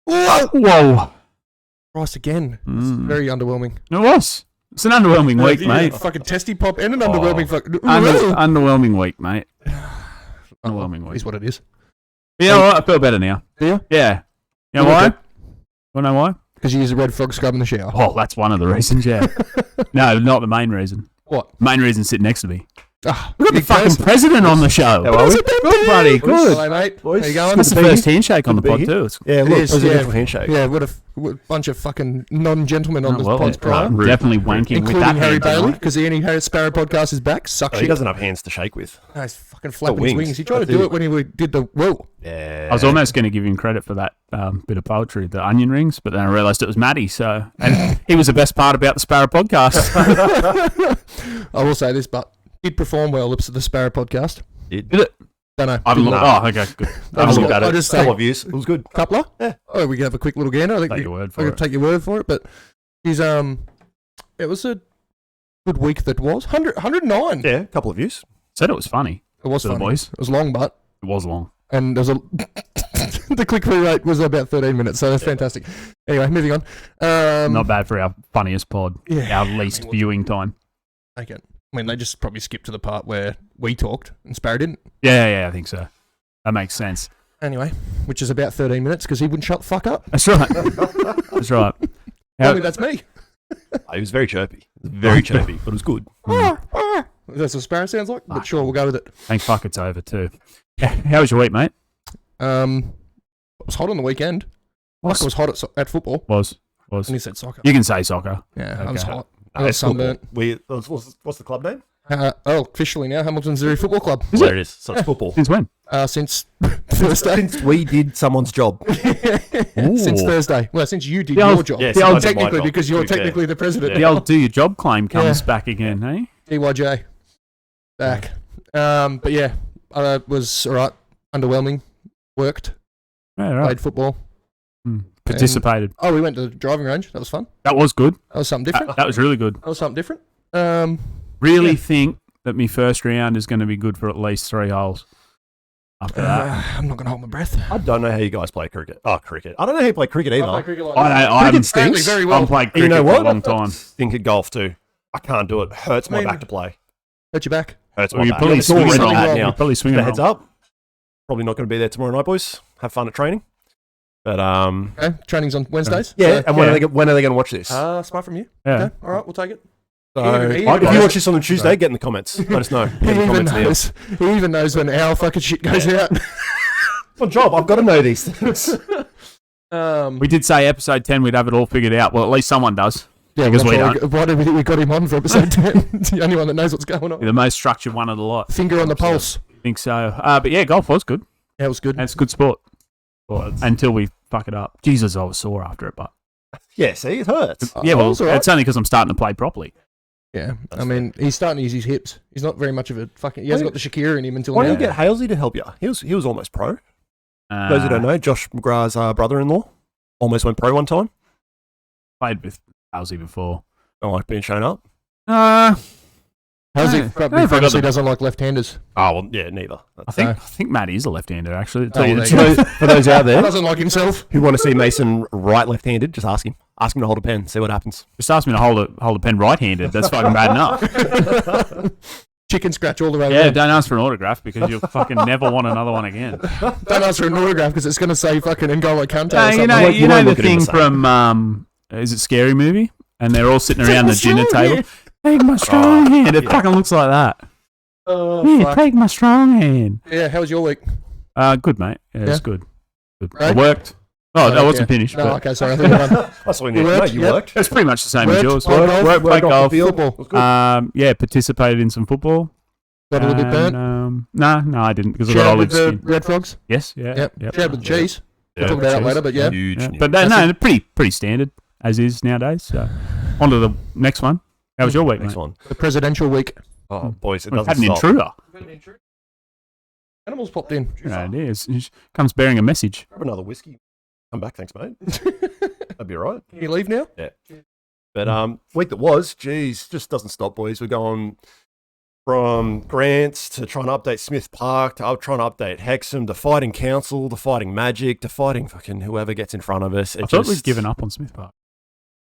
Whoa. Christ again. It's very underwhelming. It was. It's an underwhelming week, mate. Fucking testy pop and an underwhelming underwhelming week, mate. Underwhelming week. Is what it is. You know what? I feel better now. Yeah? Yeah. You know why? You want to know why? Because you use a red frog scrub in the shower. Oh, that's one of the reasons, yeah. No, not the main reason. What? Main reason sitting next to me. Ah, We've got the fucking president on the show. How are we? Good, buddy. Good. Hello, mate. Boys. How you going? That's the first handshake on the pod, too. Yeah, look, presidential handshake. Yeah, what a bunch of fucking non-gentlemen on this pod's prior. Definitely wanking with Including that Harry hand Bailey, tonight. because the Any Harry Sparrow podcast is back. Suck He shit. doesn't have hands to shake with. No, he's fucking flapping his wings. wings. He tried to do it when he did the whoa. Yeah. I was almost going to give him credit for that bit of poetry, the onion rings, but then I realised it was Matty, so... And he was the best part about the Sparrow podcast. I will say this, but did perform well, Lips of the Sparrow podcast. Did it? Don't know. I haven't looked. Oh, okay, good. I haven't looked at I'll it. just A couple say- of views. It was good. Coupler? Yeah. Oh, we can have a quick little gander. I think Take your word I for can it. take your word for it, but he's it was a good week that was 109. Yeah, a couple of views. Said it was funny. It was For the funny. boys. It was long, but It was long. and there's a the click-through rate was about 13 minutes, so that's fantastic. Anyway, moving on. Not bad for our funniest pod. Yeah. Our least viewing time. Okay. I mean, they just probably skipped to the part where we talked and Sparrow didn't. Yeah, I think so. That makes sense. Anyway, which is about 13 minutes because he wouldn't shut the fuck up. That's right. That's right. Only that's me. He was very chirpy. Very chirpy, but it was good. That's what Sparrow sounds like, but sure, we'll go with it. Thank fuck it's over too. How was your week, mate? It was hot on the weekend. Like it was hot at football. Was. And he said soccer. You can say soccer. Yeah, I was Okay. hot. I got sunburnt. What's the club name? Officially now, Hamilton Azzurri Football Club. There it is. So it's football. Since when? Since Thursday. Since we did someone's job. Since Thursday. Well, since you did The your old- job. Yes, The old I did my technically, job, because to you're be fair. technically the president. The old do your job claim comes Yeah. back again, eh? DYJ. Back. But yeah, was all right. Underwhelming. Worked. Yeah, right. Played football. Participated. Oh, we went to the driving range. That was fun. That was good. That was something different. That was really good. That was something different. Really Yeah. think that my first round is going to be good for at least 3 holes. After that. I'm not going to hold my breath. I don't know how you guys play cricket. Oh, cricket. I don't know how you play cricket either. I cricket haven't apparently very well. I've played You cricket know for what? a long time. Think at golf too. I can't do it. Hurts my I mean- back to play. Hurt your back. Hurts Well, my you're back. probably It's all swinging red wrong. hat You're now. probably swinging The heads wrong. up. Probably not going to be there tomorrow night, boys. Have fun at training. But Okay, training's on Wednesdays. yeah. So, And when are they going to watch this? smart from you. Yeah. Okay, all right, we'll take it. So, he if even you watch this on the Tuesday, get in the comments. Let us know. He Get in the even comments now. knows. He even knows when our fucking shit goes out. It's my job. I've got to know these things. We did say episode 10 we'd have it all figured out. Well, at least someone does. Yeah, Because that's we why don't. why did we got him on for episode 10? It's the only one that knows what's going on. You're the most structured one of the lot. Finger on the pulse. I think so. But yeah, golf was good. Yeah, it was good. And it's good sport. Until we fuck it up. Jesus, I was sore after it, but... Yeah, see, it hurts. Yeah, well, it's all right. it's only because I'm starting to play properly. Yeah, I mean, he's starting to use his hips. He's not very much of a fucking... He hasn't got the Shakira in him until Why now. don't you get Halsey to help you? He was almost pro. For those who don't know, Josh McGrath's brother-in-law almost went pro one time. Played with Halsey before. Don't like being shown up. How's he? Yeah. Probably Yeah, if I got famously the- doesn't like left-handers. Oh, well, yeah, neither. I think Matt is a left-hander, actually. to Oh, tell you the there you truth. For those out there Doesn't like himself. who want to see Mason right left-handed, just ask him. Ask him to hold a pen, see what happens. Just ask me to hold a pen right-handed. That's fucking bad enough. Chicken scratch all the way Yeah, around. don't ask for an autograph because you'll fucking never want another one again. Don't ask for an autograph because it's going to say fucking N'Golo Kante or No, something. you know, won't- you you know won't the look at him thing the same. from is it Scary Movie? And they're all sitting around the dinner table. Take my strong hand. It fucking looks like that. Oh, Yeah, fuck. take my strong hand. Yeah, how was your week? Good, mate. Yeah, it's Yeah? good. Good. Right? I worked. Oh, that wasn't yeah. finished. No, but okay, sorry. I think I'm on. That's all you You need. No, worked? you Yep. worked. It's pretty much the same Worked, as yours. played golf, Work, worked off golf. the field. Football. It was good. Yeah, participated in some football. Got a little bit burnt. No, I didn't because I got Shared olive with the skin. Red Frogs. Yes, yeah. Yep. Shared with cheese. Yeah, We'll talk about that cheese. later, but yeah. Huge. Yeah. news. But no, pretty standard as is nowadays. So on to the next one. How was your week, Next mate? one. The presidential week. Oh, boys, it We've doesn't had an stop. intruder. Animals popped in. You know, it is. It comes bearing a message. Grab another whiskey. Come back, thanks, mate. That'd be all right. Can you leave now? But week that was, geez, just doesn't stop, boys. We're going From grants to trying to update Smith Park to trying to update Hexham to fighting Council to fighting Magic to fighting fucking whoever gets in front of us. I thought we'd given up on Smith Park.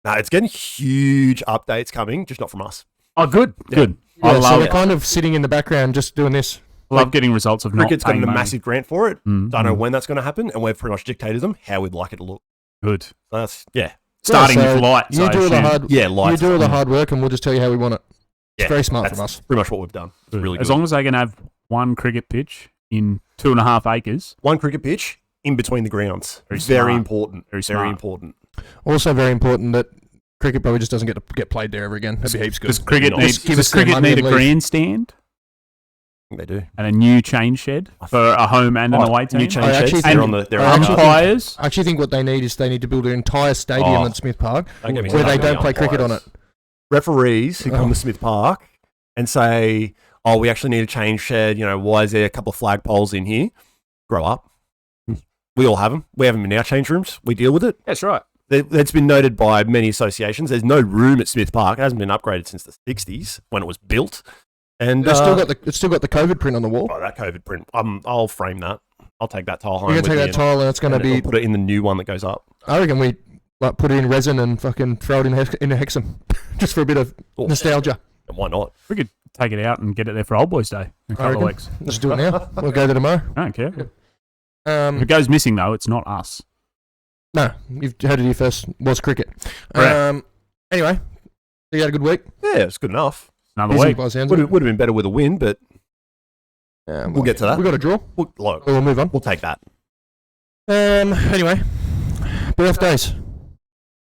No, it's getting huge updates coming, just not from us. Oh, good. Good. Yeah, I so love we're it. kind of sitting in the background just doing this. Love getting results of not Cricket's got paying a money. massive grant for it. Mm, Don't know when that's going to happen, and we've pretty much dictated them how we'd like it to look. Good. So that's, yeah. Starting so with lights. You I do all the assume. hard. Yeah, You lights. do all the hard work, and we'll just tell you how we want it. It's Yeah, very smart that's from us. pretty much what we've done. It's really good. As long as they can have one cricket pitch in 2.5 acres. One cricket pitch in between the grounds. Very Very smart. important. Very Very smart. important. Also, very important that cricket probably just doesn't get played there ever again. That'd be heaps good. Does cricket Not. need, Just give does us their cricket money need a and leave. grandstand I think they do. and a new change shed for a home and an away team? New change I sheds. actually They're think- on the. They're I on actually the. think- Umpires. I actually think what they need is they need to build an entire stadium Oh. at Smith Park Don't get me where they started on don't play cricket on it. umpires. Referees who come Oh. to Smith Park and say, "Oh, we actually need a change shed. You know, why is there a couple of flagpoles in here?" Grow up. We all have them. We have them in our change rooms. We deal with it. That's right. That's been noted by many associations. There's no room at Smith Park. It hasn't been upgraded since the 60s when it was built. And It's still got the COVID print on the wall. oh, that COVID print. I'll frame that. I'll take that tile home. You're with gonna take me that tile and it's gonna and be. I'll put it in the new one that goes up. I reckon we like put it in resin and fucking throw it in a Hexham, just for a bit of Oh, nostalgia. and why not? We could take it out and get it there for Old Boys Day in a I couple of reckon. weeks. Let's do it now. We'll go there tomorrow. I don't care. If it goes missing, though, it's not us. No, you've heard it here first. Was cricket. Correct. Anyway, so you had a good week. Yeah, it's good enough. Another Busy week. by the sounds of Would it. have been better with a win, but We'll get to that. We got a draw. We'll move on. We'll take that. Anyway, birthdays.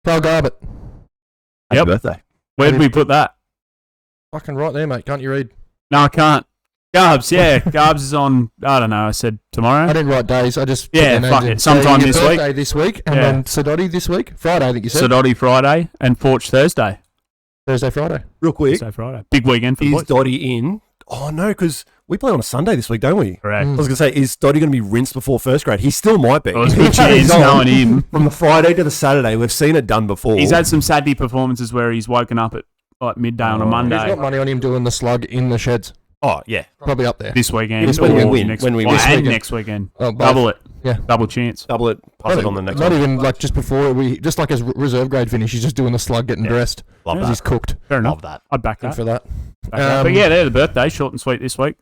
Carl Garbett. Happy Yep. birthday. Where did we put that? Fucking right there, mate. Can't you read? No, I can't. Garbs, yeah. Garbs is on, I don't know, I said I tomorrow. didn't write days. I just put Yeah, their names fuck in. it. Sometime your this week. birthday this week, and Yeah. then Sadotti this week. Friday, I think you said. Sadotti Friday and Forge Thursday. Thursday, Friday. Real quick, Thursday, Friday. Big weekend for the is boys. Dotty in? Oh, no, because we play on a Sunday this week, don't we? Correct. I was going to say, is Dotty going to be rinsed before first grade? He still might be. Well, there's a good He's chance on. knowing him. From the Friday to the Saturday, we've seen it done before. He's had some Saturday performances where he's woken up at like midday on a Oh. Monday. There's got money on him doing the slug in the sheds. Oh, yeah. Probably up there. This weekend. This weekend or we win. Next, When we well, win. This and weekend. next weekend. Oh, both. Double it. Yeah. Double chance. Double it, pass Not, it on the next not one. even like just before just like his reserve grade finish, he's just doing the slug, getting Yeah. dressed Love because he's that. cooked. Fair enough. Love that. I'd back Good that. for that. Back that. But yeah, they're the birthday. Short and sweet this week.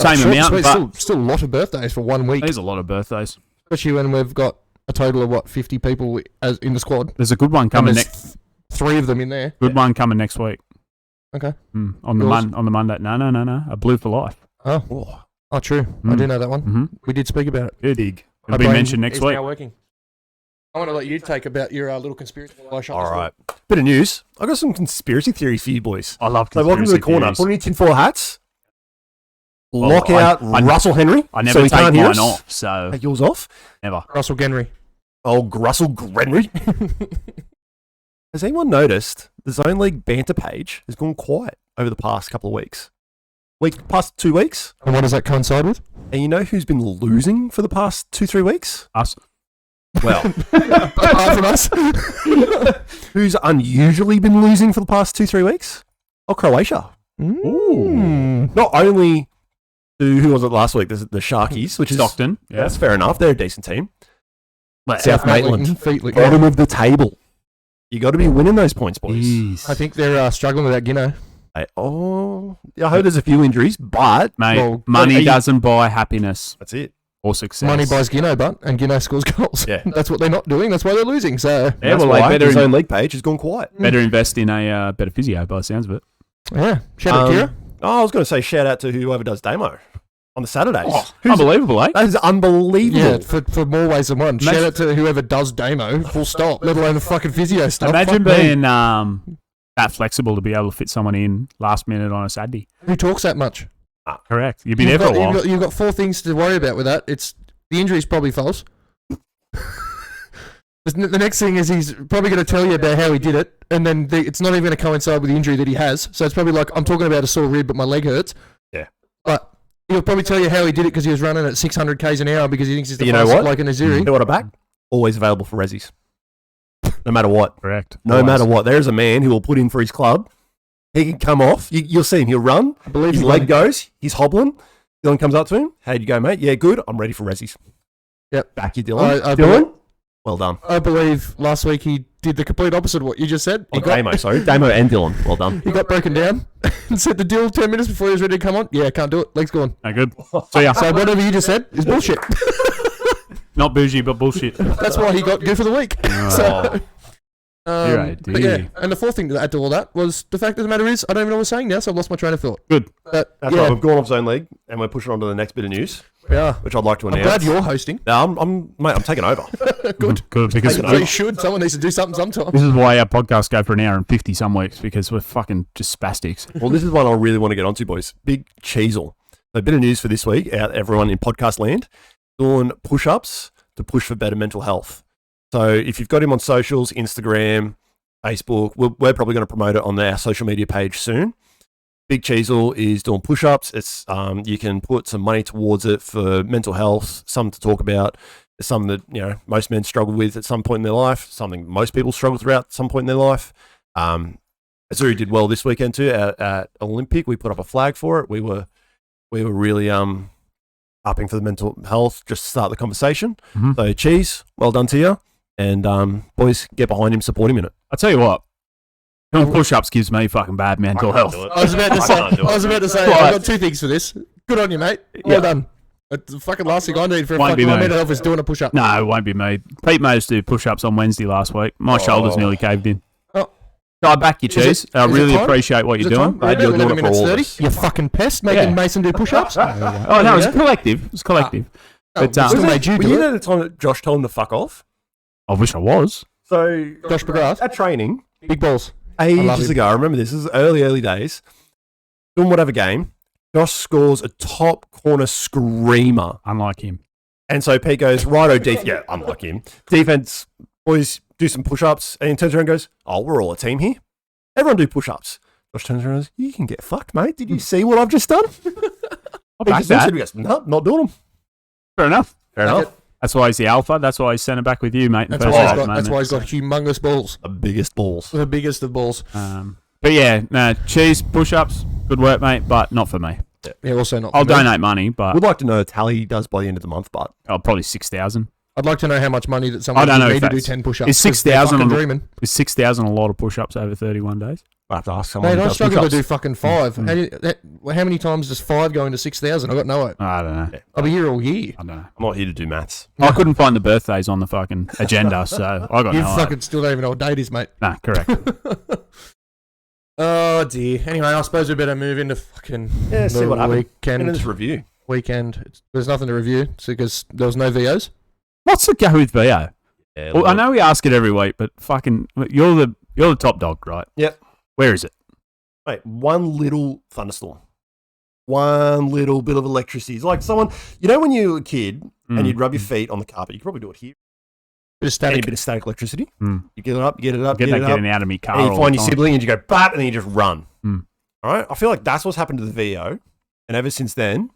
Same Short and amount, sweet, but still a lot of birthdays for 1 week, there's a lot of birthdays. especially when we've got a total of 50 people as in the squad. There's a good one And coming there's next. 3 of them in there. Good one coming next week. Okay. On the Yours? on the Monday. No. A blue for life. Oh, Oh, true. I Mm. do know that one. Mm-hmm. We did speak about it. Good. big. It'll be mentioned next week. Now working. I want to let you take about your little conspiracy. while I shut All this right. Bit of news. I've got some conspiracy theories for you boys. I love So welcome to the conspiracy corner. theories. Put on your tinfoil hats. Well, Lock I- out I- Russell Henry. I never so he take can't hear mine us. off, so Take yours off. never. door. Russell Genry. Oh, Russell Grenry. Has anyone noticed the Zone League banter page has gone quiet over the past couple of weeks? Past 2 weeks? And what does that coincide with? And you know who's been losing for the past 2-3 weeks? Us. Well, Apart from us. who's unusually been losing for the past 2-3 weeks? Oh, Croatia. Ooh. Not only who was it last week? The Sharkies, which is Stockton. Yeah. that's fair enough. They're a decent team. But South Maitland, Feetly. bottom of the table. You got to be winning those points, boys. I think they're struggling with that Gino. I hope there's a few injuries, but Mate, Well, money are you- doesn't buy happiness that's it. or success. Money buys Gino, and Gino scores goals. Yeah. That's what they're not doing. That's why they're losing. So, Yeah, That's well, they why better his own league page has gone quiet. better invest in a better physio by the sounds of it. yeah. Shout out Kira. Oh, I was going to say shout out to whoever does Damo on the Saturdays. Oh, unbelievable, eh? That is unbelievable. Yeah, for more ways than one. Shout out to whoever does Damo, full stop, let alone the fucking physio stuff. Imagine Fuck me. being that flexible to be able to fit someone in last minute on a Saturday. Who talks that much? Correct. You'd be there for a while. You've got 4 things to worry about with that. It's the injury's probably false. The next thing is he's probably going to tell you about how he did it, and then it's not even going to coincide with the injury that he has. So it's probably like, I'm talking about a sore rib, but my leg hurts. Yeah. But he'll probably tell you how he did it because he was running at 600 k's an hour because he thinks he's the You know fastest what? bloke in Azzurri. You know what, a back? Always available for Rezzies. No matter what. Correct. No Always. matter what. There's a man who will put in for his club He can come off. You'll see him. He'll run. I believe His he leg won. goes. He's hobbling. Dylan comes up to him. How'd you go, mate? Yeah, good. I'm ready for Rezzies. Yep. Back you, Dylan. I Dylan, well done. I believe last week he did the complete opposite of what you just said. Damo, sorry. Damo and Dylan. Well done. He got broken down and said the deal 10 minutes before he was ready to come on. Yeah, can't do it. Legs gone. No good. So yeah, So whatever you just said is bullshit. not bougie, but bullshit. That's why he got good for the week. So, Dear, oh but yeah, and the fourth thing to add to all that was the fact of the matter is I don't even know what I'm saying now, so I've lost my train of thought. Good. But, That's yeah, right. We've gone off Zone League and we're pushing on to the next bit of news, yeah. which I'd like to I'm announce. glad you're hosting. No, I'm taking over. Good. Good, because Take it So over. you should. Someone needs to do something sometime. this is why our podcasts go for an hour and 50 some weeks, because we're fucking just spastics. Well, this is one I really want to get onto, boys. Big Cheesel. A bit of news for this week out everyone in podcast land. Doing push-ups to push for better mental health. So if you've got him on socials, Instagram, Facebook, we're probably going to promote it on our social media page soon. Big Cheesel is doing push-ups. It's you can put some money towards it for mental health, something to talk about. It's something that most men struggle with at some point in their life, something most people struggle throughout at some point in their life. Azzurri did well this weekend too at Olympic. We put up a flag for it. We were really upping for the mental health just to start the conversation. Mm-hmm. So Cheese, well done to you. And boys, get behind him, support him in it. I'll tell you what, doing push-ups gives me fucking bad mental health. I was about to say, I've got two things for this. Good on you, mate. Well done. The fucking last thing I need for a Won't be fucking me. mental health is doing a push-up. No, it won't be me. Pete made us do push-ups on Wednesday last week. My shoulders nearly caved in. Oh. So I back you, Cheese. I is it really time? appreciate what Is you're it doing. time? Glad We're you're about doing it 11 for all minutes of 30. us. You fucking pest making Yeah. Mason do push-ups. Oh, no, it was collective. It was collective. But, we still made you Were do you it. at the time that Josh told him to fuck off? I wish I was. So Josh McGrath. at training, Big balls. love ages him. ago, I remember this is early days, doing whatever game, Josh scores a top corner screamer. Unlike him. And so Pete goes, righto, yeah, unlike him. Defense, boys, do some push-ups. And he turns around and goes, oh, we're all a team here. Everyone do push-ups. Josh turns around and goes, you can get fucked, mate. Did you see what I've just done? I'll back that. He goes, no, not doing them. Fair enough. Fair enough. That's why he's the alpha. That's why he's centre back with you, mate. in That's the why, first he's half, got, that's mate. why he's got humongous balls. The biggest balls. The biggest of balls. But yeah, no, Cheese, push-ups, good work, mate, but not for me. Yeah, also not. I'll for me. donate money, but We'd like to know a tally he does by the end of the month, but probably 6,000. I'd like to know how much money that someone I don't would know need if to do that's- 10 push-ups. Is 'cause they're 6,000 fucking on the- dreaming. Is 6,000 a lot of push-ups over 31 days? I have to ask someone. Mate, who I does struggle to push-ups. do fucking 5. How many times does 5 go into 6,000? I got no idea. I don't know. I'll be here all year. I don't know. I'm not here to do maths. I couldn't find the birthdays on the fucking agenda, so I got You no idea. fucking still don't even know what date is, mate. Nah, correct. Oh dear. Anyway, I suppose we better move into fucking Yeah, see what happened. weekend. In this review. There's nothing to review because there was no VOs. What's the go with VO? Yeah, Well, I know we ask it every week, but fucking, you're the top dog, right? Yep. Where is it? Mate, one little thunderstorm. One little bit of electricity. It's like someone, when you were a kid and you'd rub your feet on the carpet, you could probably do it here. Bit of static. Any bit of static electricity. Mm. You get it up, you get it up, Get you that get it up. getting out of me car. And you all find the your time. sibling and you go, bap, and then you just run. Mm. All right? I feel like that's what's happened to the VO. And ever since then,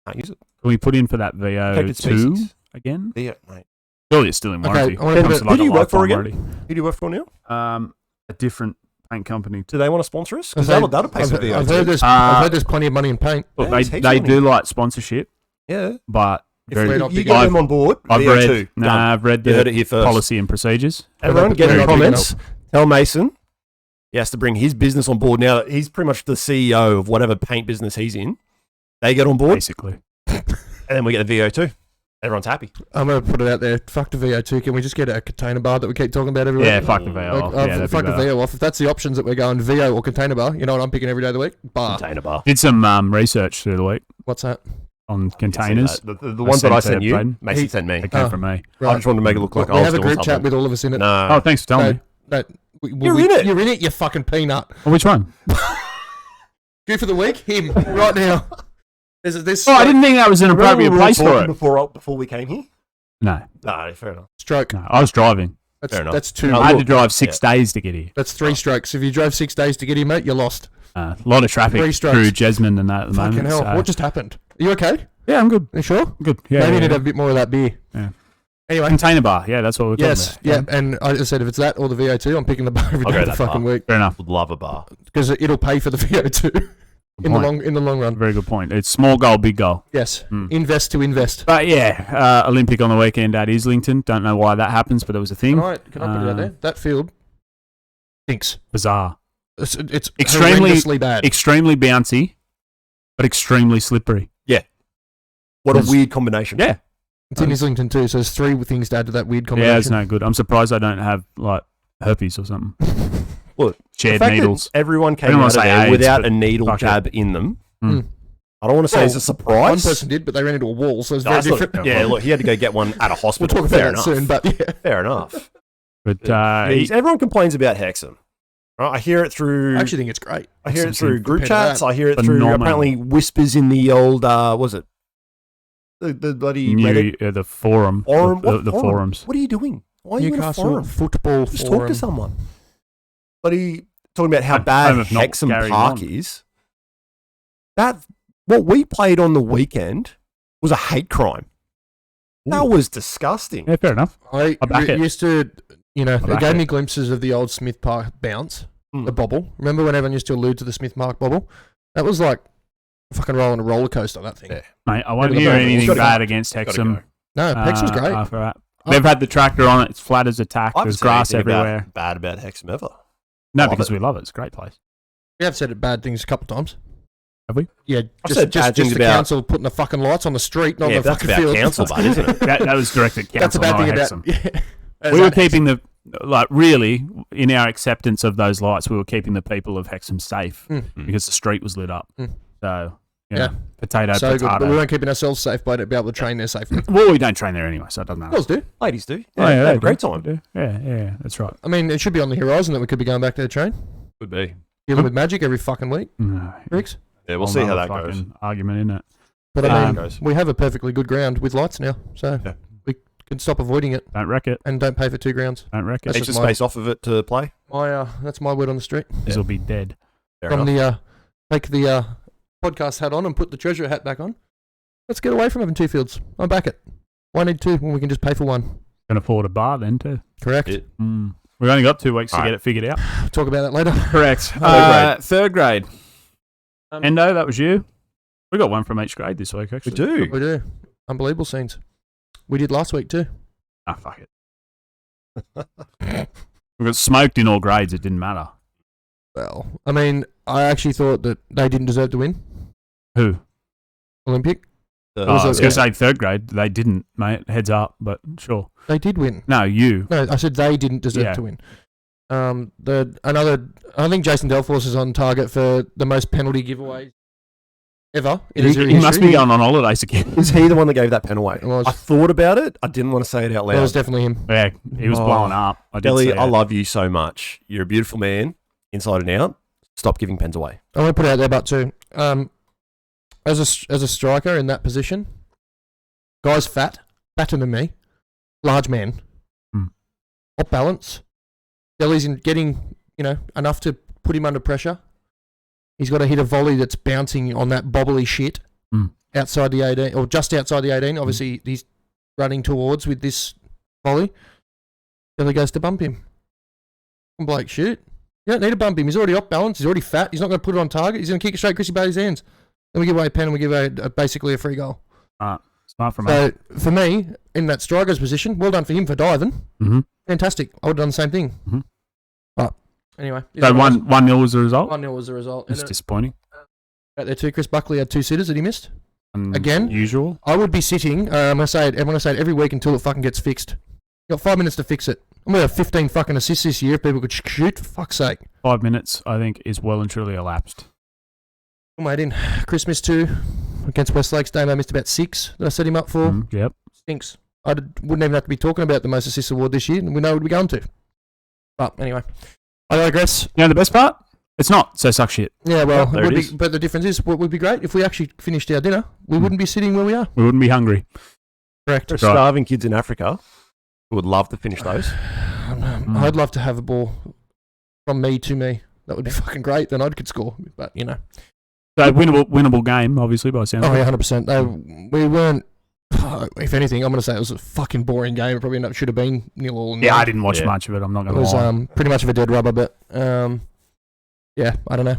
can't use it. Can we put in for that Protected VO2 species. again? VO, mate. Surely it's still in warranty. I wanna Comes put to it- like Who do a you work for lifetime again? Who do you work for now? warranty. A different paint company. Do they want to sponsor us? Because I've that'll pay some VO. I've heard too. there's plenty of money in paint. Look, Yeah, it's heaps they of do like sponsorship, Yeah. but If very, not you big get enough. them on board, I've VO2. read, Done. I've read You heard it the here first. policy and procedures. Everyone, Very get in the big enough. comments. Tell Mason he has to bring his business on board now that he's pretty much the CEO of whatever paint business he's in. They get on board, Basically. and then we get the VO2. Everyone's happy. I'm going to put it out there. Fuck the VO2. Can we just get a container bar that we keep talking about every Yeah, week? fuck the VO off. Yeah, that'd be fuck the better. VO off. If that's the options that we're going, VO or container bar, you know what I'm picking every day of the week? Bar. Container bar. Did some research through the week What's that? on containers. The ones that I sent you, Braden. Mason sent me. They came Oh. from me. I Right. just wanted to make it look like we I was have a doing group chat something. with all of us in it. No. Oh, thanks for telling me. You're in it. You're in it, you fucking peanut. Oh, which one? Go for the week? Him. Right now. There's Oh, I didn't think that was an appropriate place for it. Before we came here? No, No, fair enough. stroke. no, I was driving. That's, Fair enough. that's two. No, I had to look, drive 6 days to get here. That's 3 strokes. If you drove 6 days to get here, mate, you're lost. A lot of traffic 3 strokes. through Jasmine and that at the Fucking moment. hell. so- What just happened? Are you okay? Yeah, I'm good. Are you sure? I'm good. Yeah, Maybe you yeah, need yeah. a bit more of that beer. Yeah. Anyway. Container bar. Yeah, that's what we're talking Yes, about. yeah. And I just said if it's that or the VO2, I'm picking the bar every I'll day go of the that fucking bar. week Fair enough. Would love a bar. because it'll pay for the VO2 in the long run. Very good point. It's small goal, big goal. Yes, invest to invest. But yeah, Olympic on the weekend at Islington. Don't know why that happens, but it was a thing. Can I put it out there? That field stinks. Bizarre. It's Extremely horrendously bad. Extremely bouncy, but extremely slippery. What a It's- weird combination. Yeah. It's in Islington too, so there's 3 things to add to that weird combination. Yeah, it's no good. I'm surprised I don't have like herpes or something. Well, Shared the fact needles. that everyone came I don't out wanna of say there AIDS, without but a needle fuck jab in them. Mm. I don't want to say it's a One surprise. person did, but they ran into a wall, so it's No, very that's not- different. yeah, look, he had to go get one at a We'll hospital. talk about Fair that enough. soon, but yeah. Fair enough. But Everyone complains about Hexham. Right? I hear it through. I actually think it's great. I hear it Hexham's through group compared to chats. that. I hear it through Phenomenal. apparently whispers in the old. Was it the bloody Reddit the forum. forum? The What forum? forums. What are you doing? Why are you in a Newcastle forum? Football Just Forum. talk to someone. Bloody talking about how Home bad of not Hexham Gary Park Long. is. That what we played on the weekend was a hate crime. That was disgusting. Yeah, fair enough. I back it. used to, it back gave it. me glimpses of the old Smith Park bounce, Mm. the bobble. Remember when everyone used to allude to the Smith Park bobble? That was like fucking rolling a roller coaster, that thing. Yeah. Mate, I won't Bit of hear a- anything Gotta go. bad against Gotta Hexham. go. No, Hexham's great. After that. They've had the tractor on it. It's flat as a tack. I haven't There's said grass anything everywhere. bad about Hexham ever. No, Love because it. we love it. It's a great place. We have said bad things a couple of times. Have we? Yeah, I've said bad things the about- council putting the fucking lights on the street, not Yeah, the that's fucking about field. council, bud, isn't it? That was directed at That's a council, bad not thing about. Hexham. Yeah. We were keeping the, really, in our acceptance of those lights, we were keeping the people of Hexham safe because the street was lit up. So, Yeah. potato, So good, but potato. we weren't keeping ourselves safe by be able to train there safely. Well, we don't train there anyway, so it doesn't matter. Girls do. Ladies do. Oh, Yeah, they have they a great do. time. They do. Yeah, that's right. I mean, it should be on the horizon that we could be going back to the train, Could be. dealing with magic every fucking week. No, Riggs. Yeah, we'll see how that goes. Argument, isn't it? But Yeah, I it mean, goes. we have a perfectly good ground with lights now, so Yeah. we can stop avoiding it Don't wreck it. and don't pay for 2 grounds. Don't wreck it. That's Heaps of just my- space off of it to play. That's my word on the street. This will be dead. Fair From enough. take the podcast hat on and put the treasurer hat back on. Let's get away from having 2 fields. I'm back it. Why need 2 when we can just pay for 1? Can afford a bar then too. Correct. Yeah. We've only got 2 weeks to All get right. it figured out. We'll talk about that later. Correct. Third grade. Endo, that was you. We got one from each grade this week, We actually. do. We do. Unbelievable scenes. We did last week too. Ah, fuck it. We got smoked in all grades. It didn't matter. Well, I mean, I actually thought that they didn't deserve to win Who? Olympic. The- I was was going a- to say third grade. They didn't, mate. Heads up, but sure. They did win. No, you. No, I said they didn't deserve Yeah. to win. I think Jason Delforce is on target for the most penalty giveaways ever in Azzurri He must history. be going on holidays again. Is he the one that gave that pen away? It was. I thought about it. I didn't want to say it out It was loud. definitely him. Yeah, he was Oh. blowing up. I did Delly, see I it. love you so much. You're a beautiful man, inside and out. Stop giving pens away. I want to put it out there, but too, as a striker in that position, guy's fatter than me, large man, off balance. Delly's in getting enough to put him under pressure. He's got to hit a volley that's bouncing on that bobbly shit outside the 18 or just outside the 18. Obviously, he's running towards with this volley. Delly goes to bump him. I'm like, shoot. You don't need to bump him. He's already off balance. He's already fat. He's not going to put it on target. He's going to kick it straight Chrissy Bailey's hands. Then we give away a pen and we give away basically a free goal. Smart from So for me, in that striker's position, well done for him for diving. Mm-hmm. Fantastic. I would have done the same thing. Mhm. But anyway. So 1-0 was the result. 1-0 was the result. It's disappointing. Out there too, Chris Buckley had 2 sitters that he missed. Again? Usual. I would be sitting, I'm going to say it every week until it fucking gets fixed. You got 5 minutes to fix it. I'm going to have 15 fucking assists this year if people could shoot, for fuck's sake. 5 minutes, I think, is well and truly elapsed. Mate, in Chris missed 2 against West Lakes. Damo missed about 6 that I set him up for. Yep. Stinks. Wouldn't even have to be talking about the most assists award this year, and we know what we're going to. But anyway, I digress. You know the best part? It's not, so suck shit. Yeah, well, There it would it be, is. but the difference is, what would be great if we actually finished our dinner, we wouldn't be sitting where we are. We wouldn't be hungry. Correct. There are starving kids in Africa who would love to finish those. I'd love to have a ball from me to me. That would be fucking great. Then I could score. But So winnable game, obviously, by the sound Oh of it. yeah, 100%. We weren't. I if anything, I'm going to say it was a fucking boring game. It probably should have been 0-0. Yeah, I didn't watch much of it. I'm not going It to was lie. pretty much of a dead rubber, but yeah, I don't know.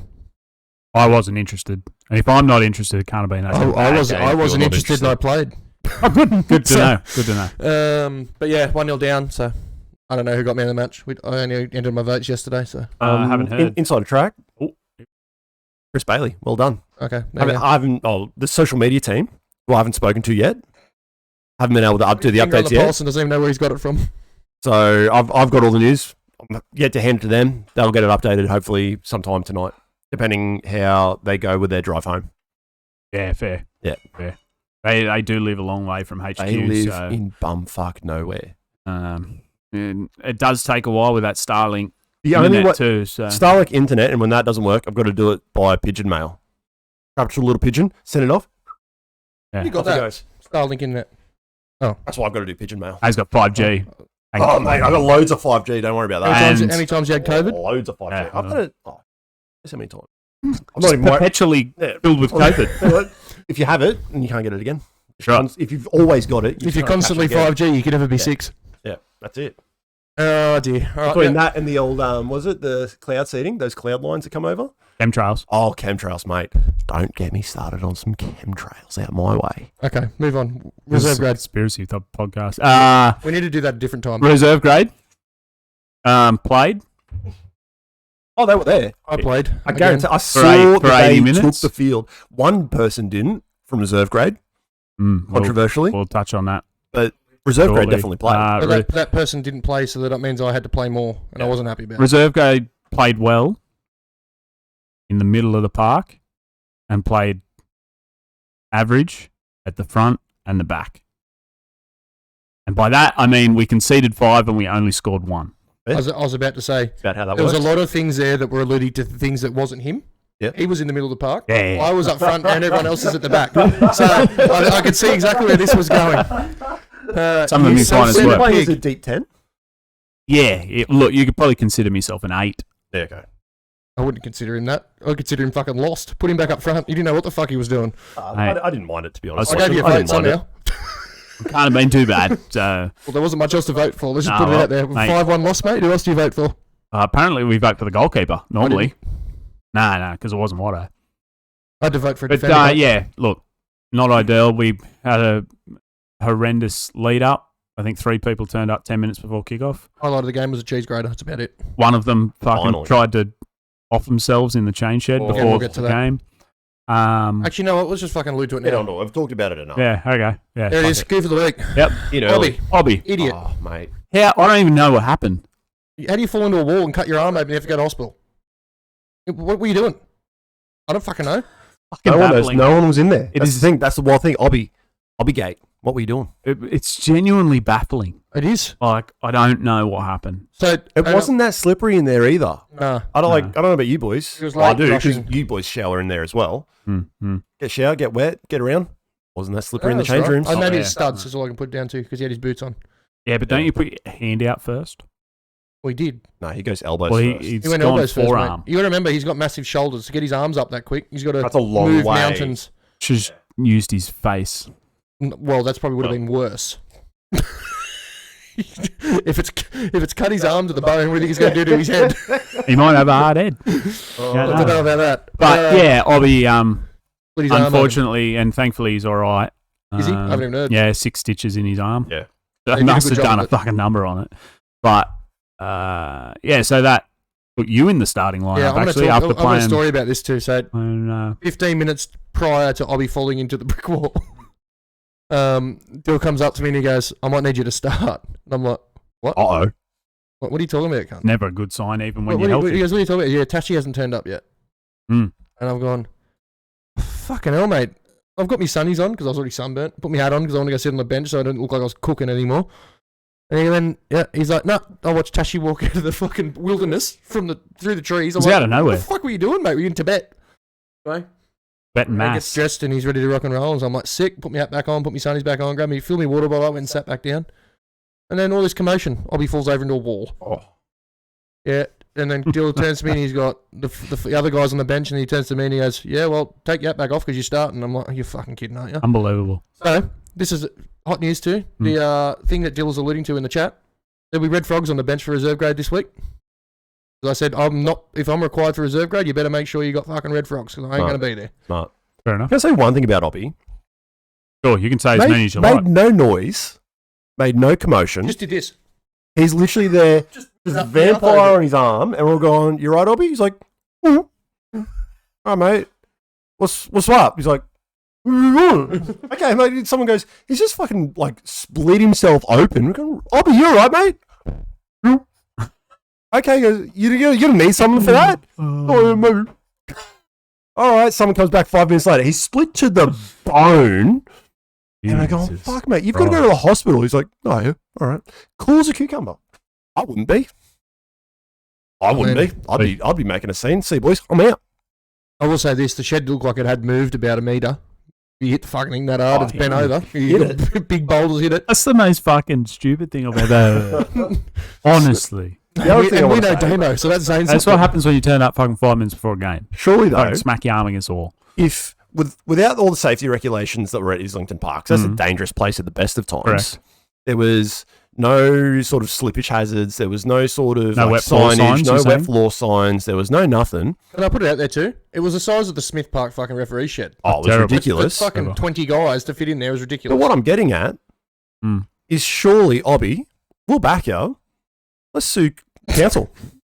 I wasn't interested. And if I'm not interested, it can't have been that. I wasn't interested and I played. Oh, good to know. Good to know. But yeah, 1-0 down, so I don't know who got me in the match. I only entered my votes yesterday, so. I haven't heard. Inside track. Chris Bailey, well done. Okay. The social media team, who I haven't spoken to yet, haven't been able to do the updates yet. Paulson doesn't even know where he's got it from. So I've got all the news. I'm yet to hand it to them. They'll get it updated hopefully sometime tonight, depending how they go with their drive home. Yeah, fair. Yeah. Fair. They do live a long way from HQ. They live in bumfuck nowhere. And it does take a while with that Starlink The only internet way, too. So. Starlink internet, and when that doesn't work, I've got to do it by pigeon mail. Capture a little pigeon, send it off. Yeah. You got Off it that? goes. Starlink internet. That's why I've got to do pigeon mail. He's got 5G. Oh, mate, I've got loads of 5G. Don't worry about that. And- How many times you had COVID? Loads of 5G. Yeah, I've got it. Oh, guess how many times? I'm Just not even worried. perpetually Yeah. filled with COVID. If you have it, and you can't get it again. Sure. If you've always got it, If you're can't catch constantly it again. 5G, you could never be 6. Yeah, that's it. Oh dear. All right, Between that and the old, was it the cloud seeding? Those cloud lines that come over? Chemtrails. Oh, chemtrails, mate. Don't get me started on some chemtrails out my way. Okay, move on. This Reserve is a grade. conspiracy type podcast. We need to do that at a different time. Reserve grade. Played. Oh, they were there. I played. I guarantee. I For saw that 80 they minutes? took the field. One person didn't from reserve grade, controversially. We'll touch on that. But reserve grade shortly. definitely played. But that person didn't play, so that means I had to play more, and I wasn't happy about it. Reserve grade played well in the middle of the park and played average at the front and the back. And by that, I mean we conceded 5 and we only scored 1. I was about to say, About how that there was works. a lot of things there that were alluding to things that wasn't him. Yep. He was in the middle of the park. Yeah. I was up front and everyone else is at the back. So I could see exactly where this was going. Some of his finest Centre work. playing as a deep 10? Yeah. Look, you could probably consider myself an 8. There you go. I wouldn't consider him that. I'd consider him fucking lost. Put him back up front. He didn't know what the fuck he was doing. I didn't mind it, to be honest. I gave you a I vote didn't mind somehow. Can't have been too bad. So Well, there wasn't much else to vote for. Let's just Nah, put it well, out there. mate. 5-1 loss, mate. Who else do you vote for? apparently we vote for the goalkeeper normally. No, because it wasn't Watto. I had to vote for a But defender. mate. yeah, look, not ideal. We had a horrendous lead up. I think 3 people turned up 10 minutes before kickoff. Highlight of the game was a cheese grater. That's about it. One of them fucking Finally. tried to off themselves in the change shed Oh. before Yeah, we'll get to the that. game. Actually, no, let's just fucking allude to it Get now. on to it. I've talked about it enough. Yeah, okay. Yeah, There it fuck is. Goof of the week. Yep. You know, Bobby. Obby. Idiot. Oh, mate. Yeah, I don't even know what happened. How do you fall into a wall and cut your arm open and you have to go to hospital? What were you doing? I don't fucking know. Fucking No one knows. baffling. No one was in there. It That's is- the thing. That's the wild thing. Obbygate. What were you doing? It's genuinely baffling. It is. Like, I don't know what happened. So It wasn't that slippery in there either. Nah. I don't No. I don't know about you boys. It was Well, I like do because rushing. you boys shower in there as well. Mm-hmm. Get shower, get wet, get around. Wasn't that slippery in the That's change right. rooms? I maybe yeah. his studs is all I can put it down to because he had his boots on. Yeah, but don't you put your hand out first? Well, he did. No, he goes elbows Well, first. he's He went gone elbows first, mate. forearm. You got to remember, he's got massive shoulders. To get his arms up that quick, he's got to That's a long move way. mountains. Should used his face. Well, that's probably would have been worse. if it's cut his arm to the bone, what do you think he's going to do to his head? He might have a hard head. I don't know about that. But yeah, Obby, Put his arm open. unfortunately and thankfully, he's all right. Is he? I haven't even heard. Yeah, 6 stitches in his arm. Yeah. They They did a must good have job done of a it. fucking number on it. But yeah, so that put you in the starting lineup Yeah, actually I've after got a playing. story about this too. So And, 15 minutes prior to Obby falling into the brick wall, Dill comes up to me and he goes, I might need you to start. And I'm like, Uh-oh. what are you talking about, cunt? never a good sign, even when What you're he healthy. goes, what are you talking about? Yeah, Tashi hasn't turned up yet. Hmm. And I've gone, fucking hell, mate. I've got my sunnies on because I was already sunburnt. Put my hat on because I want to go sit on the bench so I don't look like I was cooking anymore. And then, he's like, no, I watched Tashi walk out of the fucking wilderness through the trees. I'm It's like, out of nowhere. What the fuck were you doing, mate? Were you in Tibet? Right? Bet and And he mass. gets dressed and he's ready to rock and roll. And so I'm like, sick, put my hat back on, put my sunnies back on, fill me water bottle up and sat back down. And then all this commotion. Obby falls over into a wall. Oh. Yeah. And then Dill turns to me and he's got the other guys on the bench and he turns to me and he goes, yeah, well, take your hat back off because you're starting. I'm like, you're fucking kidding, aren't you? Unbelievable. So this is hot news too. The thing that Dill was alluding to in the chat. There'll be red frogs on the bench for reserve grade this week. As I said, if I'm required for reserve grade, you better make sure you got fucking red frogs because I ain't going to be there. Smart. Fair enough. Can I say one thing about Oppie? Sure, you can say as many as you like. Made no noise, made no commotion. Just did this. He's literally there, just a vampire on his arm, and we're all going, "You right, Oppie?" He's like, "All right, mate. What's up?" He's like, "Okay, mate." Someone goes, "He's just fucking like split himself open." We're going, "Oppie, you all right, mate?" Okay, he goes, "You're gonna need something for that?" Oh, yeah, maybe. All right, someone comes back 5 minutes later. He's split to the bone. And I go, "Fuck, mate, you've got to go to the hospital." He's like, "No, yeah, all right." Cool as a cucumber. I wouldn't be. I'd be making a scene. See, boys, I'm out. I will say this: the shed looked like it had moved about 1 metre. You hit the fucking thing that hard, it's bent over. You got big boulders hit it. That's the most fucking stupid thing I've ever heard. Honestly. We know Damo, so that's saying That's what happens when you turn up fucking 5 minutes before a game. Surely, though, fucking smack your arm against the wall. If without all the safety regulations that were at Islington Park, so that's a dangerous place at the best of times. Correct. There was no sort of slippage hazards. There was no sort of wet floor signs, no wet floor signs. There was no nothing. And I put it out there too. It was the size of the Smith Park fucking referee shed. Oh, it was ridiculous. For fucking 20 guys to fit in there was ridiculous. But what I'm getting at is surely, Oppie, we'll back you. Let's sue council.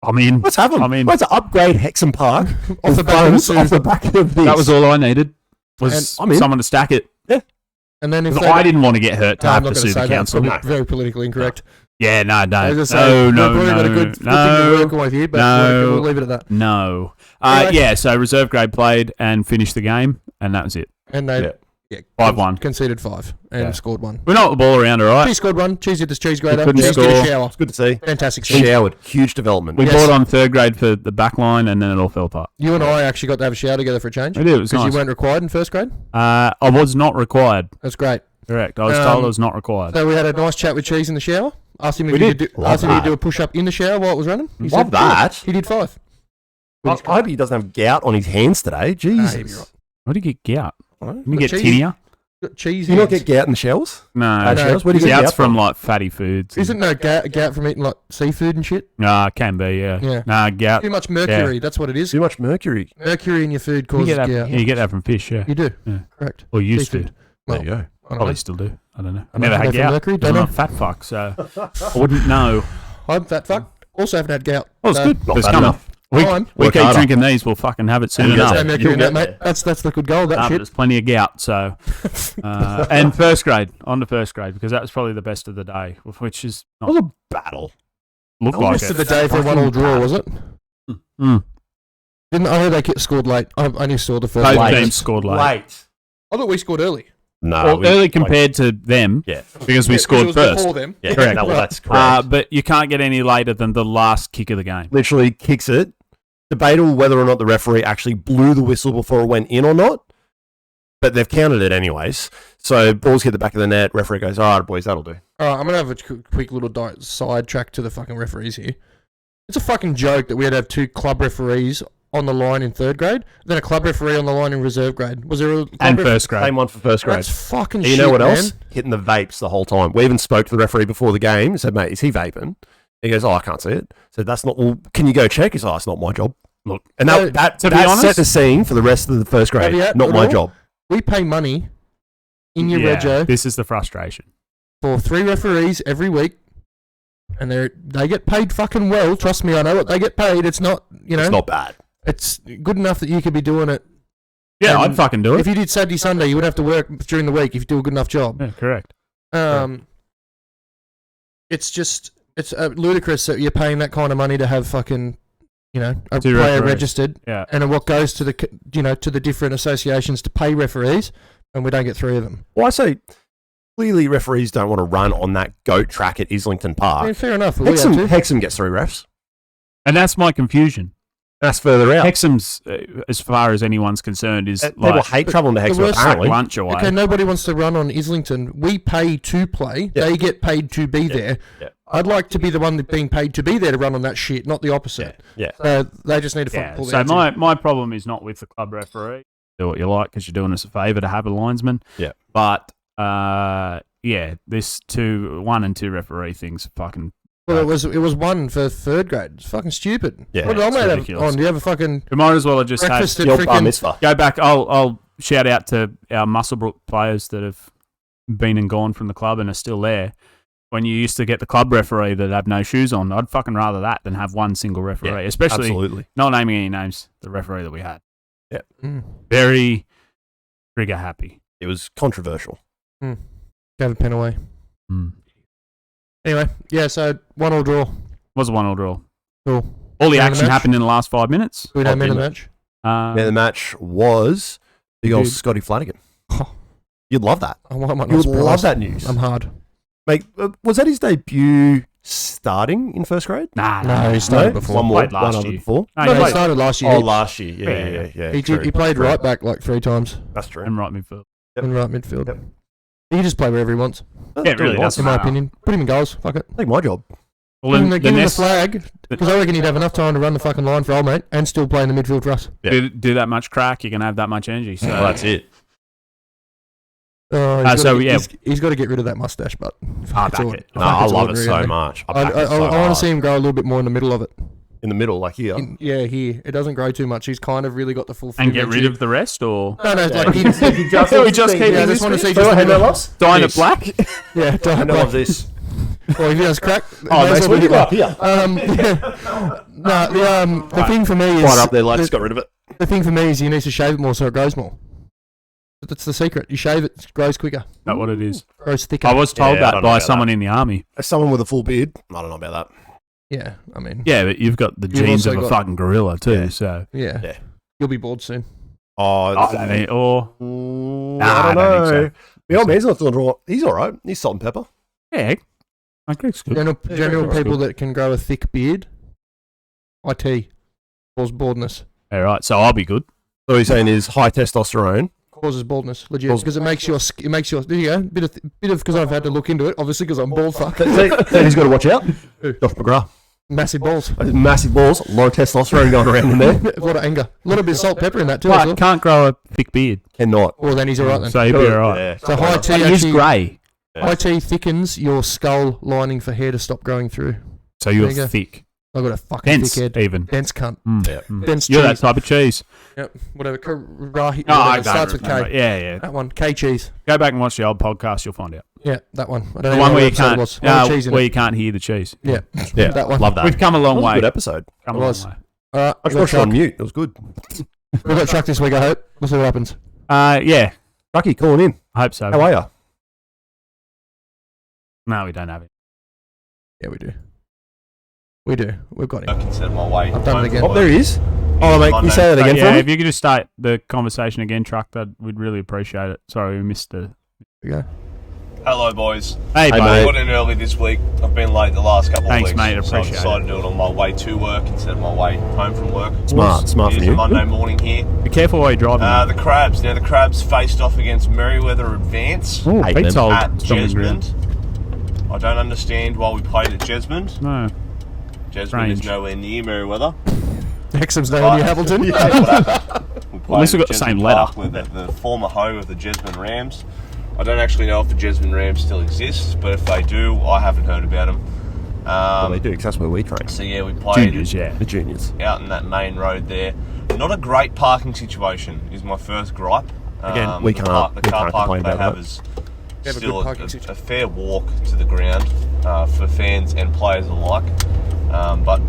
I mean, let's have them. Let's upgrade Hexham Park off the back of this. That was all I needed. Was someone to stack it. Yeah. And then if I didn't want to get hurt to have to sue the council. That's very politically incorrect. Yeah, no. We've got a good thing to work with here, but we'll leave it at that. No. Yeah, so reserve grade played and finished the game, and that was it. And they 5-1. Conceded 5 and scored 1. We knocked the ball around all right. She scored 1. Cheese hit this cheese grader. Couldn't score. Did a shower. It's good to see. Fantastic. Showered. Huge development. We bought on third grade for the back line, and then it all fell apart. You and I actually got to have a shower together for a change. We did. It was nice. Because you weren't required in first grade? I was not required. That's great. Correct. I was told I was not required. So we had a nice chat with Cheese in the shower. Asked him if he could do a push-up in the shower while it was running. He Love said, that. He did 5. I hope he doesn't have gout on his hands today. Jesus. Where do you get gout? Right. You get tinea? Cheese. Do you not get gout in the shells? No. Where do you get gout's from like fatty foods. Isn't no gout from eating like seafood and shit? Can be, yeah. Nah, gout. Too much mercury, that's what it is. Too much mercury. Mercury in your food causes gout. Yeah, you get that from fish, yeah. You do. Yeah. Correct. Or used to. Well, there you go. Probably still do. I don't know. I never had gout. Mercury, I'm a fat fuck, so I wouldn't know. I'm fat fuck. Also haven't had gout. Oh, it's good. Not It's bad coming. enough. We keep drinking these, we'll fucking have it soon enough. There's no mercury in that, mate. That's the good goal, that shit. There's plenty of gout, so. And first grade, on to first grade, because that was probably the best of the day, which is It was a battle. Looked like Best of the day for a 1-1 draw, was it? I heard they scored late. I only saw the first both teams scored late. I thought we scored early. No. Early compared to them, because we scored first. Before them. Yeah, correct. No, well, that's correct. But you can't get any later than the last kick of the game. Literally kicks it. Debatable whether or not the referee actually blew the whistle before it went in or not, but they've counted it anyways. So balls hit the back of the net. Referee goes, "All right, boys, that'll do." All right, I'm gonna have a quick little side track to the fucking referees here. It's a fucking joke that we had to have 2 club referees on the line in third grade, then a club referee on the line in reserve grade. Was there a club first grade? Same one for first grade. That's fucking And shit, you know what man. else? Hitting the vapes the whole time. We even spoke to the referee before the game and said, "Mate, is he vaping?" He goes, "Oh, I can't see it." Said, "That's not. Well, can you go check?" He said, "Oh, it's not my job." Look, and that to be honest, set the scene for the rest of the first grade. Not my job. We pay money in your rego. This is the frustration. For 3 referees every week, and they get paid fucking well. Trust me, I know what they get paid. It's not, It's not bad. It's good enough that you could be doing it. Yeah, I'd fucking do it. If you did Saturday, Sunday, you would have to work during the week if you do a good enough job. Yeah, correct. It's ludicrous that you're paying that kind of money to have fucking, a 2 player referees. registered, and what goes to the, to the different associations to pay referees, and we don't get 3 of them. Well, I say clearly referees don't want to run on that goat track at Islington Park. I mean, fair enough. But we have to. Hexham gets 3 refs. And that's my confusion. That's further out. Hexham's, as far as anyone's concerned, is people hate travelling to Hexham. Apparently, lunch away. Okay, nobody wants to run on Islington. We pay to play. Yeah. They get paid to be there. Yeah. I'd like to be the one that's being paid to be there to run on that shit, not the opposite. Yeah. They just need to fucking pull So their heads in. my problem is not with the club referee. Do what you like because you're doing us a favour to have a linesman. Yeah. But this 1 and 2 referee things fucking. Well, it was 1 for 3rd grade. It's fucking stupid. Yeah, What did I it's have ridiculous. on? Do you have a fucking We might as well have just had, breakfast at Your bar freaking... mitzvah. go back. I'll shout out to our Musselbrook players that have been and gone from the club and are still there. When you used to get the club referee that have no shoes on, I'd fucking rather that than have one single referee. Yeah, Especially absolutely. not naming any names. The referee that we had, Mm. very trigger happy. It was controversial. Gave a pen away. Mm. Anyway, yeah, so 1-1 draw. Was a 1-1 draw. Cool. All the Man of the action match? happened in the last 5 minutes. We don't mean a didn't it? match. Man of the match was big old Dude. Scotty Flanagan. Oh, You'd love that. I might not You would surprise. love that news. I'm hard. Mate, was that his debut starting in 1st grade? Nah, No, he started No? before. One more. Played last one other year. before. No, No, he he played started last year. Oh, last year. Yeah. He true. played True. right back like 3 times That's true. in right midfield. Yep. in right midfield. Yep. He can just play wherever he wants, That's Yeah, it really doing does. in awesome. my matter. opinion. Put him in goals. Fuck it. Take my job. Well, Give him then the, give him the next, flag, because I reckon he'd have enough time to run the fucking line for old mate and still play in the midfield for us. Yeah. do that much crack, you're gonna have that much energy. So Well, that's it. He's got to get rid of that mustache, but Ah, it's back all- it. No, fuck, I it's love it ordinary, so isn't it? much. I back it so want to hard. see him grow a little bit more in the middle of it. In the middle, like here. Here. It doesn't grow too much. He's kind of really got the full. and get Fu rid Manchu. of the rest, or No, like he He just we just keep Yeah, I just want to see So just I a had bit no of, loss. dine at This. black. yeah, I don't know black. of this. Or if he does crack. Oh, may mate, as well what be you got black. here? The thing for me is Right up there, lads. Got rid of it. the thing for me is you need to shave it more so it grows more. That's the secret. You shave it, it grows quicker, That's what it is. grows thicker. I was told Yeah, I that don't know by about someone in the army. As someone with a full beard, I don't know about that. Yeah, I mean, Yeah, but you've got the You've genes also of a got- fucking gorilla too. Yeah. So, yeah. Yeah. You'll be bored soon. Oh, I mean, or I don't know. think so. The old man's not doing raw. He's all right. He's salt and pepper. yeah, I think it's good. General that's people good. that can grow a thick beard, IT, cause baldness. All right, so I'll be good. So what he's saying is high testosterone. Causes baldness, legit, Causes- because it makes your there you go, bit of because I've had to look into it, obviously because I'm bald fuck. Then he's got to watch out. Josh McGrath. Massive balls, Massive balls, low testosterone going around in there. a lot of anger, a little bit of salt, pepper in that too. I saw. But can't grow a thick beard. Cannot. Well, then he's alright then. So he'll be all right. Yeah. So high tea But he is actually, grey, high tea thickens your skull lining for hair to stop growing through. so you're There you go. thick. I got a fucking Dense, thick head. even. Dense cunt. Mm. Yeah. Mm. Dense You're that cheese. type of cheese. Yep. Whatever. Karahi. Oh, I whatever. don't Starts with remember. K. Yeah, yeah. That one. K cheese. Go back and watch the old podcast. You'll find out. Yeah, that one. I don't The know one what where you episode it can't, was. A lot of cheese in where it. you can't hear the cheese. Yeah. Yeah. That one. Love that. We've come a long That was a way. good episode. Come It a long was. way. Alright. I just watched it on mute. It was good. We got Chuck this week, I hope. We'll see what happens. Yeah, Chucky, calling in. I hope so. How are you? No, we don't have it. Yeah, we do. We do. We've got I him. can set my way. I've done it again. Oh, there he is. Oh, mate, can you say that again yeah, for if me? you could just start the conversation again, Truck, that we'd really appreciate it. Sorry, we missed the. Here we go. Hello, boys. Hey, Hey, buddy. mate. I got in early this week. I've been late the last couple Thanks, of weeks. mate, So I appreciate decided to do it on my way to work instead of my way home from work. Smart for It is you. a Monday morning here. Be careful while you're driving. The Crabs. Now, the Crabs faced off against Merriweather Advance oh, hate Pete's them. old at stomping ground. Jesmond. I don't understand why we played at Jesmond. No. Jesmond Strange. is nowhere near Merriweather. Hexham's now near Hamilton. We played Well, at least we got at the same Jesmond letter. Park, with the former home of the Jesmond Rams. I don't actually know if the Jesmond Rams still exists, but if they do, I haven't heard about them. Well, they do, because that's where we train. So yeah, we played Juniors, yeah. The juniors. out in that main road there. Not a great parking situation is my first gripe. Again, we the can't- the we car can't park complain they about have that. is They have a still good parking a situation. fair walk to the ground for fans and players alike. But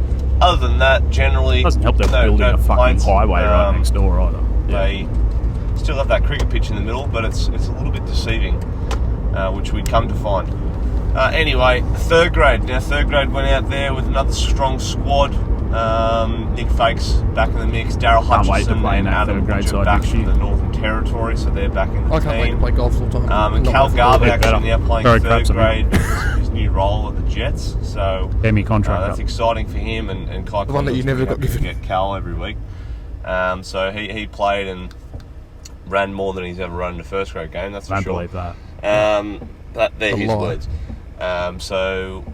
other than that, generally Doesn't help they're building a fucking complaints. highway right next door either. They still have that cricket pitch in the middle, but it's a little bit deceiving, which we'd come to find. Anyway, third grade. Now, third grade went out there with another strong squad. Nick Fakes back in the mix. Daryl Can't wait to Hutchison play in and that Adam third grade Butcher side back next from year. the Northern Territory, so they're back in the I can't wait to team. play golf full time. And Not Cal golf full time. Garbuck better. actually now playing Sorry, third Craps, I grade, his new role at the Jets. So Semi contract. that's exciting for him and Kai The one that you Connor's never been got happy to given. get Cal every week. So he played and ran more than he's ever run in a first grade game. That's for Don't sure. believe that. But they're A his lie. words. So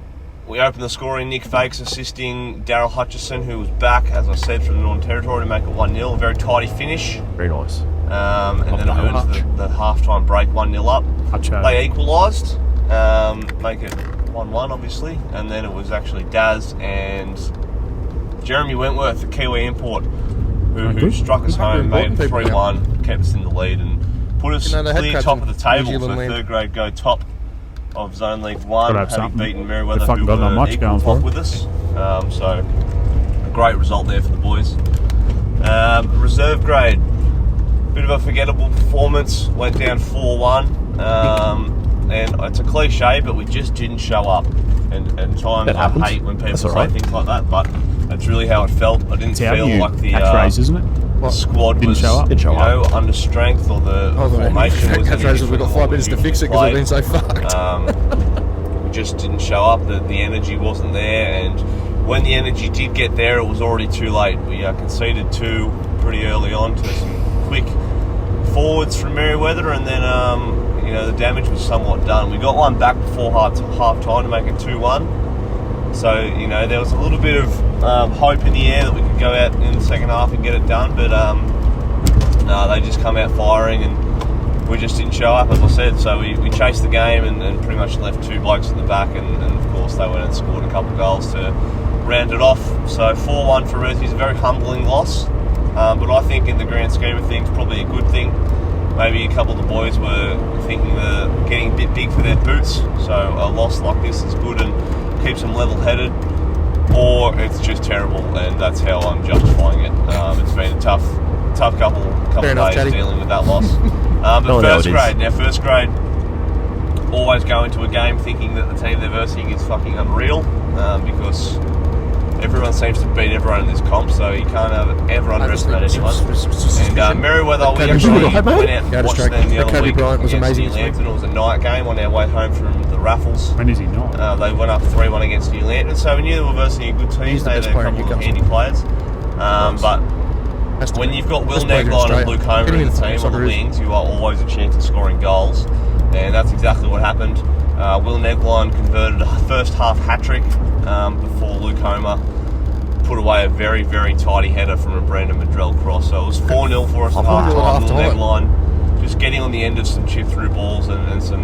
we opened the scoring. Nick Fakes assisting Daryl Hutchison, who was back, as I said, from the Northern Territory to make it 1-0. A very tidy finish. Very nice. and then it earns the half-time break 1-0 up. They equalised, make it 1-1 obviously, and then it was actually Daz and Jeremy Wentworth, the Kiwi import, who struck us home, made it 3-1, kept us in the lead and put us clear top of the table. So third grade go top of Zone League 1, having beaten Merewether, who were equal top with us. So a great result there for the boys. Reserve grade, bit of a forgettable performance, went down 4-1, and it's a cliche, but we just didn't show up. And times I hate when people say things like that, but that's really how it felt. I didn't feel like the squad didn't show up. Under strength, or the formation was catchphrases. We've got 5 minutes to fix it because we've been so fucked. We just didn't show up. The energy wasn't there, and when the energy did get there, it was already too late. We conceded 2 pretty early on to some quick forwards from Merewether, and then the damage was somewhat done. We got one back before half time to make it 2-1. So, there was a little bit of hope in the air that we could go out in the second half and get it done, but they just come out firing and we just didn't show up, as I said. So we chased the game and pretty much left 2 blokes at the back, and of course they went and scored a couple of goals to round it off. So 4-1 for Resi is a very humbling loss, but I think in the grand scheme of things, probably a good thing. Maybe a couple of the boys were thinking they're getting a bit big for their boots, so a loss like this is good and keeps them level-headed, or it's just terrible, and that's how I'm justifying it. It's been a tough couple of days dealing with that loss. But first grade, always go into a game thinking that the team they're versing is fucking unreal, because everyone seems to beat everyone in this comp, so you can't ever underestimate anyone. And Merewether, we actually went out and watched them the other week against New Lantern. It was a night game on our way home from the raffles. When is he not? They went up 3-1 against New Lantern, so we knew they were versing a good team. They had a couple of handy players. But when you've got Will Negline and Luke Homer in the team on the wings, you are always a chance of scoring goals, and that's exactly what happened. Will Negline converted a first half hat-trick before Luke Homer put away a very, very tidy header from a Brandon Madrell cross. So it was 4-0 for us at half-time. Will Negline just getting on the end of some chip-through balls and some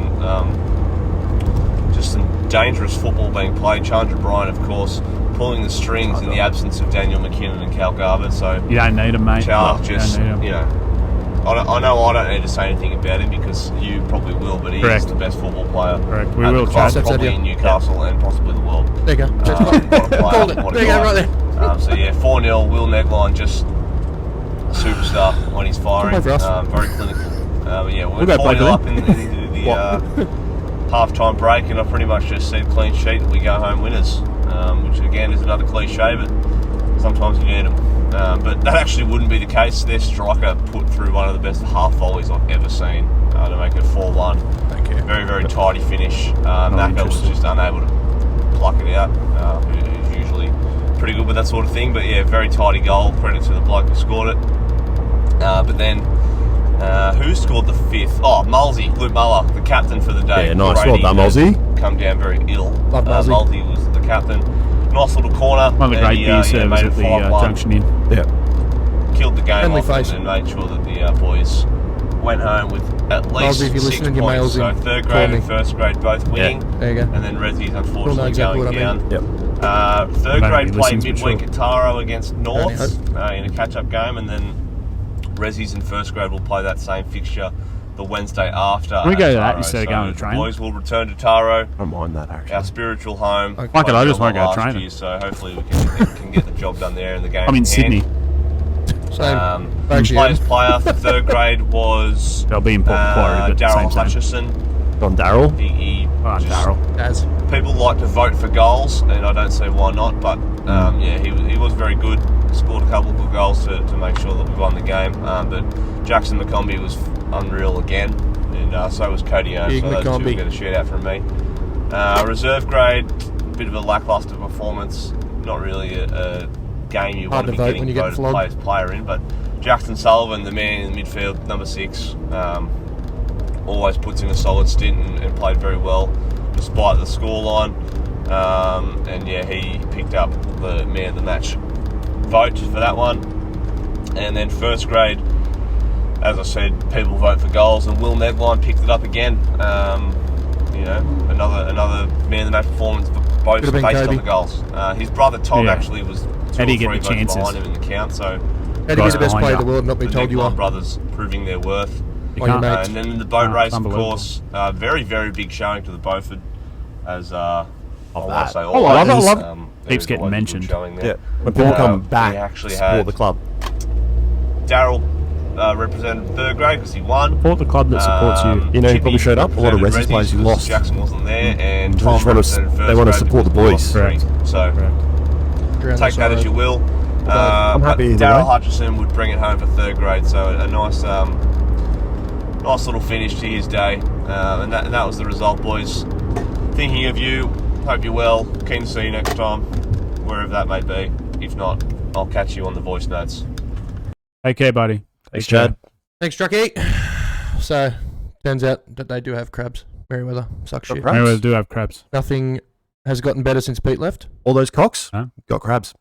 just some dangerous football being played. Chandra Bryan, of course, pulling the strings in the absence of Daniel McKinnon and Cal Garbutt. So you don't need him, mate. Charles just, I know I don't need to say anything about him because you probably will, but he is the best football player. Correct. We will chat. Probably in Newcastle and possibly the world. There you go. What a player. There you go, right there. 4-0. Will Negline, just a superstar when he's firing. Very clinical. We're 4-0 up into the half-time break, and I pretty much just said clean sheet that we go home winners, which again is another cliche, but sometimes you need them. But that actually wouldn't be the case. Their striker put through one of the best half volleys I've ever seen to make it 4-1. Thank you. Very, very tidy finish. Naka was just unable to pluck it out. Who's usually pretty good with that sort of thing. But yeah, very tidy goal. Credit to the bloke who scored it. But then, who scored the 5th? Oh, Mulsey, Luke Muller, the captain for the day. Yeah, nice. Well done, Mulsey. Come down very ill. Mulsey was the captain. Nice little corner. One of the great beer servers at the Junction Inn. Yeah. Killed the game off and made sure that the boys went home with at least 6 points. So third grade and first grade both winning. Yeah. There you go. And then Resi's unfortunately going down. Yep. Third grade played midweek at Taro against North in a catch-up game, and then Resi's in first grade will play that same fixture the Wednesday after. We go to that instead of going to train. The boys will return to Taro. I don't mind that, actually. Our spiritual home. I just won't go training. So hopefully we can get the job done there in the game. I'm in Sydney. Players player for third grade was They'll be in Port Macquarie, but Daryl Hutchison. On Daryl? Daryl. People like to vote for goals, and I don't see why not, but he was very good. Scored a couple of good goals to make sure that we won the game. But Jackson McCombie was unreal again, and so was Cody Owens. So those two get a shout out from me. Reserve grade, bit of a lacklustre performance. Not really a game you want to be getting voted player in, but Jackson Sullivan, the man in the midfield, number 6, always puts in a solid stint and played very well despite the scoreline. He picked up the man of the match vote for that one. And then first grade, as I said, people vote for goals, and Will Medline picked it up again. You know, another man of the match performance for both Could've been based Kobe. on the goals. His brother Tom actually was 2 How do or you 3 get the votes chances? behind him in the count. So How do you be the best behind player in you. the world and not be the told you Medline are? brothers proving their worth. You Oh, your can't. mate. And then in the boat Oh, race, it's of unbelievable. course, very, very big showing to the Beaufort. As I want that. to say, Oh, I love it. Keeps getting mentioned. Showing there. Yeah, when people come we back actually to support had the club. Daryl represented 3rd grade because he won. Support the club that supports you. You know, he Chippy probably showed up. A lot of represented Resi players who because lost. Jackson wasn't there, and They Tom just wanna- represented they 1st wanna grade support the because he boys. lost 3. So Ground take that side. as you will. I'm but happy either Daryl way. Hutchison would bring it home for 3rd grade, so a nice little finish to his day, and that was the result, boys. Thinking of you, hope you're well, keen to see you next time, wherever that may be. If not, I'll catch you on the voice notes. Take care, buddy. Thanks, Take care. Chad. Thanks, Truckee. So, turns out that they do have crabs. Merriweather sucks shit. crabs. Merriweather do have crabs. Nothing has gotten better since Pete left. All those cocks Huh? got crabs.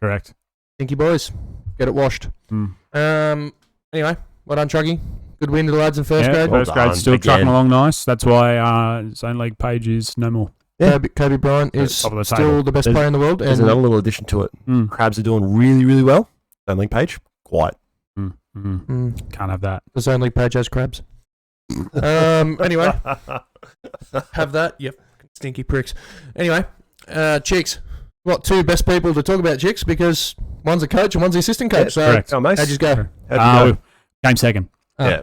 Correct. Thank you, boys. Get it washed. Mm. Anyway, well done, Truckee. Good win to the lads in first Yeah, grade. Well first grade done, still again. trucking along nice. That's why Zone League page is no more. Yeah. Kobe Bryant is Top of the still table. the best There's- player in the world. There's And another little addition to it. Mm. Crabs are doing really, really well. Don't link page, quiet. Mm. Mm. Can't have that. the Zone League page has crabs. Anyway, have that. Yep. Stinky pricks. Anyway, chicks. What, 2 best people to talk about chicks because one's a coach and one's the assistant coach. So correct. Oh, mate. how'd you go? How'd you go? Came second. Yeah.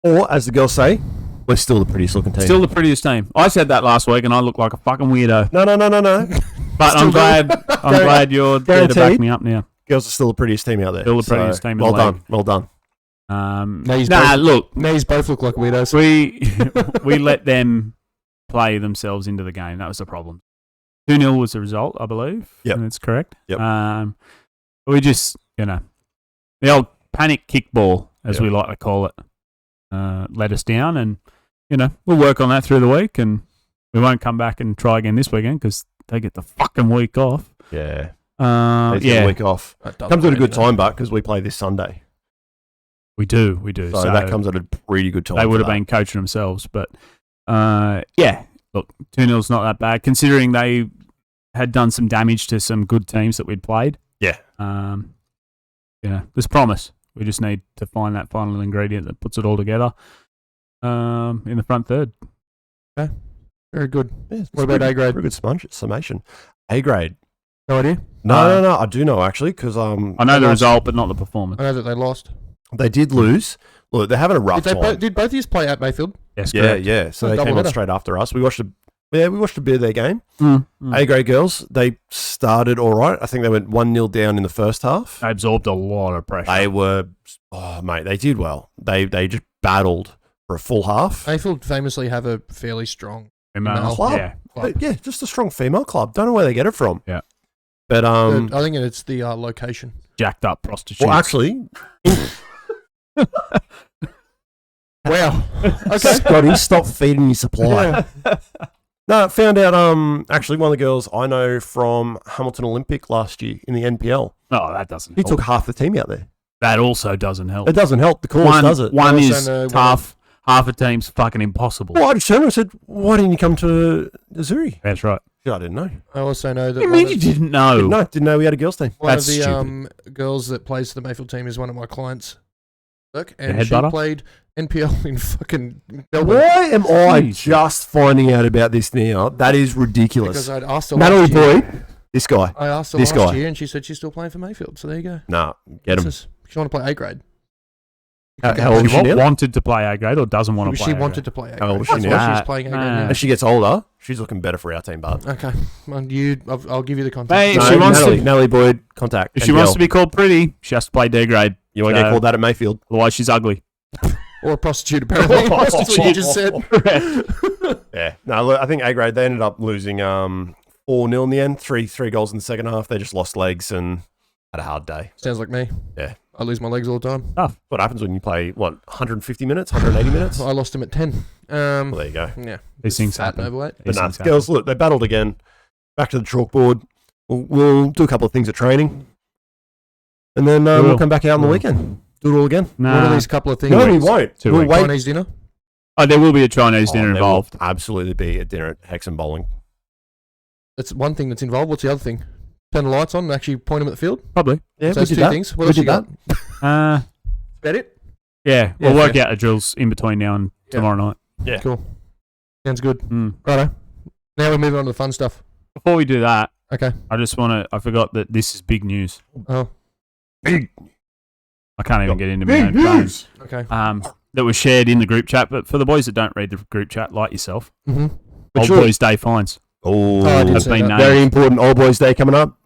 Or, as the girls say, we're still the prettiest looking team. Still the prettiest team. I said that last week and I look like a fucking weirdo. No. But Still I'm do. glad you're there to back Guaranteed. me up now. Girls are still the prettiest team out there. Still the prettiest team in Well the done. league. Well done. Look, Knees both look like weirdos. we let them play themselves into the game. That was the problem. 2-0 was the result, I believe. Yep. That's correct. Yep. We just, the old panic kickball, as Yep. we like to call it, let us down. And, we'll work on that through the week. And we won't come back and try again this weekend because they get the fucking week off. Yeah. They get a week off. Comes at a good time, but because we play this Sunday. We do. So that comes at a pretty good time. They would for have that. been coaching themselves. But, look, 2-0's not that bad, considering they had done some damage to some good teams that we'd played. Yeah. There's promise. We just need to find that final ingredient that puts it all together in the front third. Very good. Yeah, it's What about pretty- A grade? Pretty good summation. A grade. No idea. No. I do know, actually, because I know They the lost. result, but not the performance. I know that they lost. they did lose. Look, they're having a rough time. Did both of you play at Mayfield? Yes, Yeah, correct. yeah. So Oh, they double came on header. straight after us. We watched a bit of their game. Mm. A grade girls, they started all right. I think they went 1-0 down in the first half. They absorbed a lot of pressure. They were, mate, they did well. They just battled for a full half. Mayfield famously have a fairly strong Female. Club. Yeah. club. Yeah, just a strong female club. Don't know where they get it from. Yeah. But I think it's the location. Jacked up prostitutes. well, actually, Wow. Okay. Scotty, stop feeding your supply. No, found out. Actually, one of the girls I know from Hamilton Olympic last year in the NPL. Oh, that doesn't He help. took half the team out there. That also doesn't help. It doesn't help. The course does it. One I also is know tough. Half a team's fucking impossible. Well, I just turned and said, "Why didn't you come to Azzurri?" That's right. Yeah, I didn't know. I also know that What do you mean you didn't know? Didn't know we had a girls team. one of That's the stupid. girls that plays for the Mayfield team is one of my clients. Look, The and head she butter? played NPL in fucking Melbourne. Why am I Jesus. just finding out about this now? That is ridiculous. Because I'd asked her Natalie last year. Boyd, this guy. I asked her This last guy. year, and she said she's still playing for Mayfield. So there you go. Nah, get him. She want to play A grade. How old is she now? Wanted to play A grade or doesn't want to play She A wanted grade? to play A How old grade. is she That's now? why she's playing A grade. Nah. now. As she gets older, she's looking better for our team, bud. Okay, well, I'll give you the contact. Hey, if No, she wants Natalie, to- Natalie Boyd, contact. If she wants to be called pretty, she has to play D grade. You want to get So- called that at Mayfield? Otherwise, she's ugly. Or a prostitute, apparently. That's what you just said. Yeah. No, look, I think A grade, they ended up losing 4-0 in the end. Three goals in the second half. They just lost legs and had a hard day. Sounds like me. Yeah. I lose my legs all the time. What happens when you play, 150 minutes, 180 minutes? I lost him at 10. Well, there you go. Yeah. These things Fat and happen. overweight. But These no, things happen. girls, look, they battled again. Back to the chalkboard. We'll do a couple of things at training. And then We we'll will. come back out on the We will. weekend. Do it all again. One of these couple of things. No, we won't. 2 We'll weeks. wait. Chinese dinner. Oh, there will be a Chinese dinner There involved. will absolutely be a dinner at Hexham Bowling. That's one thing that's involved. What's the other thing? Turn the lights on and actually point them at the field. Probably. Yeah, So that's two things. What else you got? Uh, Is that it? yeah, Yeah, we'll work fair. out the drills in between now and Yeah. tomorrow night. Yeah. Cool. Sounds good. Mm. Righto. Now we're moving on to the fun stuff. Before we do that, Okay. I forgot that this is big news. Oh. Big I can't even get into my own phone. Okay. That was shared in the group chat, but for the boys that don't read the group chat, like yourself, Mm-hmm. Old sure. Boys Day fines Oh, I did have see been that. named. very important Old Boys Day coming up.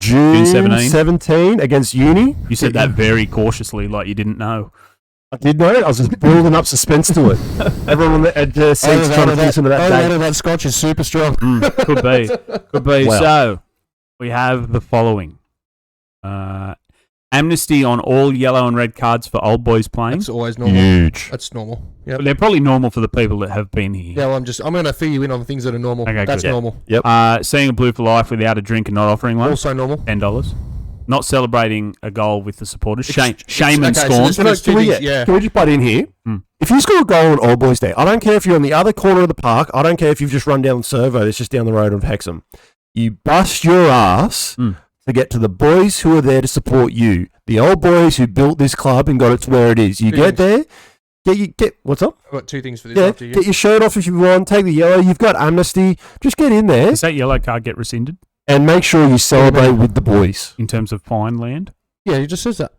June 17 against Uni. You said that very cautiously, like you didn't know. I did know it. I was just building up suspense to it. Everyone on the edge of seats trying to listen to that date. That scotch is super strong. Could be. Could be. Wow. So, we have the following. Amnesty on all yellow and red cards for old boys playing. That's always normal. Huge. That's normal. Yeah. They're probably normal for the people that have been here. Yeah, well, I'm going to fill you in on the things that are normal. Okay, That's good. normal. Seeing a blue for life without a drink and not offering one, Also normal. $10. Not celebrating a goal with the supporters, shame and okay, so scorn. this- there's two things, yeah. Can we just butt in here? Mm. If you score a goal on Old Boys Day, I don't care if you're on the other corner of the park. I don't care if you've just run down Servo that's just down the road of Hexham. You bust your ass to get to the boys who are there to support you. The old boys who built this club and got it to where it is. You Two get things. there, get what's up? I've got two things for this Yeah, after you. get your shirt off if you want. Take the yellow. You've got amnesty. Just get in there Does that yellow card get rescinded and make sure you celebrate with the boys. in terms of fine land? Yeah, it just says that.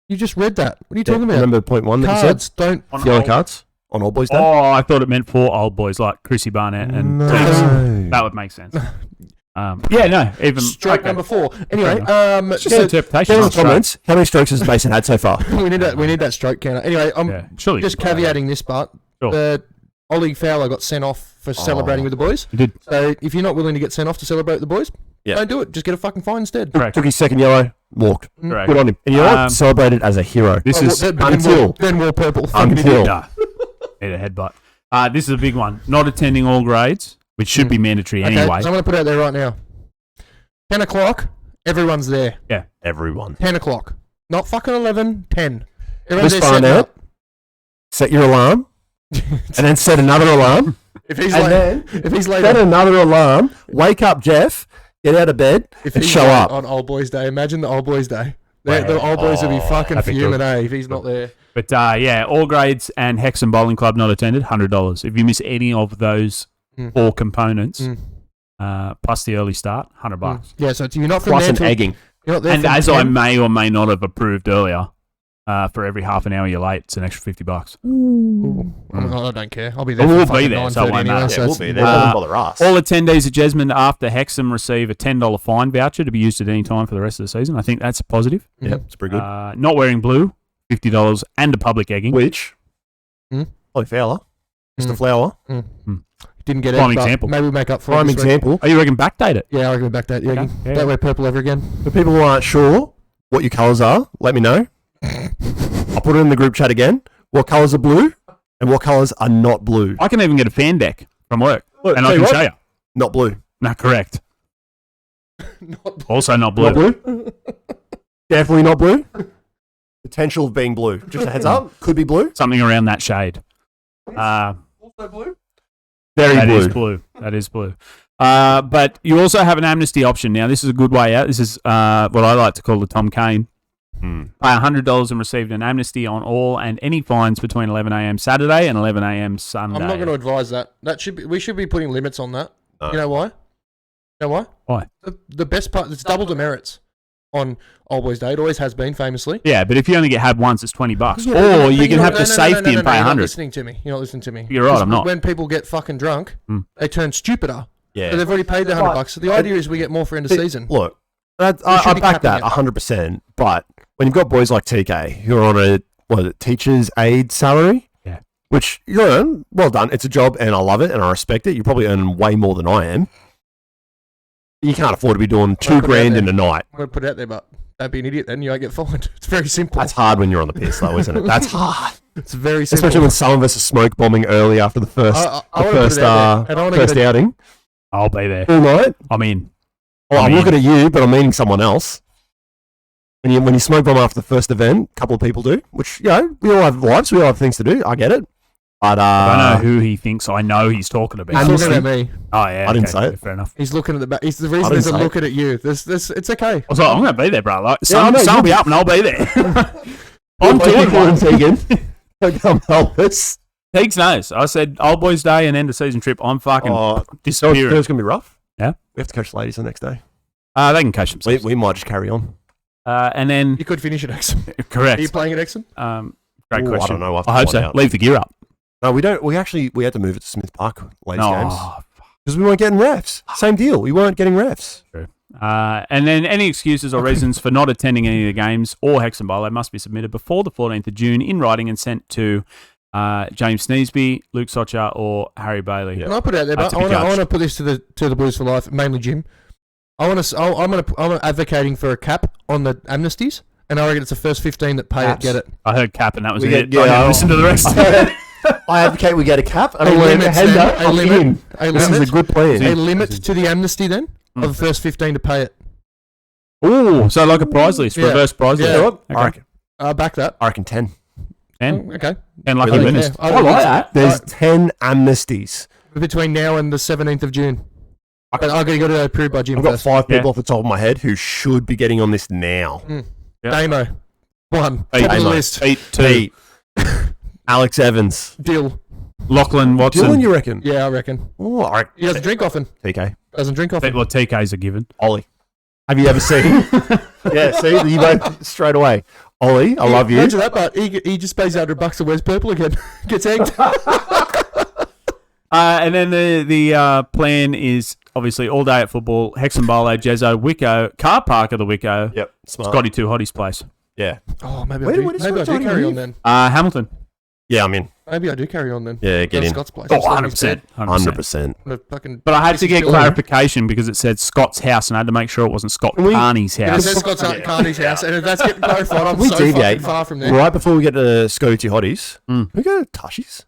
You just read that. What are you talking about? Remember point one that you Cards don't. On said? Yellow old- cards on Old Boys Day. Oh, I thought it meant for old boys like Chrissy Barnett and No. Teagues. That would make sense. Yeah, no, even Stroke okay. number 4. Anyway, It's just an interpretation. Down in not the comments, how many strokes has Mason had so far? we need that stroke counter. Anyway, I'm Yeah, surely just caveating this part. Sure. Ollie Fowler got sent off for celebrating with the boys. You did. So if you're not willing to get sent off to celebrate with the boys, Yeah. don't do it. Just get a fucking fine instead. Correct. Took his second yellow, walked. Correct. Good on him. And you know what? Celebrated as a hero. This is then we'll purple. Fucking Until. idiot. Nah. Need a headbutt. This is a big one. Not attending all grades, which should be mandatory Okay, anyway. so I'm going to put it out there right now. 10 o'clock, everyone's there. Everyone. 10 o'clock. Not fucking 11, 10. Everyone's Just there find setting out. Set your alarm. And then set another alarm. If he's And late, then if he's late, set another alarm. Wake up Jeff. Get out of bed. if and he's show late up. on Old Boys Day, imagine the Old Boys Day. Wow. The Old Boys will be fucking that'd be fuming, good. if he's not there. But yeah, all grades and Hexham Bowling Club not attended, $100. If you miss any of those four components, plus the early start, $100. Yeah, so you're not from Plus there an till, egging. you're not there And from as 10. I may or may not have approved earlier, for every half an hour you're late, it's an extra $50. Ooh. I don't care. I'll be there. We'll for be fucking there, so it 9:30 won't anyway, matter. so Yeah, we'll it's- be there. Doesn't bother us. All attendees at Jesmond after Hexham receive a $10 fine voucher to be used at any time for the rest of the season. I think that's a positive. Yeah, it's pretty good. Not wearing blue, $50, and a public egging. Which? Hmm? Ollie Fowler. Mr. Hmm. Flower. Didn't get Prime it, but example. maybe we'll make up for it Prime this week. example. Oh, you reckon backdate it? Yeah, I reckon back that. Yeah, Okay, yeah. Don't wear purple ever again. For people who aren't sure what your colours are, let me know. I'll put it in the group chat again. What colours are blue and what colours are not blue? I can even get a fan deck from work, Look, and tell I you can what, show you. Not blue. No, correct. Not Also not blue. Not blue? Definitely not blue. Potential of being blue. Just a heads up. Could be blue. Something around that shade. also blue. Very That blue. is blue. That is blue. But you also have an amnesty option. Now, this is a good way out. This is what I like to call the Tom Kane. Pay $100 and receive an amnesty on all and any fines between 11 a.m. Saturday and 11 a.m. Sunday. I'm not going to advise that. We should be putting limits on that. No. You know why? Why? The best part, it's double demerits on Old Boys Day. It always has been, famously. Yeah, but if you only get had once, it's $20. Yeah, Or but you can know- have no, the no, no, safety no, no, and no, pay you're not $100. listening to me. You're not listening to me. You're right, Because I'm not. When people get fucking drunk, they turn stupider. Yeah. So they've already paid the $100. So the idea is we get more for end of season. Look, should I be back that capping it. 100%. But when you've got boys like TK who are on a teacher's aid salary, Yeah. which you earn, well done. It's a job and I love it and I respect it. You're probably earning way more than I am. You can't afford to be doing Well, put it out $2,000 there. in a night. I'm going to put it out there, but don't be an idiot then. You won't get fined. It's very simple. That's hard when you're on the piss, though, isn't it? That's hard. It's very simple. Especially when some of us are smoke bombing early after the first, I wanna put first, it out there. I don't wanna first get outing. I'll be there. All night. I'm in. Well, I I'm mean- looking at you, but I'm meaning someone else. When you smoke bomb after the first event, a couple of people do, which, we all have lives, we all have things to do. I get it. But I don't know who he thinks I know he's talking about. He's looking at me. Oh, yeah. I didn't say it. Fair enough. He's looking at the back. The reason he's looking at you. It's okay. I was like, I'm going to be there, bro. Like, I know, sun will be up and I'll be there. I'm doing one, Tegan. Don't come help us. Teagues knows. I said, Old Boys Day and end of season trip, I'm fucking disappearing. It's going to be rough. Yeah. We have to coach the ladies the next day. They can coach themselves. We might just carry on. And then... You could finish at Exham. Correct. Are you playing at Exham? Great question. I don't know. I hope so. Leave the gear up. No, we don't. We had to move it to Smith Park ladies games. Oh, because we weren't getting refs. Same deal. We weren't getting refs. true. And then any excuses or reasons for not attending any of the games or Hexham Bowl must be submitted before the 14th of June in writing and sent to James Sneesby, Luke Socher, or Harry Bailey. Can I put it out there? But I want to put this to the Blues for Life, mainly Jim. I'm advocating for a cap on the amnesties, and I reckon it's the first 15 that pay Caps. it get it. I heard cap, and that was We it. get- I yeah, didn't listen to the rest. I advocate we get a cap. And A I learn limit, a hand then. up. A I'm limit. in. A This is limit. a good plan. A limit to the amnesty then of the first 15 to pay it. Oh, so like a prize list, Yeah. reverse prize Yeah. list. You know what? Okay. I'll back that. I reckon 10. 10. Oh, okay. 10 lucky Really? winners. Yeah, I like that. There's 10 amnesties. Between now and the 17th of June. But I've got to go approved by Jim I've got first. 5 people Yeah. off the top of my head who should be getting on this now. Yeah. Damo. 1. Top Hey, of the Damo. list. Pete, 2. Pete. Alex Evans. Dill. Lachlan Watson. Dylan, you reckon? Yeah, I reckon. Oh, I reckon. He doesn't drink often. TK. Doesn't drink often. Well, TK's a given. Ollie. Have you ever seen? Yeah, see? You both straight away. Ollie, I love you. Imagine that, but he just pays $100 and wears purple again. Gets egged. And then the plan is obviously all day at football, Hexham Bowl, Jezzo, Wicco, car park of the Wicco, Yep, smart. Scotty Two Hotties place. Yeah. Oh, maybe Where I does do Scotty carry on live? then. Hamilton. Yeah, I'm in. Maybe I do carry on then. Yeah, Go get to in. Scott's place. Oh, Instead. 100%. 100%. But I had to get Still- clarification because it said Scott's house, and I had to make sure it wasn't Scott Can we- Carney's It house. says Scott's Carney's house, and if that's getting clarified, I'm We so deviate. fucking far from there. Right before we get to Scotty Two Hotties, Mm. can we go to Tashi's?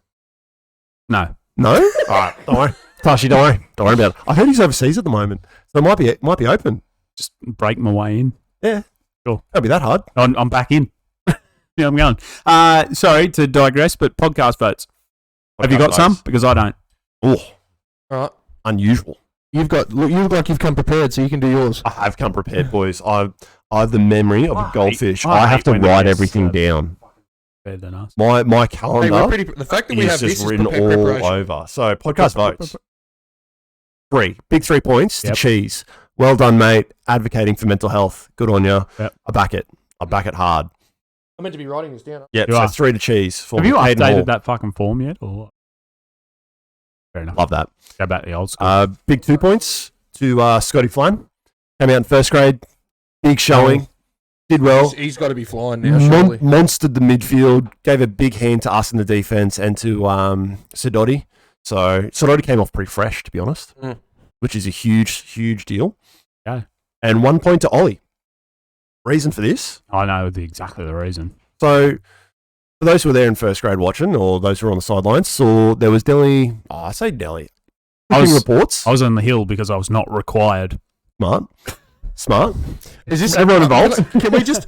No. No? All right, don't worry. Tashi, don't worry. Don't worry about it. I heard he's overseas at the moment, so it might be open. Just break my way in. Yeah. Sure. Can't be that hard. I'm back in. Yeah, I'm going. Sorry to digress, but podcast votes. Have you got some? Because I don't. Oh, All right. unusual. You look like you've come prepared, so you can do yours. I have come prepared, boys. I have the memory of a goldfish. I I have hate to when they write get everything served. down. Better than us. My Hey, calendar the fact that we is have this just is written prepared all preparation. over. So podcast votes. 3 big 3 points to Yep. Cheese. Well done, mate. Advocating for mental health. Good on you. Yep. I back it. hard. I'm meant to be writing this down. Yep. You So are. 3 to Cheese. For Have you Hayden Hall. updated that fucking form yet? Or what? Fair enough. Love that. Go back to the old school. Big 2 points to Scotty Flynn. Came out in first grade. Big showing. Did well. He's got to be flying now, surely. Monstered the midfield. Gave a big hand to us in the defense and to Sidoti. So Sidoti came off pretty fresh, to be honest, which is a huge deal. Yeah. And 1 point to Ollie. Reason for this? I know exactly the reason. So, for those who were there in first grade watching, or those who were on the sidelines, saw there was Delhi. Oh, I say Delhi. Reports. I was on the hill because I was not required. Smart. Is this Everyone involved? Can we just?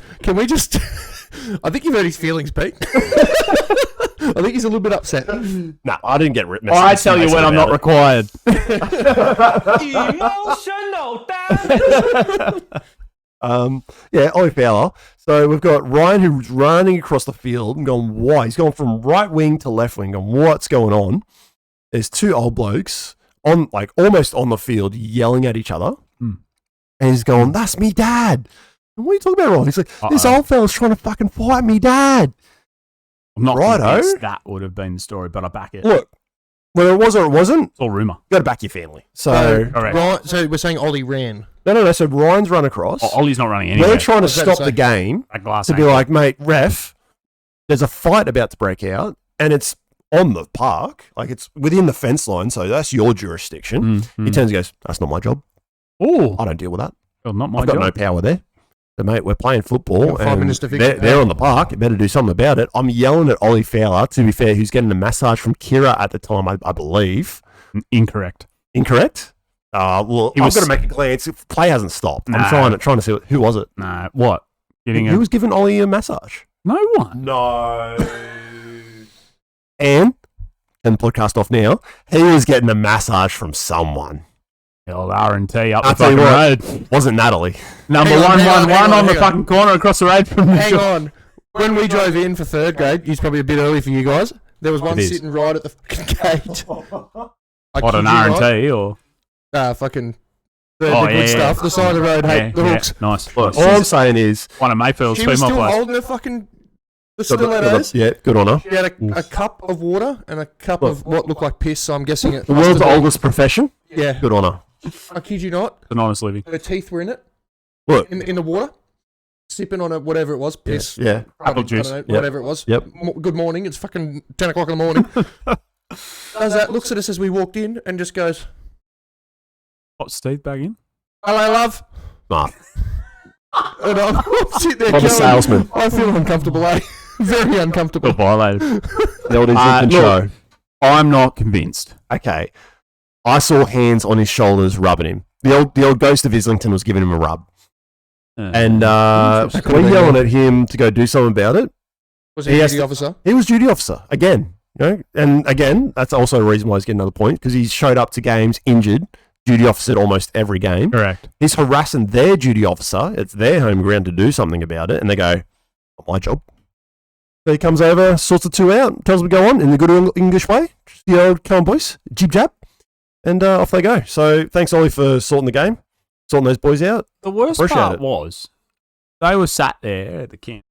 I think you've hurt his feelings, Pete. I think he's a little bit upset. No, I didn't get ripped. I tell you when I'm not required. Emotional damage. Yeah, Ollie Fowler. So we've got Ryan who's running across the field and going, why? He's going from right wing to left wing, going, what's going on? There's 2 old blokes on, like, almost on the field yelling at each other. And he's going, that's me dad. And what are you talking about, Ryan? He's like, this old fella's trying to fucking fight me dad. I'm not Righto. convinced that would have been the story, but I back it. Look, whether it was or it wasn't, It's all rumour. you got to back your family. So, Correct. Right, so we're saying Ollie ran. no. So Ryan's run across. Ollie's not running anywhere. We're trying to What's that stop say? the game That glass to be ain't- like, mate, ref, there's a fight about to break out, and it's on the park, like it's within the fence line, so that's your jurisdiction. He turns and goes, that's not my job. Oh, I don't deal with that. well, not my I've got job. no power there. So, mate, we're playing football, Got 5 and minutes to fix it. they're on the park. You better do something about it. I'm yelling at Ollie Fowler, to be fair, who's getting a massage from Kira at the time, I believe. Incorrect. Incorrect? Well, He I've was- got to make a glance. Play hasn't stopped. Nah. I'm trying to see who was it. Nah, what? Who was giving Ollie a massage? No one. No. And the podcast off now. He was getting a massage from someone. The old R&T up I'll the tell you fucking what, road. wasn't Natalie. Number Hang on, 111 on the hang on. fucking corner across the road from the Hang shop. on. When we drove in for third grade, it's probably a bit early for you guys. There was one It is. sitting right at the fucking gate. I What, kid an you not. R&T or? Fucking the Oh, good yeah, stuff. The side of the road, hey, the hooks. Nice. Look, all I'm saying is... One of Mayfield's She was female still players. holding her fucking the stilettos. Yeah, good on her. She had a cup of water and a cup of what looked like piss, so I'm guessing it The must world's have been- oldest profession. Yeah, Good on her. I kid you not. It's an honest living. Her teeth were in it, Look. in the water, sipping on a whatever it was, piss. Yeah. Apple I juice. don't know, whatever it was. Yep. Good morning. It's fucking 10 o'clock in the morning. Does that, looks at us as we walked in and just goes, What, Steve back in? "Hello, love." Nah. And I'm sitting there I'm a going, salesman. I feel uncomfortable, eh? Very uncomfortable. Violated. The old Look, Infant show. I'm not convinced. Okay. I saw hands on his shoulders rubbing him. The old ghost of Islington was giving him a rub. And Interesting. we're yelling at him to go do something about it. Was he He a has duty to- officer? He was duty officer again, you know, and again, that's also a reason why he's getting another point because he's showed up to games injured, duty officer at almost every game. correct. He's harassing their duty officer. It's their home ground to do something about it, and they go, "Not my job." So he comes over, sorts the two out, tells them to go on in the good English way. Just the old, come on, boys, jib jab, and off they go. So thanks, Ollie, for sorting the game, sorting those boys out. The worst Appreciate part it. was they were sat there at the camp.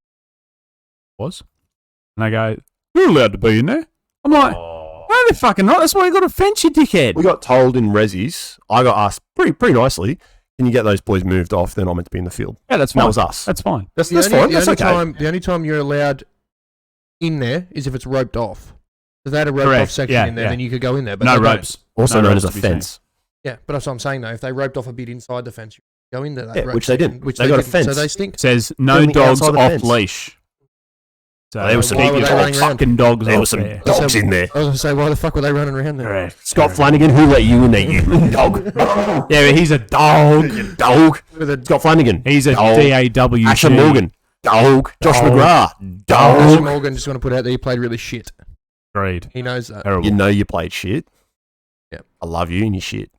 And they go, "You're allowed to be in there." I'm like, "No, they're fucking not. That's why you got a fence, you dickhead." We got told in Resi's, I got asked pretty nicely, can you get those boys moved off? They're not meant to be in the field. Yeah, that's That fine. was us. That's fine. That's fine. That's okay. The only time you're allowed in there is if it's roped off. If they had a roped Correct. off section Yeah, in there, yeah. then you could go in there. But No they don't. ropes. Also No known ropes as a to be seen. fence. Yeah, but that's what I'm saying though. If they roped off a bit inside the fence, you could go into that. Yeah, rope which they section, didn't. Which They got a didn't. fence. So they stink. It says no Filming dogs outside the off fence. leash. So There was some Why were they running around? fucking dogs There off was some there. dogs in there. I was gonna say, why the fuck were they running around there? Correct. Scott Flanagan, who let you in there, you dog? Yeah, but he's a dog. Dog. With a Scott Flanagan. He's a dog. DAWG. Asher Morgan. Dog. Josh Dog. McGrath. Ashley Dog. Morgan just want to put out there, he played really shit. Agreed. He knows that, Terrible. You know you played shit. Yep. I love you and your shit.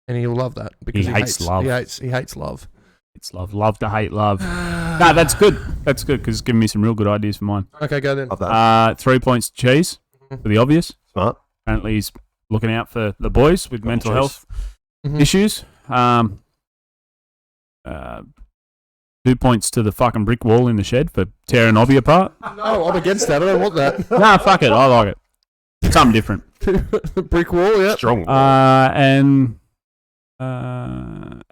and he'll love that because He hates love. He hates love. It's love. Love to hate love. No, that's good. That's good because it's giving me some real good ideas for mine. Okay, go then. Love that. 3 points to Cheese for the obvious. Smart. Apparently he's looking out for the boys with mental Cheese. health Mhm. issues. 2 points to the fucking brick wall in the shed for tearing Obby apart. No, I'm against that. I don't want that. Nah, fuck it. I like it. Something different. Brick wall, yeah. Strong.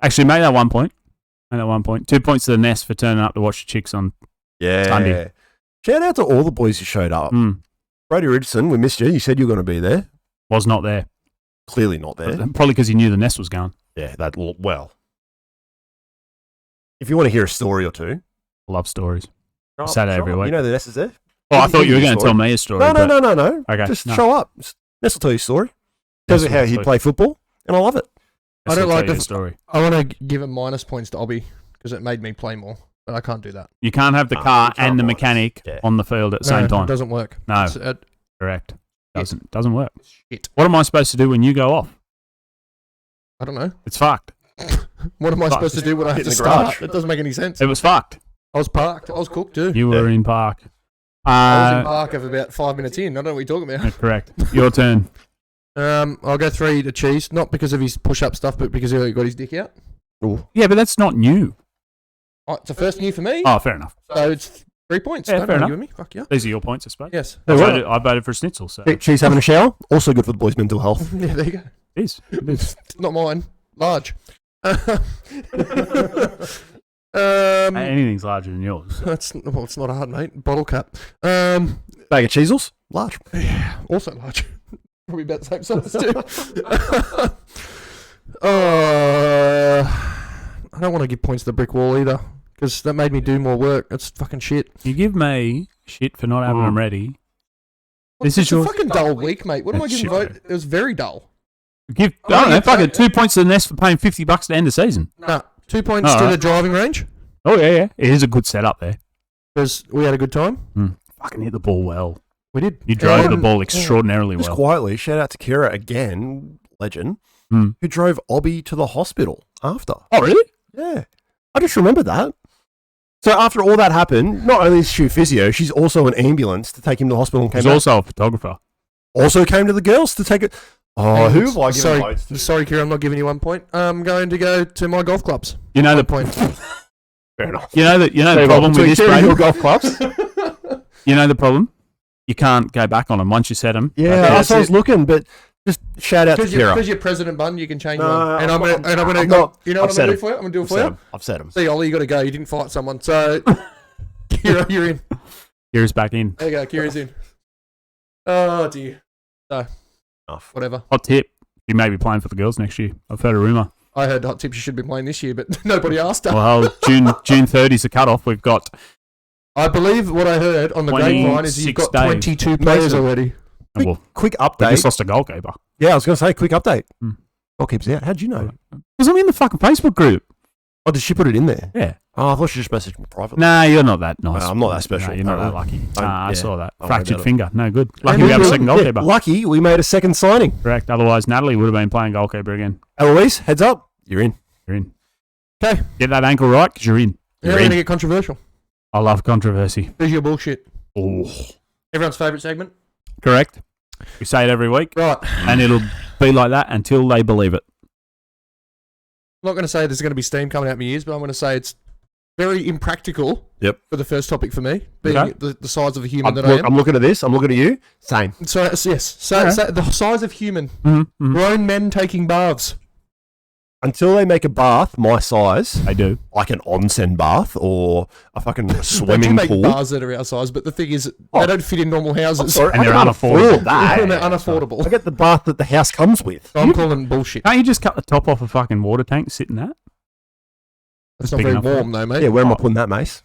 Actually, made that 1 point. Made that 1 point. 2 points to the Nest for turning up to watch the chicks on. Yeah. Sunday. Shout out to all the boys who showed up. Brody Richardson, we missed you. You said you were going to be there. Was not there. Clearly not there. Probably because he knew the Nest was going. Yeah, that well. If you want to hear a story or two, I love stories. show Say that up, every show up. week. You know the nest is there. Oh, I Give thought you were me a going to story. tell me a story. No, but no. Okay, Just no. show up. Ness will tell you a story. Tells you Ness how will he tell play football, and I love it. I don't I'll like tell you the a story. I want to give it minus points to Obby because it made me play more, but I can't do that. You can't have the No, car you can't and the minus. mechanic Yeah. on the field at the No, same it time. doesn't work. No, It's, correct. Doesn't work. shit. What am I supposed to do when you go off? I don't know. It's fucked. What am I Fuck. supposed to do when I have Get to in the start? garage. It doesn't make any sense. It was fucked. I was parked. I was cooked too. You were in park. I was in park of about 5 minutes in. I don't know what you're talking about. Correct. Your turn. I'll go 3 to Cheese, not because of his push-up stuff, but because he got his dick out. Ooh. Yeah, but that's not new. Oh, it's a first new for me, Oh, fair enough. so it's 3 points. Yeah, Don't fair argue enough. with me. Fuck yeah. These are your points, I suppose. Yes. I Hey, what? voted for Schnitzel, so She's having a shower. Also good for the boys' mental health. Yeah, there you go. it is. It is. It's not mine. Large. Anything's larger than yours. It's not hard, mate. Bottle cap. Bag of cheesels. Large. Also large. Probably about the same size too. I don't want to give points to the brick wall either, because that made me do more work. That's fucking shit. You give me shit for not having them ready. This It's is a your fucking dull week, mate. What am I That's giving shit, vote? It was very dull. give. Oh, I don't know. yeah, Fuck so- it. 2 points to the Nest for paying $50 to end the season. Nah, 2 points All to right. the driving range. Oh, yeah. It is a good setup there. Because we had a good time. Fucking hit the ball well. We did. You drove the ball extraordinarily Just well. quietly, shout out to Kira again, legend, who drove Obby to the hospital after. Oh, really? Yeah. I just remember that. So after all that happened, not only is she a physio, she's also an ambulance to take him to the hospital and came He's back. also a photographer. Also came to the girls to take it. Oh, who have I given votes to? Sorry, Kira, I'm not giving you 1 point. I'm going to go to my golf clubs. You know the point. Fair enough. You know the problem with this, Kira, your Brady? golf clubs? You know the problem? You can't go back on them once you set them. Yeah, that's what I was looking, but just shout out to Kira. Because you're president button, you can change No, one. And I'm I'm going not- to. You know I've what I'm said going to do it. for you? I'm going to do it for you. I've said them. See, Ollie, you got to go. You didn't fight someone, so Kira, you're in. Kira's back in. There you go. Kira's in. Oh dear. So, whatever. Hot tip. You may be playing for the girls next year. I've heard a rumour. I heard hot tips you should be playing this year, but nobody asked her. Well, June 30 is the cutoff. We've got I believe what I heard on the grapevine is you've got 22 players already. Quick we update. just lost a goalkeeper. Yeah, I was going to say, quick update. Hmm. Goalkeeper's out. How'd you know? Because I'm in the fucking Facebook group. Oh, did she put it in there? Yeah. Oh, I thought she just messaged me privately. Nah, you're not that nice. I'm not that special. No, you're not that lucky. I yeah, saw that. I Fractured worry about finger. No good. Lucky we have a second goalkeeper. Lucky we made a second signing. Correct. Otherwise, Natalie would have been playing goalkeeper again. Eloise, heads up. You're in. You're in. Okay. Get that ankle right because you're in. Now we're You're going to in. get controversial. I love controversy. Here's your bullshit. Oh. Everyone's favourite segment. Correct. We say it every week. Right. And it'll be like that until they believe it. I'm not going to say there's going to be steam coming out my ears, but I'm going to say it's very impractical. Yep. For the first topic for me, being Okay. the size of a human that I am. I'm looking at this. I'm looking at you. Same. So yes, so the size of human, Mm-hmm. grown men taking baths. Until they make a bath my size, They do. like an onsen bath or a fucking They do swimming make pool. baths that are our size, but the thing is, Oh. they don't fit in normal houses. Sorry, And I they're can't unaffordable. afford that. And they're unaffordable. I get the bath that the house comes with. So I'm calling it bullshit. Can't you just cut the top off a fucking water tank, sit in that? It's not big very enough. warm though, mate. Yeah, where am I putting that, Mace?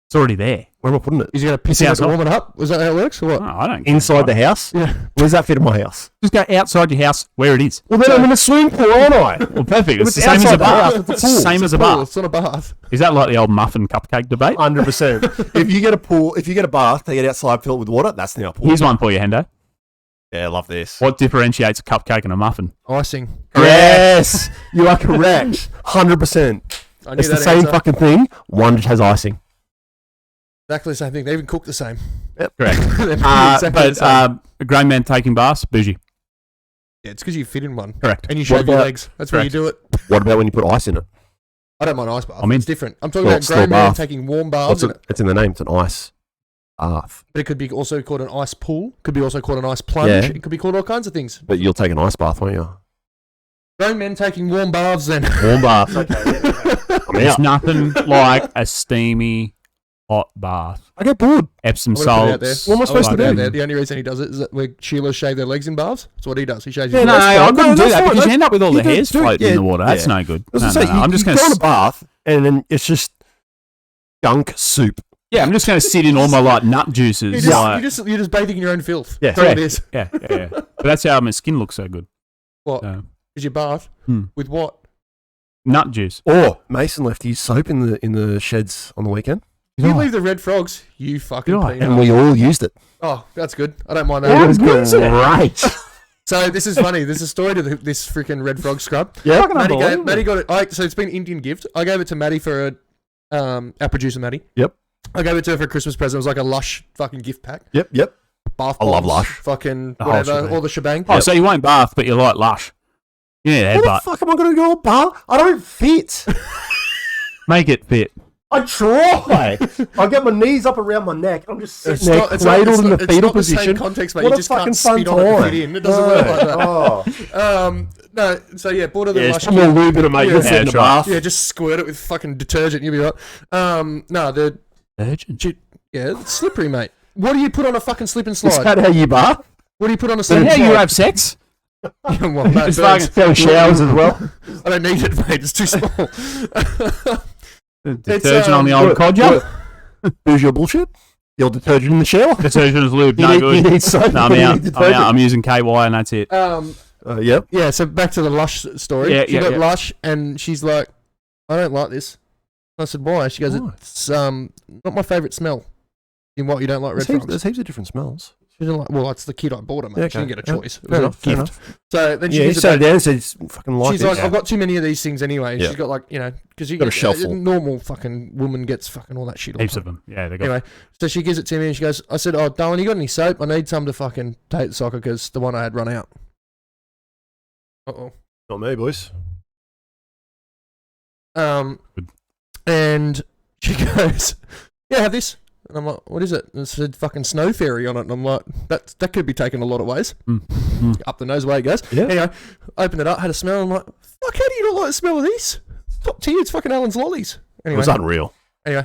It's already there. Where am I putting it? Is he going to piss It's in it to outside. warm it up? Was that how it works, or what? Oh, I don't. Inside the house? Yeah. Where's that fit in my house? Just go outside your house where it is. Well, then I'm in a swimming pool, aren't I? Well, perfect. It's It's the same as outside a the bath. house, it's a It's pool. the same as a Pool, bath. It's not a bath. Is that like the old muffin cupcake debate? 100%. If you get a pool, if you get a bath, they get outside, fill it with water, that's now a pool. Here's one for you, Hendo. Yeah, I love this. What differentiates a cupcake and a muffin? Icing. Yes, you are correct. 100%. I knew It's the that same answer. fucking thing. One just has icing. Exactly the same thing. They even cook the same. Yep. Correct. They're exactly the same. A grown man taking baths, bougie. Yeah, it's because you fit in one. Correct. And you shave your about- legs. That's where you do it. What about when you put ice in it? I don't mind ice bath. I mean- It's different. I'm talking Well, about it's still grown men bath. taking warm baths. It's in the name. It's an ice bath. But it could be also called an ice pool. Could be also called an ice plunge. Yeah. It could be called all kinds of things. But you'll take an ice bath, won't you? Grown men taking warm baths then. Warm bath. I'm There's out. nothing like a steamy, hot bath. I get bored. Epsom I'm gonna put it out there. salts. What am I supposed to put it out do? there. The only reason he does it is that where Sheila shave their legs in baths. That's what he does. He shaves Yeah, his No, that's legs. I fine. couldn't No, do that's that fine. because you end up with all You the do- hairs do it, floating in yeah, the water. That's yeah. no good. I was No, gonna say, I'm just you going go in a to. bath and then it's just gunk soup. Yeah, I'm just going to sit in all my like nut juices. You're just bathing in your own filth. Yeah. That's all it Correct. is. Yeah. But that's how my skin looks so good. What? So, Is your bath Hmm. with what? nut juice. Or Mason left his soap in the sheds on the weekend, You leave the red frogs. You fucking Did I? peanut. and we all used it. Oh, that's good. I don't mind It that. was great. So this is funny. There's a story to this freaking red frog scrub. Yeah. Maddie got it. So it's been an Indian gift. I gave it to Maddie for our producer Maddie. Yep. I gave it to her for a Christmas present. It was like a Lush fucking gift pack. Yep. Bath I love bombs, Lush. Fucking The whole whatever, shebang. all the shebang. Oh, so you won't bath, but you like Lush. Yeah, What the but fuck am I going to go bath? I don't fit. make it fit. I try. I get my knees up around my neck. I'm just sitting It's there, not, cradled in the it's fetal not the same position. context, mate. What You a just can't fucking spit fun on it to time. fit in. It doesn't work like that. Oh. No, so yeah, bought her the Yeah, Lush. it's more lube in it, mate. Yeah, You'll fit in the sure. bath. Yeah, just squirt it with fucking detergent. You'll be right. No, the Virgin. yeah, it's slippery, mate. What do you put on a fucking slip and Is slide? that how you bath? What do you put on a slip and Yeah, slide? you have sex. well, no, Just birds. fucking- Throwing showers as well. I don't need it, mate. It's too small. Detergent on the old What- codger. Who's your bullshit? Your detergent in the shower? Detergent is lube. You No need- good. you need soap, No, I'm you need out. I'm detergent. out. I'm using KY and that's it. Yep. Yeah, so back to the Lush story. Yeah, she yeah, got yeah. Lush and she's like, I don't like this. I said, why? She goes, Why? it's not my favourite smell. In what, you don't like red frogs? There's heaps of different smells. She didn't like, well, it's the kid I bought her, mate. Yeah, She didn't get a choice. It was Fair a enough, fair gift. So then she Yeah, he gives it sat back. down and said, "It's fucking like She's this." like, I've got too many of these things anyway. Yeah. She's got like, because you Got a get shelf full. normal fucking woman gets fucking all that shit. All Heaps the of time. them. Yeah, they got. Anyway, so she gives it to me and she goes, I said, oh, darling, you got any soap? I need some to fucking take the soccer because the one I had run out. Uh-oh. Not me, boys. Good. And she goes, yeah, have this. And I'm like, what is it? And it said fucking snow fairy on it. And I'm like, that could be taken a lot of ways. Up the nose way it goes. Yeah. Anyway, opened it up, had a smell. I'm like, fuck, how do you not like the smell of this? Top tier, it's fucking Alan's lollies. It Anyway, was unreal.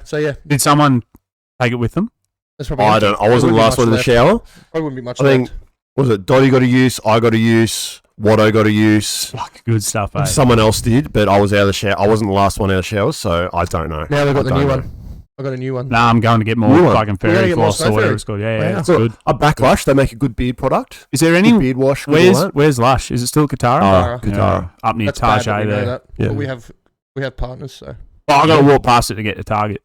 so yeah, Did someone take it with them? that's probably I empty. wasn't the There wouldn't last be one in the much shower. left. Probably wouldn't be much I think, left. what was it? Dottie got a use, I got a use, Watto got a use. Fuck, good stuff, eh? Someone else did, but I was out of the shower. I wasn't the last one out of the shower, so I don't know. Now we've got I the don't new know. one. I got a new one. Nah, I'm going to get more New one. fucking We're gonna fairy get more floss snow or whatever fairy. it's called. Yeah, Wow. it's Look, good. a Backlash, they make a good beard product. Is there Good any? beard wash. Good all that. Where's Lush? Is it still Katara? Oh, Katara. Katara. Up near That's bad that Tarjay we know there. that. Yeah. But we have partners, so. Oh, I got to walk past it to get to Target.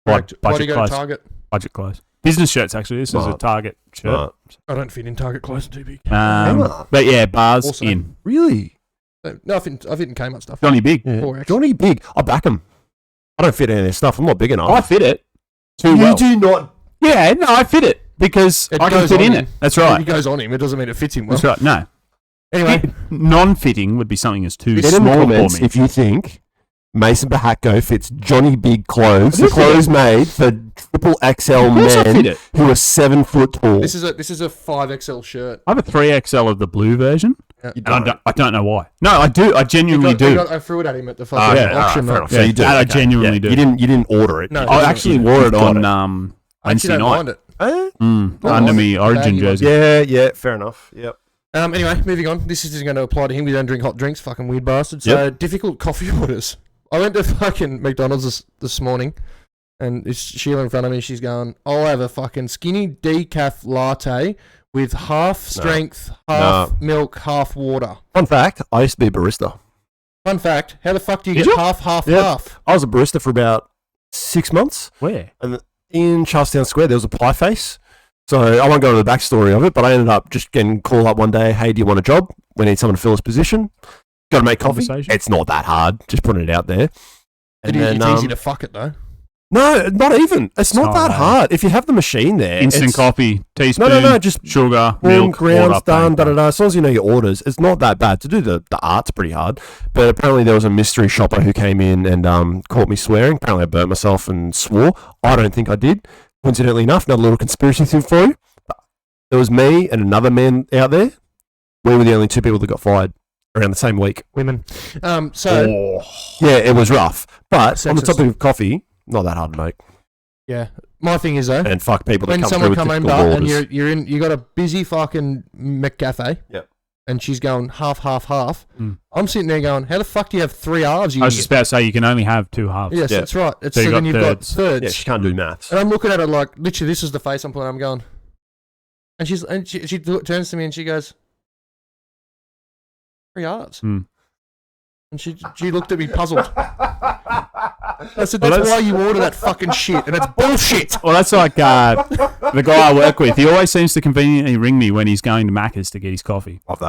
Why do Budget you go close. to Target? Budget close. Business shirts, actually. This is a Right. Target shirt. Right. I don't fit in Target close, too big. But yeah, bars Also- in. Really? No, I fit in Kmart stuff. Johnny Big. Yeah. 4X. Johnny Big. I back him. I don't fit any of their stuff. I'm not big enough. I fit it too you well. do not. Yeah, no, I fit it because It I can goes fit on in him. it. That's It right. goes on him. It doesn't mean it fits him well. That's right. No. Anyway, Non-fitting would be something that's too Get in the small for comments me. if you think Mason Bahako fits Johnny Big clothes. I The do fit clothes made for triple XL Of course I fit men it. who are 7 foot tall. this is a 5XL shirt. I have a 3XL of the blue version. Yeah. You And I don't know why. No, I do. I genuinely do. I threw it at him at the fucking yeah, auction. fair mate. enough. So you do. that I Okay. genuinely Yeah. do. You didn't order it. No, I actually wore it You've got on it. I actually Wednesday don't night. mind it. Eh? Well, Under I me think Origin baggy was- jersey. Yeah, fair enough. Yep. Anyway, moving on. This isn't going to apply to him. We don't drink hot drinks. Fucking weird bastard. So, difficult coffee orders. I went to fucking McDonald's this morning, and it's Sheila in front of me. She's going, I'll have a fucking skinny decaf latte with half strength, half milk, half water. Fun fact, I used to be a barista. Fun fact, how the fuck do you Did get you? half? Yeah. I was a barista for about 6 months. Where? And in Charlestown Square, there was a pie face. So I won't go into the backstory of it, but I ended up just getting called up one day, hey, do you want a job? We need someone to fill this position. Got to make coffee. Conversation. It's not that hard, just putting it out there. And It's easy to fuck it, though. No, not even. It's not that hard. If you have the machine there. Instant it's, coffee, teaspoon, No, just sugar, boom, milk, grounds water, done, bang, bang. As long as you know your orders, it's not that bad. To do the art's pretty hard. But apparently there was a mystery shopper who came in and caught me swearing. Apparently I burnt myself and swore. I don't think I did. Coincidentally enough, another little conspiracy theory for you. There was me and another man out there. We were the only 2 people that got fired around the same week. Women. Yeah, it was rough. But on the Sexist. topic of coffee, not that hard to make. Yeah. My thing is, though, And fuck people that when come through someone with come in difficult bar and orders. you got a busy fucking McCafe. Yep. And she's going half. Mm. I'm sitting there going, how the fuck do you have 3 halves? You I was idiot? just about to say you can only have 2 halves. Yes, Yeah. that's right. It's, So you so then got you've got thirds. thirds. Yeah, she can't do maths. And I'm looking at her like, literally, this is the face I'm putting. I'm going, and she turns to me and she goes, 3 halves. Hmm. And she looked at me puzzled. I said, Well, that's that's- why you order that fucking shit, and it's bullshit. Well, that's like the guy I work with. He always seems to conveniently ring me when he's going to Macca's to get his coffee. Love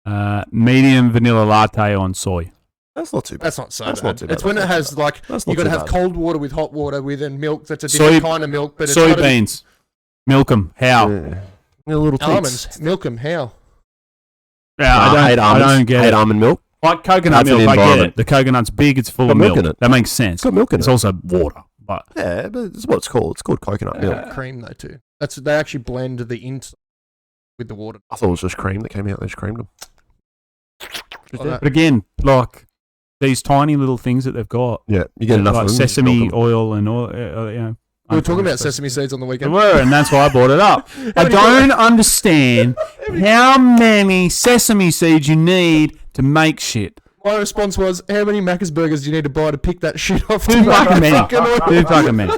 that. Medium vanilla latte on soy. That's not too bad. That's not so That's bad. not too bad. It's when it has like That's you not got to too have bad. cold water with hot water with and milk. That's a different kind of milk, but it's gotta be Soybeans. Milk 'em. How? Yeah. A little almonds. Milk them. How? Yeah, I hate almonds. I don't get hate it. almond milk. Like coconut That's an milk, I get environment. it. The coconut's big, it's full Got of milk milk. in it. That makes sense. It's got milk in It's it. also water. But Yeah, but it's what it's called. It's called coconut milk. Cream though too. They actually blend the inside with the water. I thought it was just cream that came out. They just creamed them. Like that. but again, like these tiny little things that they've got, Yeah, you get enough like of them. you just sesame milk them. oil and all, you know. We were talking about sesame seeds on the We weekend. were, and that's why I brought it up. I don't understand how many sesame seeds you need to make shit. My response was, "How many Macca's burgers do you need to buy to pick that shit off?" Too fucking many. oil?" Too fucking many.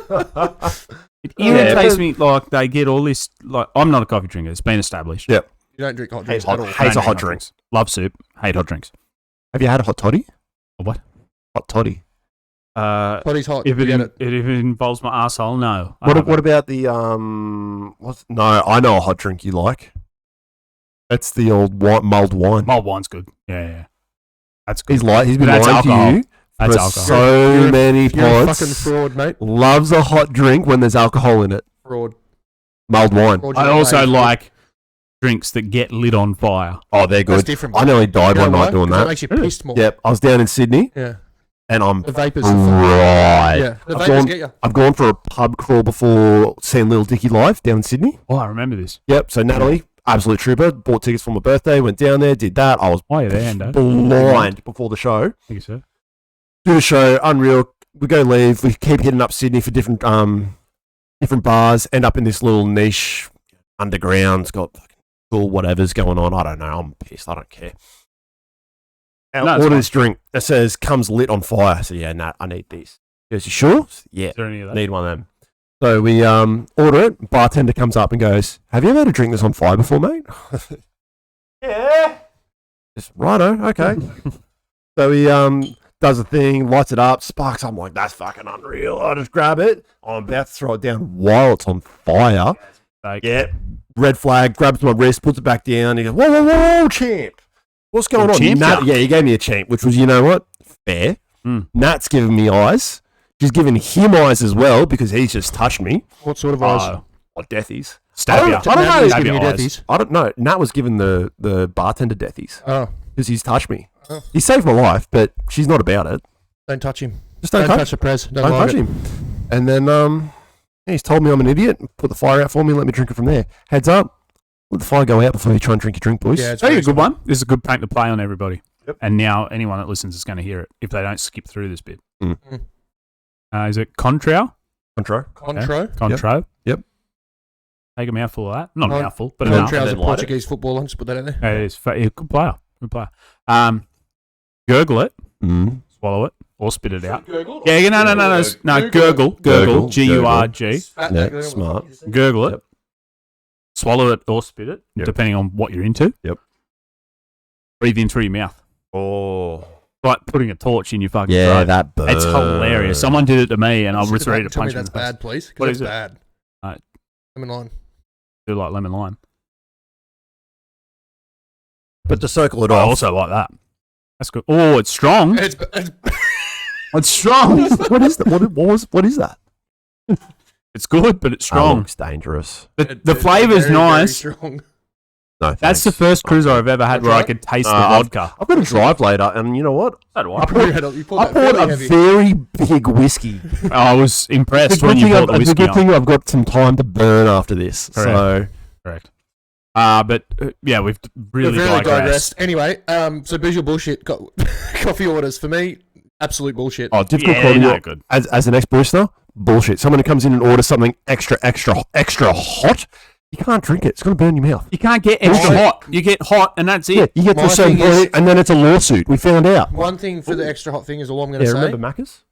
It irritates me. Like they get all this. Like I'm not a coffee drinker. It's been established. Yeah. You don't drink hot Hates drinks at all. hot, hates a Don't hot drink drink. Love soup. Hate hot drinks. Have you had a hot toddy? A what? Hot toddy. Body's hot. If Get it involves my arsehole, no. What about the No, I know a hot drink you like. That's the old mulled wine. Mulled wine's good. Yeah. That's good. He's been That's lying alcohol. to you That's for alcohol. so many You're a pods. fucking fraud, mate. Loves a hot drink when there's alcohol in it. Fraud. Mulled wine. I also like drinks that get lit on fire. Oh, they're That's good. different. I nearly died You know one night why? doing 'Cause it that. makes you pissed more. Yep, I was down in Sydney Yeah. and I'm The vapors. right. Yeah. The I've vapors gone- get you. I've gone for a pub crawl before seeing Little Dicky live down in Sydney. Oh, I remember this. Yep, so Natalie, absolute trooper, bought tickets for my birthday, went down there, did that. I was Oh, yeah, there, Endo. blind before the show. Thank you, sir. Do the show, unreal. We go leave. We keep hitting up Sydney for different bars. End up in this little niche underground. It's got fucking cool whatever's going on. I don't know. I'm pissed. I don't care. No, I it's order fine. this drink. It says comes lit on fire. I said, yeah, nah, I need these. He goes, you sure? I said, yeah, Is there any of I that? need one of them. So we order it. Bartender comes up and goes, have you ever had a drink that's on fire before, mate? Yeah. Just righto, okay. So he does the thing, lights it up, sparks up. I'm like, that's fucking unreal. I just grab it. I'm about to throw it down while it's on fire. Like, Yeah. Red flag, grabs my wrist, puts it back down. He goes, whoa, whoa, whoa, champ. What's going Oh, on? champ, Nat, yeah. yeah, he gave me a champ, which was, you know what? Fair. Mm. Nat's giving me eyes. She's giving him eyes as well because he's just touched me. What sort of eyes? Oh, What deathies? stab I you. don't know. He's Stab giving you your eyes. deathies. I don't know. Nat was giving the bartender deathies Oh, because he's touched me. Oh. He saved my life, but she's not about it. don't touch him. Just don't touch the prez. Don't Don't like touch it. him. And then he's told me I'm an idiot, put the fire out for me, let me drink it from there. Heads up, let the fire go out before you try and drink your drink, boys. Yeah, it's Tell you very a good simple. one. This is a good prank to play on everybody. Yep. And now anyone that listens is going to hear it if they don't skip through this bit. Mm. Is it Contrao? Contro. Contro. Contro? Yep. Take a mouthful of that. Not a Con- mouthful, but enough. Contro's a then light it. Portuguese footballer. Just put that out there. Yeah, it is. Good player. Good player. Gurgle it, Mm. swallow it, or spit it out. Gurgle? Yeah, no, gurgle. Gurgle. G-U-R-G. Yeah, smart. Gurgle it. Yep. Swallow it or spit it, Yep. depending on what you're into. Yep. Breathe in through your mouth. Oh. Like putting a torch in your fucking Yeah, throat. that burn. It's hilarious. Someone did it to me, and I was ready to Tell me punch him. that's bad, please. 'cause What that's is it? bad. Alright. Lemon lime. Do like lemon lime. But to circle it I off. also like that. That's good. Oh, it's strong. It's It's strong. What is that? What is that? It's good, but it's strong. Looks dangerous. The flavour's very, nice. Very strong. No, That's thanks. the first cruiser I've ever had where I could taste the vodka. I've got to drive later, and you know what? So do I I. poured, You pulled I that poured fairly a heavy. very big whiskey. I was impressed The when good you thing brought I've- the the whiskey good up. thing I've got some time to burn after this. So Correct. But yeah, we've really We've really digressed. Anyway, so visual bullshit. Coffee orders for me, absolute bullshit. oh, difficult Yeah, quality. no, good. As an ex-barista, bullshit. Someone who comes in and orders something extra hot, you can't drink it. It's going to burn your mouth. You can't get extra My- hot. You get hot, and that's Yeah, it. you get to My a certain thing is- point, and then it's a lawsuit. We found out. One thing for the extra hot thing is all I'm going to Yeah, say. remember Macca's?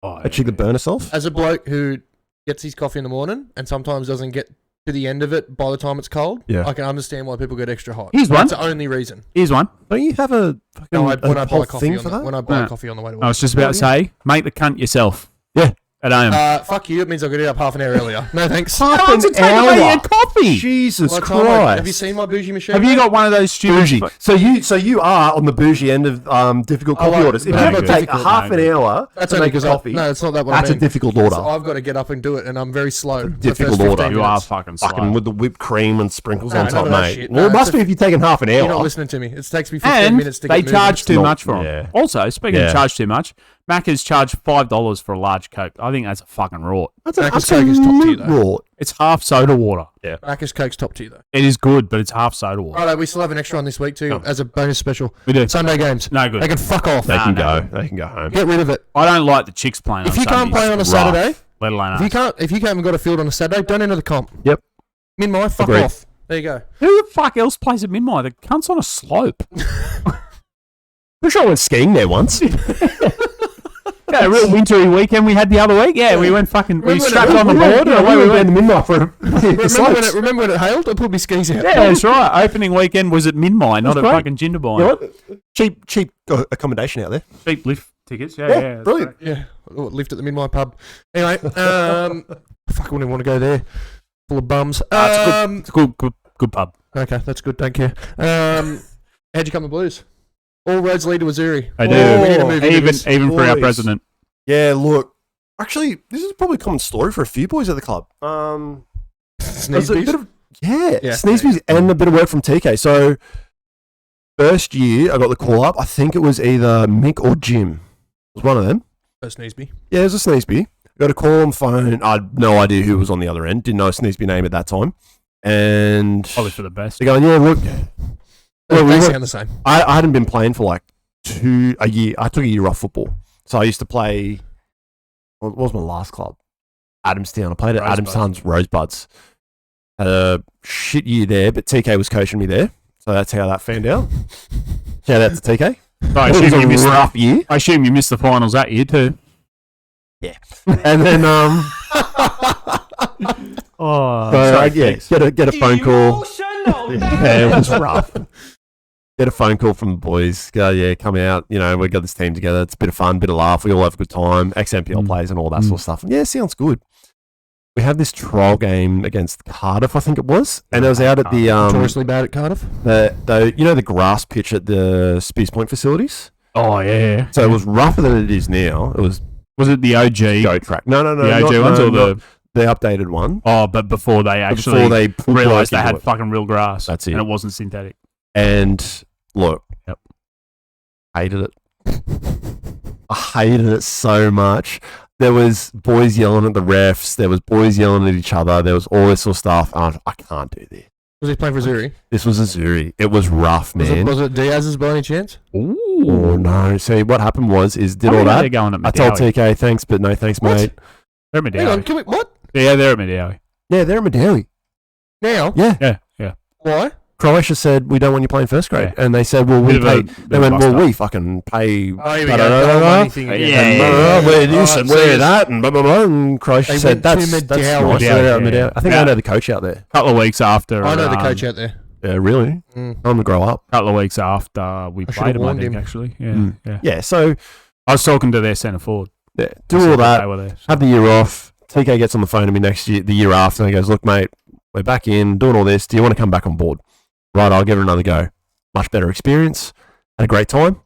Oh, That chick that burned herself? As a bloke who gets his coffee in the morning and sometimes doesn't get to the end of it by the time it's cold, Yeah. I can understand why people get extra hot. Here's one. That's the only reason. Here's one. Don't you have a fucking No, when I a buy whole coffee thing on for the, that? when I buy Yeah. coffee on the way to I work. was just about to say, make the cunt yourself. Yeah. At home. Fuck you. It means I'll get it up half an hour earlier. No thanks. Half What's an it take away hour. your coffee? Jesus By the time I- Christ. have you seen my bougie machine? Have you mate? got one of those stupid... Bougie. So you are on the bougie end of difficult I coffee like- orders. If no, you ever good. take Difficult, half an no, hour That's to only make because coffee, no, it's not that what that's I a mean. difficult order. So I've got to get up and do it, and I'm very slow. the difficult first order. 15 You are minutes. fucking slow. fucking with the whipped cream and sprinkles No, on none top, of that mate. shit. Well, No, it must it's be if you've taken half an hour. You're not listening to me. It takes me 15 And minutes to they get charge too Not- much for them. yeah. Also, speaking Yeah. of charge too much, Macca's charged $5 for a large Coke. I think that's a fucking rort. That's an Macca's Coke is top tier, absolute though. rort. It's half soda water. Macca's Coke's top tier though. It is good, but it's half soda water. Righto, we still have an extra one this week too, Oh. as a bonus special. We do. Sunday games. No good. They can fuck off. They Nah, can no. go. They can go home. Get rid of it. I don't like the chicks playing If on you can't Sundays, play on a rough. Saturday, let alone if you us. haven't got a field on a Saturday, don't enter the comp. Yep. Min-my, fuck Agreed. off. There you go. Who the fuck else plays at Minmi? The cunt's on a slope. I'm sure I went skiing there once. Yeah, a real wintry weekend we had the other week. Yeah, we went fucking... We Remember when strapped it- on the board and away we went. the midnight for Remember when it hailed? I pulled my skis out. Yeah, that's right. Opening weekend was at Minmi, not That's at great. fucking Jindabyne. You know what? Cheap accommodation out there. Cheap lift tickets. Yeah, brilliant. Yeah, lived at the Midnight Pub. Anyway, fuck, I wouldn't want to go there. Full of bums. It's a good pub. Okay, that's good. Thank you. How'd you come to Blues? All roads lead to Azzurri. I do. We need to move into this. Even for our Boys. president. Yeah, look. Actually, this is probably a common story for a few boys at the club. There's a bit of, Sneezebees and a bit of work from TK. So, first year I got the call up. I think it was either Mick or Jim. It was one of them. Sneezeby. Yeah, it was a Sneezeby. Got a call on phone. I had no idea who was on the other end. Didn't know a Sneezeby name at that time. And Probably for the best. they're going, yeah, look. They sound the same. I hadn't been playing for like a year. I took a year off football. So I used to play, what was my last club? Adamstown. I played at Adamstown's Rosebuds. Had a shit year there, but TK was coaching me there. So that's how that fanned out. Shout out to TK. So I It was assume a you missed rough year. I assume you missed the finals that year too. And then, get a phone call. Yeah, it was rough. Get a phone call from the boys. Go, yeah, come out. You know, we got this team together. It's a bit of fun, bit of laugh. We all have a good time. Ex-MPL players and all that sort of stuff. And yeah, sounds good. We had this trial game against Cardiff, I think it was, and it was out at the Notoriously bad at Cardiff. the grass pitch at the Spears Point facilities. Oh yeah. So it was rougher than it is now. It was it the OG? go track. No, The OG ones or the updated one. Oh, but before they actually put realised work they had into it. fucking real grass. That's it. And it wasn't synthetic. And look, Yep. hated it. I hated it so much. There was boys yelling at the refs. There was boys yelling at each other. There was all this sort of stuff. I can't do this. Was he playing for Azzurri? This was Azzurri. It was rough, man. Was it Diaz's by any chance? Ooh. Oh no! See, what happened was did all They're that. going at I told Medowie. TK thanks, but no thanks, What? mate. They're at Hang on, Medowie. what? Yeah, they're at Medowie. Yeah, they're in Medowie. Now? Yeah, Yeah. Why? Croatia said we don't want you playing first grade, Yeah. and they said, well, we Bit of pay. a- bit They of a went, well, bust-up. we fucking pay. Oh, here we da- go. da- da- Don't da- want anything Yeah, again. yeah, and yeah. wear this Alright, and so wear it's- that, and blah blah blah. And Croatia They said went to that's Medowie. nice. Yeah, They're out yeah. Medowie. I think Yeah. I know the coach out there. Couple of weeks after. I know the coach out there. Yeah, really. Mm. Time to grow up. Couple of weeks after we I should've played them, I warned think, him. actually. Yeah, Mm. yeah. Yeah, so I was talking to their centre forward. yeah, do They all said that. They were there. Have the year off. TK gets on the phone to me the year after, and he goes, look, mate, we're back in, doing all this. Do you want to come back on board? Right, I'll give it another go. Much better experience. Had a great time.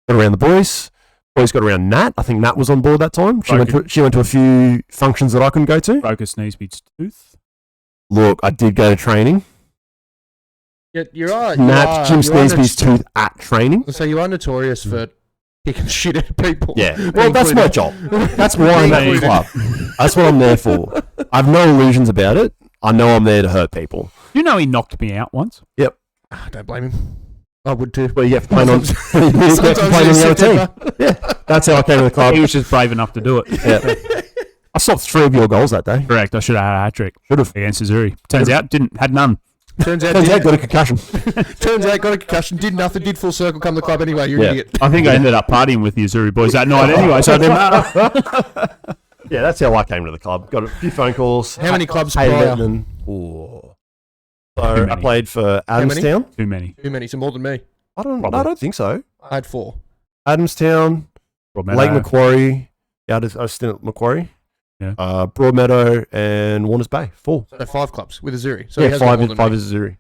Got around the boys. Boys got around Nat. I think Nat was on board that time. She went to a few functions that I couldn't go to. Broke a Sneezebeat's tooth. Look, I did go to training. Yeah, you're right. Nat, Jim Sneezebee's tooth at training. So you are notorious for kicking shit at people. Yeah. Well, that's my job. That's why I'm at the club. That's what I'm there for. I have no illusions about it. I know I'm there to hurt people. You know he knocked me out once. Ah, don't blame him. I would too. Well, you have to play on, you have to Sometimes play on it's the other team. September. Yeah, that's how I came to the club. He was just brave enough to do it. Yeah. I stopped 3 of your goals that day. Correct. I should have had a hat trick Should have. against Azzurri. Turns out, had none. Turns out, Turns out, got a concussion. got a concussion, did nothing, did full circle, come to the club anyway. You're an Yeah. idiot. I think I ended up partying with the Azzurri boys that night anyway, so it didn't matter. Yeah, that's how I came to the club. Got a few phone calls. How many clubs Hated prior? it, and then, ooh. Too So I many. played for many? Adamstown. Too many. Too many, some more than me. I Probably. don't think so. I had 4. Adamstown, Lake Macquarie. Yeah, I was still at Macquarie. Yeah. Broadmeadow and Warners Bay. 4. So 5 clubs with Azzurri. So Yeah, he has got more than five me. is Azzurri.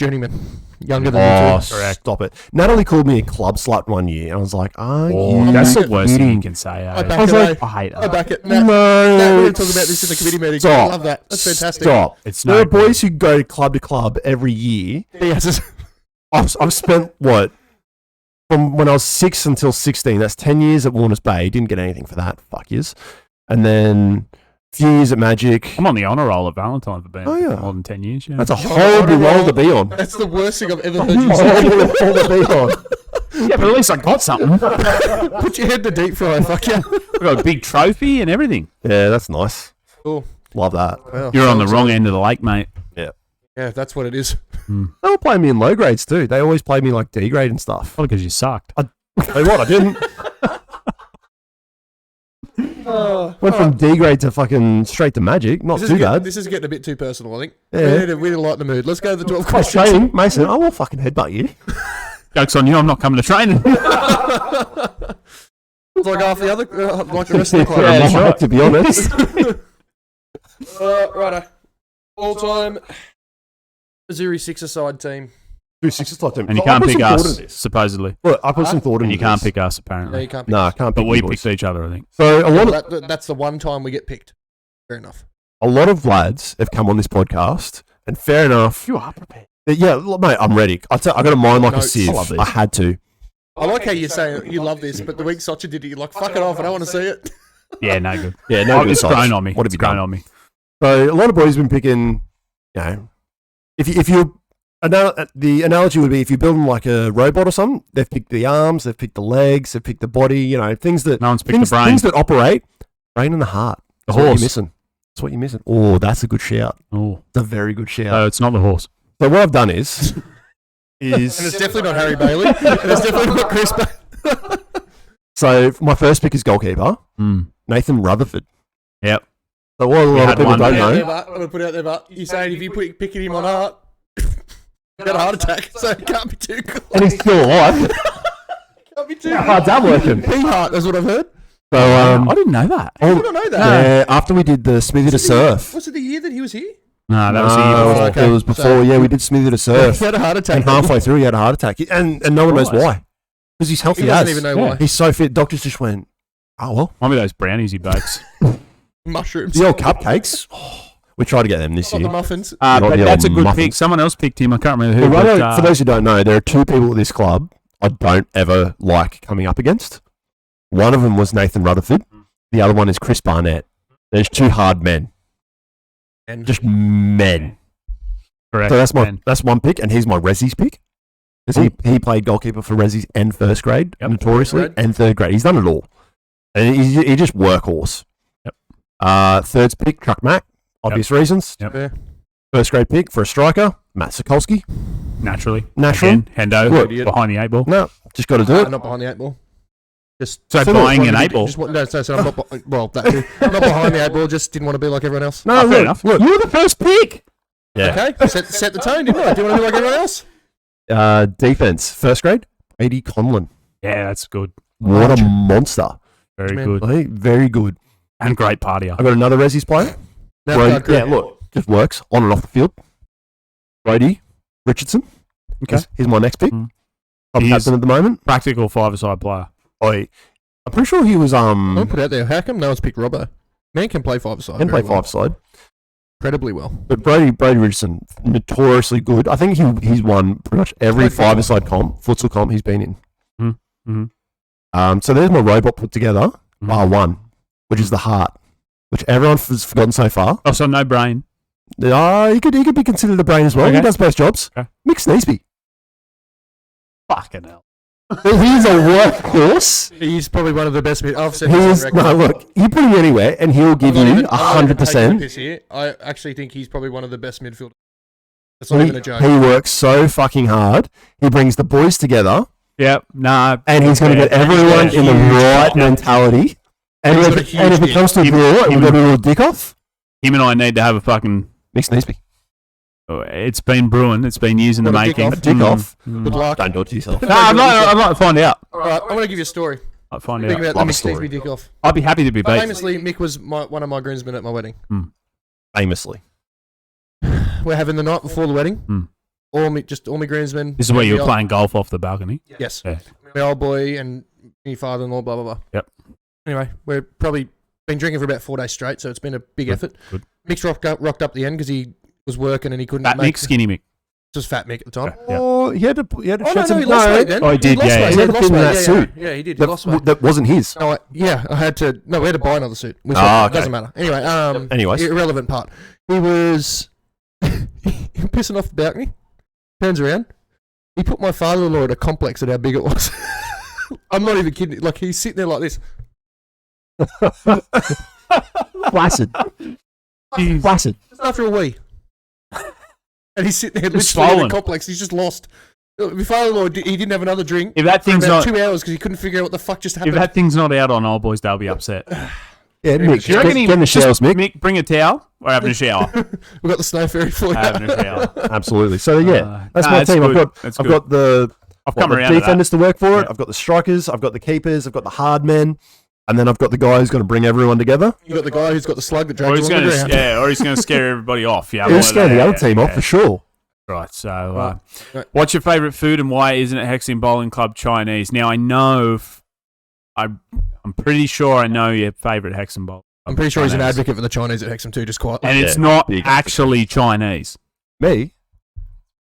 Journeyman. Younger than Oh, me too. Correct. stop it. Natalie called me a club slut one year, and I was like, Oh, you that's the worst thing kidding? you can say. I Eh? back I was it, like, eh? I hate I it. back it. No, Nat, we're going to talk about this in the committee meeting. Stop. I love that. That's fantastic. Stop. It's There no are boys who go club to club every year. Yes. I've spent, what, from when I was 6 until 16, that's 10 years at Warners Bay. Didn't get anything for that. Fuck yous. And then a few years at Magic. I'm on the honour roll at Valentine for being Oh, yeah. more than 10 years. Yeah. That's a horrible role to be on. That's the worst thing I've ever heard you say. Horrible role to be on. yeah, but at least I got something. Put your head in the deep fryer, fuck you. I got a big trophy and everything. Yeah, that's nice. Cool. Love that. Well, You're on the wrong end of the lake, mate. Yeah, that's what it is. They were playing me in low grades too. They always played me like D grade and stuff. Probably because you sucked. Tell you what, I didn't. Went from D grade to fucking straight to Magic. Not too bad. This is getting a bit too personal, I think. Yeah. We need to lighten the mood. Let's go to the 12 Cross questions. training, Mason. I will fucking headbutt you. Joke's on you, I'm not coming to training. It's like half the other, like the rest of the club. Yeah, that's right, to be honest. Righto. All-time Azzurri six-a-side team. Do sixes like them. And you I can't put pick some thought us, into this. supposedly. Look, I put some thought into And you can't this. pick us, No, apparently. you can't pick. No, I can't But pick we you boys. picked each other, I think. So That's the one time we get picked. Fair enough. a lot of lads have come on this podcast, and fair enough. You are prepared. Yeah, look, mate, I'm ready. I got a mind like a Notes. sieve. I love I had to. I like how you say you love this, but the week Socha did it, you're like, fuck it off, I don't want to see it. Yeah, no good. Yeah, no good It's size. grown on me. What have It's you grown done? on me. So a lot of boys have been picking, if you the analogy would be if you build them like a robot or something, they've picked the arms, they've picked the legs, they've picked the body, things that No one's picked the brain. things that operate, brain and the heart. The That's what horse. you're missing. That's what you're missing. Oh, that's a good shout. Oh, It's a very good shout. so it's not the horse. So what I've done is And it's definitely not Harry Bailey. And it's definitely not Chris Bailey. so my first pick is goalkeeper, Mm. Nathan Rutherford. Yep. So what a lot of had people one don't pick. know. I'm going to put it out there, but you're saying if you picking him on heart, you got a heart attack, so it can't be too good. And he's still alive. Can't be too How good. hard's that working? P-heart, that's what I've heard. So I didn't know that. You don't know that. yeah, after we did the Smithy to Surf. Was it the year that he was here? No, that was the No, year before. okay. It was before. So- Yeah, we did Smithy to Surf. He had a heart attack. And halfway through, he had a heart attack. And no one knows why. Because he's healthy He doesn't as. even know Yeah. why. He's so fit. Doctors just went, oh, well. Might be those brownies he bakes. Mushrooms. The old cupcakes. We tried to get them this Not the year. muffins. Not But the that's a old good muffins. pick. Someone else picked him. I can't remember who. Well, but, for those who don't know, there are two people at this club I don't ever like coming up against. One of them was Nathan Rutherford. The other one is Chris Barnett. There's two hard men. And Just men. correct. So man. that's one pick, and he's my Resi's pick. Because he played goalkeeper for Resi's and first grade, Yep. notoriously, Third. and third grade. He's done it all. And he just workhorse. Yep. Third pick, Truck Mac, obvious reasons. Yep. Yeah. First grade pick for a striker, Matt Sokolski. Naturally. Natural. Again, Hendo, Look. behind the 8 ball. No, just got to do it. Not behind the 8 ball. Just So So buying look, an 8 ball. Just, no, so I'm not. Well, that too. I'm not behind the 8 ball. Just didn't want to be like everyone else. No, fair look, enough. look. You were the first pick. Yeah. Okay. Set the tone, didn't I? Do you want to be like everyone else? Defense, first grade, Brady Conlon. Yeah, that's good. What a monster. Very Man. good. Right? Very good. And great partier. I got another Resi's player. No, Brody, yeah, look, just works on and off the field. Brody Richardson. Okay. He's my next pick. Mm. I'm He is- captain at the moment. Practical 5-a-side player. I'm pretty sure he was I'll put it out there. How come no one's picked Robbo? Man can play 5-a-side. can play very well. 5-side. Incredibly well. But Brody Richardson, notoriously good. I think he's won pretty much every Played 5-a-side futsal comp he's been in. Mm-hmm. So there's my robot put together, Mhm. bar one, which is the heart, which everyone has forgotten so far. Oh, so no brain. He could be considered a brain as well. Okay. He does both jobs. Okay. Mick Sneesby. Fucking hell. He's a workhorse. He's probably one of the best. I've said He's this on record. look. You put him anywhere, and he'll give I'm not you even- I'm not even taking 100%. this here. I actually think he's probably one of the best midfielders. That's He, not even a joke. he works so fucking hard. He brings the boys together, Yep. Nah. and he's going to get everyone in the right mentality. And He's if, got a and huge if it dick. comes to a draw, and we've got a little dick off, Him and I need to have a fucking. Mick Sneesby. It's been brewing. It's been years in the What, a dick making. off? Dick off. Mm. Good luck. Don't do it to yourself. No, I'm not to find out. All right, I'm going to give you a story. I'll find Think out. about Love let a me story. Steve dick off. I'd be happy to be beat. Famously, Mick was one of my groomsmen at my wedding. Famously. We're having the night before the wedding. Hmm. All my groomsmen. This is where and you the were playing golf off the balcony. Yes. Yeah. My old boy and my father-in-law, blah, blah, blah. Yep. Anyway, we're probably been drinking for about 4 days straight, so it's been a big Good, effort. good. Mick's rocked up the end because he was working and he couldn't Fat make Mick, skinny Mick. Just fat Mick at the time. Yeah. Oh, he had to Oh, shed no, some. he lost weight then. Oh, he did, lost yeah, weight. yeah. He had to lost fit in weight. that Yeah, suit. Yeah, he did. He lost weight. That wasn't his. No, I had to. No, we had to buy another suit. We Ah, said, okay. Doesn't matter. Anyway, Anyways. irrelevant part. He was pissing off the balcony. Turns around. He put my father-in-law at a complex at how big it was. I'm not even kidding. Like he's sitting there like this. Flaccid. Flaccid. Just after a wee. And he's sitting there Just literally in swollen. a complex. He's just lost. My father-in-law, he didn't have another drink If that for thing's about not, 2 hours because he couldn't figure out what the fuck just if happened. that thing's not out on Old Boys, they'll be upset. Yeah, Mick. Do you reckon Get in the showers, Mick. Mick, bring a towel or having a shower? We've got the snow fairy for you. having a shower. Absolutely. So yeah, that's Nah, my it's team. good. That's I've good. got the I've come around to defenders to work for it. Yeah. I've got the strikers. I've got the keepers. I've got the hard men. And then I've got the guy who's going to bring everyone together. You got the guy who's got the slug that Or drags he's you on the going ground. or he's going to scare everybody off. Yeah, He'll scare the other team off for sure. Right. So, Right. what's your favourite food and why isn't it Hexham Bowling Club Chinese? Now I know, I'm pretty sure I know your favourite Hexham Bowling. I'm pretty sure he's an Chinese. advocate for the Chinese at Hexham too, just quietly. And it's Yeah, not big actually Chinese. Me?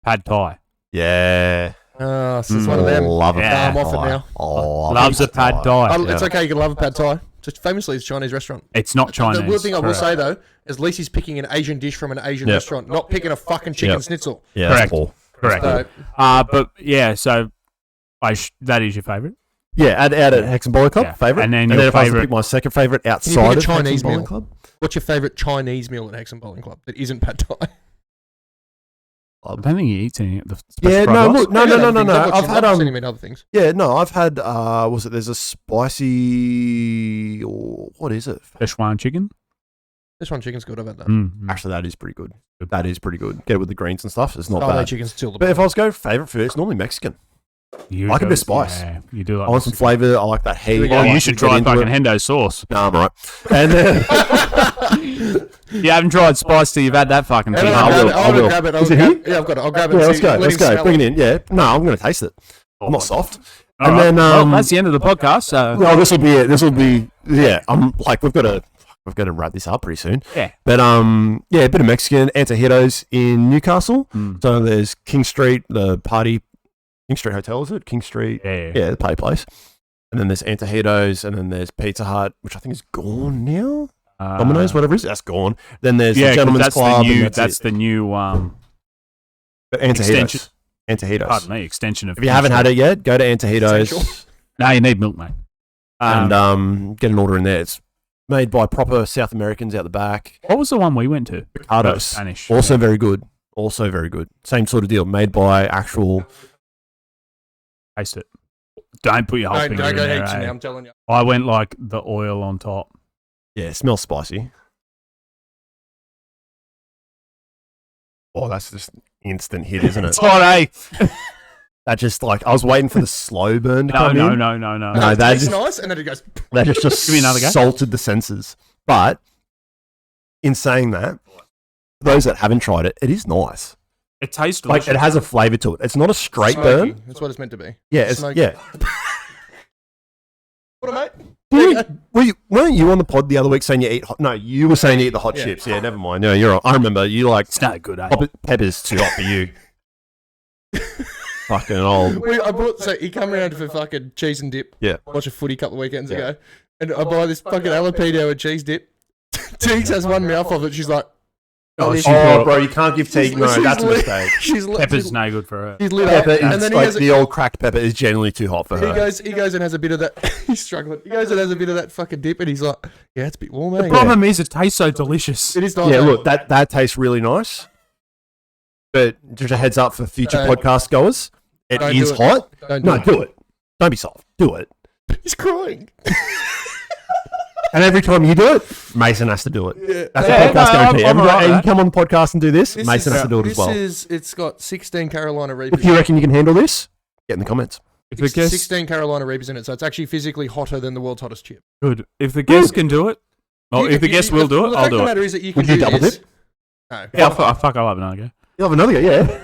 Pad Thai. Yeah. So it's one of them. Love a Yeah. pad I'm off it thai. now. Oh, Loves a Pad Thai. It's okay, you can love a pad thai. Just famously, it's a Chinese restaurant. It's not Chinese. The weird thing I will Correct. say though is at least he's picking an Asian dish from an Asian Yep. restaurant, not picking a fucking chicken Yep. schnitzel. Yeah, Correct. that's Paul. Correct. So, But yeah, so that is your favourite. Yeah, out at Hexham Bowling Club, Yeah. favourite. And then if your I was to favourite- pick my second favourite pick outside a of Chinese Hexham Bowling meal? Club. what's your favourite Chinese meal at Hexham Bowling Club that isn't pad thai? I don't think he eats any of the Yeah, special no, fried rice. look, no. I've had I've mean other things. yeah, no, I've had was it? There's a spicy or what is it? Szechuan chicken. This one chicken's good. I've had that. Actually, that is pretty good. That is pretty good. Get it with the greens and stuff. It's not Thai bad. chicken's still the But best. if I was going favourite food, it's normally Mexican. You Like a do- bit of spice. Yeah, you do like. I want some flavour. I like that heat. Well, I like you to should get try into fucking it. Hendo sauce. No, I'm alright. And then You haven't tried spice till you've had that fucking thing. I'll I will, grab it. I will. Grab it. Is it here? Yeah, I've got it. I'll grab it. yeah, and let's see- go. let Let's him go. smell Bring it in. Yeah. No, I'm going to taste it. I'm not soft. All And right. then Well, that's the end of the podcast. So no, this will be it. This will be yeah. I'm like we've got to wrap this up pretty soon. yeah, But yeah, a bit of Mexican antojitos in Newcastle. So there's King Street, the party, King Street Hotel, is it? King Street, yeah. yeah, the party place. And then there's antojitos, and then there's Pizza Hut, which I think is gone now. Domino's, whatever it is, that's gone. Then there's the 'cause Gentleman's that's Club. the new. and That's it. the new. But antojitos. extension. Antojitos. Pardon me. Extension of. If you haven't had it yet, go to Essential. Antojitos no, you need milk, mate. and get an order in there. It's made by proper South Americans out the back. What was the one we went to? Picados. Spanish. Also very good. Also very good. Same sort of deal. Made by actual. Taste it. Don't put your whole Don't finger go in there. heaps in eh? there, I'm telling you. I went like the oil on top. Yeah, it smells spicy. Oh, that's just instant hit, isn't it? It's hot, eh? That just like I was waiting for the slow burn to No, come in. no. No, It that tastes just nice, and then it goes. that just Give me another go. salted the senses. But in saying that, for those that haven't tried it, it is nice. It tastes Like delicious. it has a flavour to it. It's not a straight Smoky. burn. That's what it's meant to be. Yeah, it's Smoky. yeah. What, mate? Weren't you on the pod the other week saying you eat hot? No, you were saying you eat the hot Yeah. chips. Yeah, never mind. Yeah, you're right. I remember you like It's no good, eh? pepper's too hot for you. Fucking old. I bought, so he come around for fucking cheese and dip. Yeah. Watch a footy a couple of weekends Yeah. ago. And I buy this fucking jalapeno and cheese dip. Teeks has one mouth of it. She's like, Oh, this- she Oh, brought- bro, you can't give Teague. No, she's that's a lit- mistake. She's lit. Pepper's no good for her. He's lit up. Pepper And is then he like has the old cracked pepper is generally too hot for her. he goes and has a bit of that. He's struggling. He goes and has a bit of that fucking dip, and he's like, yeah, it's a bit warm, eh? The problem is it tastes so delicious. It is nice. Yeah, eh? look, that tastes really nice. But just a heads up for future podcast goers, it Don't is do it. hot. Don't No, it. do it. Don't be soft. Do it. He's crying. And every time you do it, Mason has to do it. Yeah. That's Yeah, a podcast no, guarantee. I'm Every alright time with you come on the podcast and do this, Mason has to do it as well. It's got 16 Carolina Reapers. If you reckon you can handle this, get in the comments. If the guest 16 Carolina Reapers in it, so it's actually physically hotter than the world's hottest chip. good, if the guest can do it, well, if the guest will do it, the I'll fact of do the it. matter is that you can Would you do double this. dip? No. Yeah, fuck, I'll have another go. You'll have another go, yeah.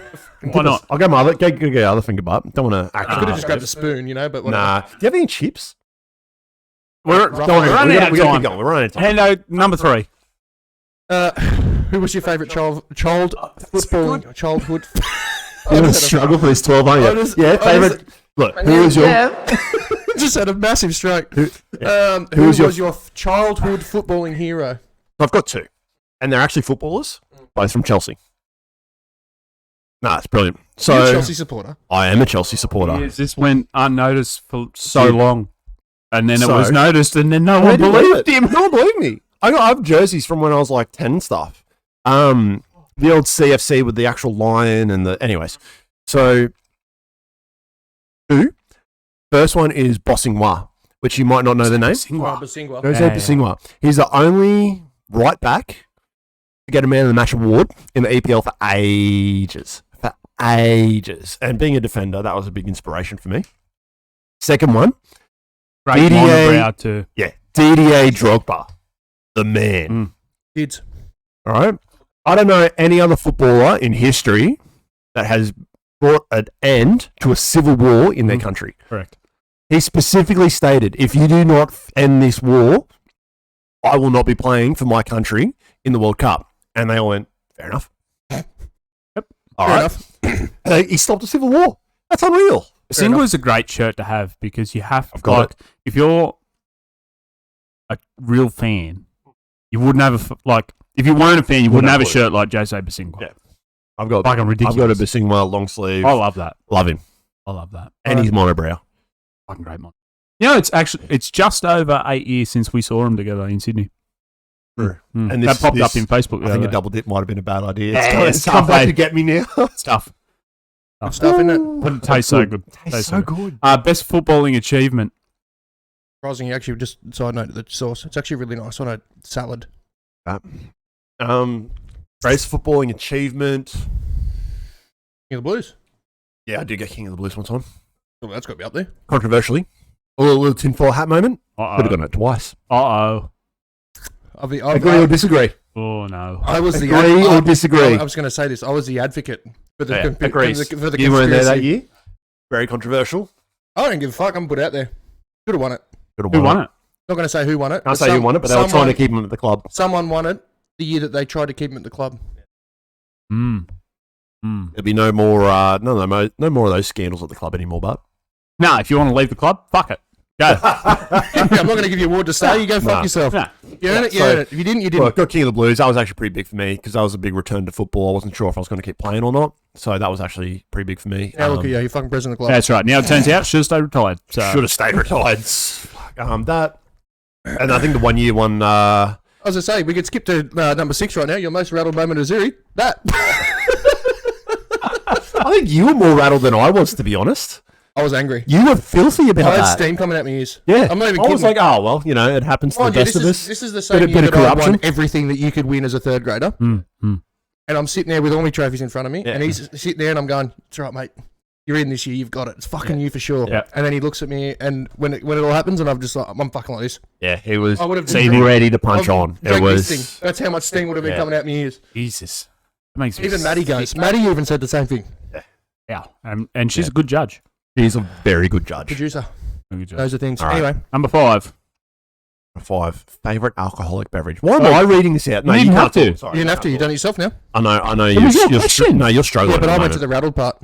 Why not? I'll go my other, go other finger butt. Don't want to I actually. could have just grabbed a spoon, you know, but whatever. Nah. Do you have any chips? We're Rough- Don't worry, running we out gotta of keep time. going. We're running out of time. Hendo, number 3. Who was your favourite childhood? You're going to struggle for this 12, aren't you? I just- yeah, I favourite. Look, who was your. Just had a massive stroke. Who was was your- your childhood footballing hero? I've got 2. And they're actually footballers, both from Chelsea. Nah, it's brilliant. You're a So, Chelsea supporter. I am a Chelsea supporter. Yes, this went unnoticed for so Yeah. long. And then it So- was noticed, and then no I one didn't believed believe him. No one believed me. I have jerseys from when I was like 10 and stuff. The old CFC with the actual lion and the. Anyways. So, 2. First one is Bossingwa, which you might not know the name. Basingwa. Jose Yeah, yeah. Bossingwa. He's the only right back to get a man of the match award in the EPL for ages. For ages. And being a defender, that was a big inspiration for me. Second one, Great monobrow too. yeah, Didier Drogba, the man. Kids. All right. I don't know any other footballer in history that has brought an end to a civil war in their country. Correct. He specifically stated, if you do not end this war, I will not be playing for my country in the World Cup. And they all went, fair enough. Yep. All Fair right. enough. He stopped a civil war. That's unreal. Single is a great shirt to have because you have, I've got it. if you're a real fan, you wouldn't have if you weren't a fan, you wouldn't have a shirt like Jose Basingwa. Yeah. I've got Fucking ridiculous. I've got a Basingwa long sleeve. I love that. Love him. I love that. And he's monobrow. Fucking great one. You know, it's just over 8 years since we saw him together in Sydney. True. And that popped up in Facebook. I think a double dip might have been a bad idea. Yeah, It's come back to get me now. It's tough. Stuff in it. But it tastes so good. Tastes so good. Best footballing achievement. Surprisingly, actually, just side note, the sauce. It's actually really nice on a salad. Greatest footballing achievement. King of the Blues. Yeah, I did get King of the Blues one time. Well, that's got to be up there. Controversially. A little tinfoil hat moment. Uh-oh. Could have gone it twice. Uh-oh. Agree or disagree? Oh, no. I was the Agree or disagree? I was going to say this. I was the advocate for the, agrees. for the You weren't there that conspiracy. year? Very controversial. I don't give a fuck. I'm put out there. Could have won it. Who won it? Not going to say who won it. Can't say who won it, but they were trying to keep him at the club. Someone won it the year that they tried to keep him at the club. There'll be no more no more of those scandals at the club anymore, but Nah, if you want to leave the club, fuck it. Go. I'm not going to give you a award to stay. You go fuck yourself. Nah. You earn it, you earn it. If you didn't, you didn't. Well, got King of the Blues. That was actually pretty big for me because that was a big return to football. I wasn't sure if I was going to keep playing or not, so that was actually pretty big for me. Now look at you. You're fucking president of the club. That's right. Now it turns out should have stayed retired. So. Should have stayed retired. That, and I think the 1 year one. I was going to say, we could skip to number 6 right now. Your most rattled moment of Azzurri. That. I think you were more rattled than I was, to be honest. I was angry. You were filthy about I had that. steam coming out my ears. Yeah, I'm not even I was kidding. like, oh well, it happens to the best of us. This is the same year bit of that I corruption. won everything that you could win as a third grader. And I'm sitting there with all my trophies in front of me, and he's sitting there, and I'm going, "It's all right, mate. You're in this year. You've got it. It's fucking you for sure." Yeah. And then he looks at me, and when it all happens, and I'm just like, I'm fucking like this. Yeah, he was I would have ready to punch on. It was. That's how much steam would have been coming out my ears. Jesus. That makes me Even Maddie goes. Maddie even said the same thing. Yeah. And she's a good judge. He's a very good judge. Producer. Good judge. Those are things. All right. Anyway, Number 5. 5 favorite alcoholic beverage. Why am I reading this out? No, You you didn't can't have to. talk. Sorry, you didn't have to. can't You've done it yourself now. talk. I know. was your question. You're struggling. Yeah, but at I the went to moment. the rattled part.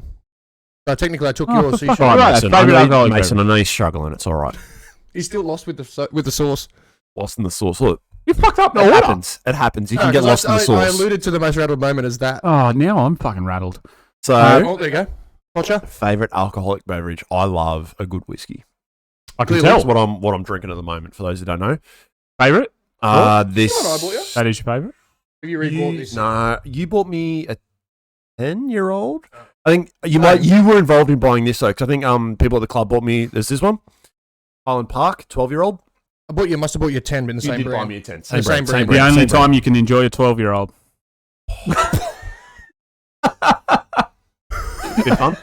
So technically, I took Oh, yours. for So you fuck should. off. Right, Mason, favourite alcoholic Mason, I know he's struggling. It's all right. He's still lost with the sauce. Lost in the sauce. Look, You fucked up the it order. happens. It happens. You can No, get 'cause lost in the I sauce. alluded to the most rattled moment as that. Oh, now I'm fucking rattled. So, Oh, there you go. Gotcha. favorite alcoholic beverage. I love a good whiskey. I can Clearly. That's tell. what I'm drinking at the moment. For those who don't know, Favourite? this. What I bought you? That is your favourite? Have you rebought this? No, you bought me a 10-year-old. I think you were involved in buying this though, because I think people at the club bought me. There's this one, Highland Park, 12-year-old. Must have bought you a 10, but in the same brand. buy me a 10. The same brand. The only time you can enjoy a 12-year-old. Good fun.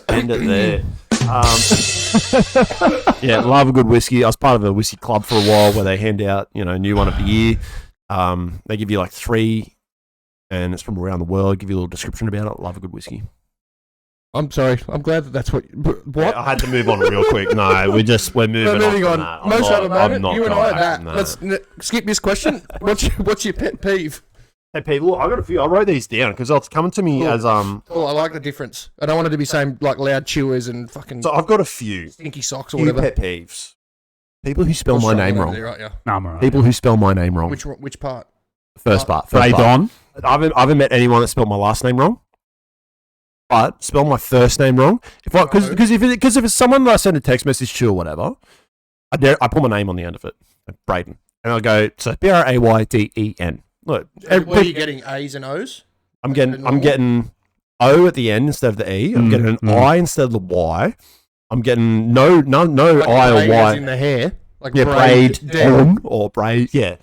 End it there. Yeah, love a good whiskey. I was part of a whiskey club for a while where they hand out, new one of the year. They give you like 3, and it's from around the world. Give you a little description about it. Love a good whiskey. I'm sorry. I'm glad that's what. What? Yeah, I had to move on real quick. No, we're moving We're moving on. That. Most rattled moment. You and I are that. No. Let's skip this question. What's your pet peeve? Hey, people, I got a few. I wrote these down because it's coming to me Cool. as Oh, I like the difference. I don't want it to be saying like loud chewers and fucking So I've got a few. stinky socks or Few whatever. pet peeves. People who spell my name wrong. Right, yeah. No, I'm alright. People who spell my name wrong. Which part? First part. Ray Don. I haven't met anyone that spelled my last name wrong. But spell my first name wrong. Because if it's someone that I send a text message to or whatever, I put my name on the end of it, Brayden, and I'll go so Brayden. Look, What are you getting? A's and O's? I'm getting O at the end instead of the E. I'm getting an I instead of the Y. I'm getting no Like I or braid as Y. in the hair. Like Yeah, braid down. on or braid. Yeah.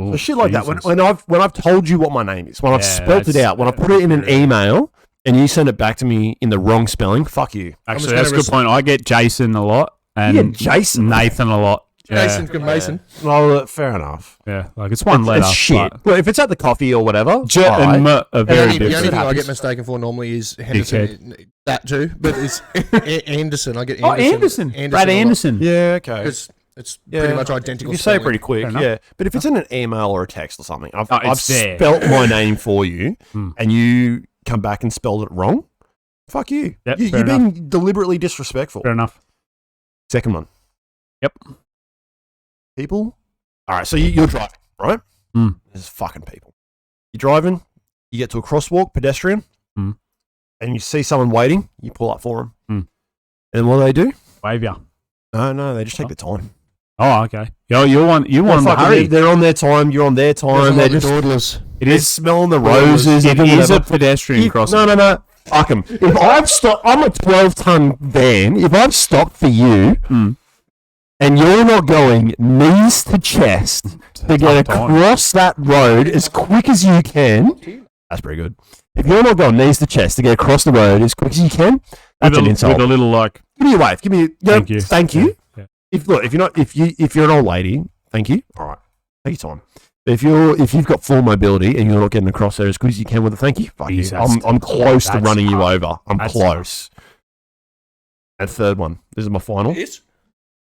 Oh, So shit like that. Jesus. When I've told you what my name is, when I've spelt it that's- out, when I put it in an email, and you send it back to me in the wrong spelling, fuck you. Actually, that's a good point. I get Jason a lot and You get Jason? Nathan a lot. Yeah. Jason's good Mason. Well, fair enough. Yeah, like it's one letter. It's shit. but Well, if it's at the coffee or whatever, J all and right. M are The very only different. thing I happens. get mistaken for normally is Henderson. That too, but it's Anderson. I get Oh, Anderson. Anderson. Brad Anderson. Yeah, okay. It's pretty much identical. You say it spelling. pretty quick, Fair enough. yeah. But if it's in an email or a text or something, I've it's there. spelt my name for you, Hmm. and you come back and spelled it wrong, fuck you. Yep, You're fair being deliberately disrespectful. Fair enough. Second one. Yep. People? All right, so you're driving, right? Mm. There's fucking people. You're driving, you get to a crosswalk, pedestrian, Mm. and you see someone waiting, you pull up for them. Mm. And what do they do? Wave ya. No, they just take their time. Oh, okay. Yo, you want them to hurry. They're on their time, you're on their time. They're just dawdlers. they're smelling the roses. It or is a whatever. pedestrian crossing. No. Fuck them. If I've stopped, I'm a 12-ton van. If I've stopped for you, Mm. and you're not going knees to chest to get Tough time. across that road as quick as you can, that's pretty good. If you're not going knees to chest to get across the road as quick as you can, that's an insult. With a little like, Give me a wave. Give me. thank you. Thank you. Yeah. If you're an old lady, thank you. All right, take your time. But if you've got full mobility and you're not getting across there as quick as you can with a thank you, fuck you. Jesus. I'm close to That's running you tough. over. I'm That's close. And third one. This is my final. Yes.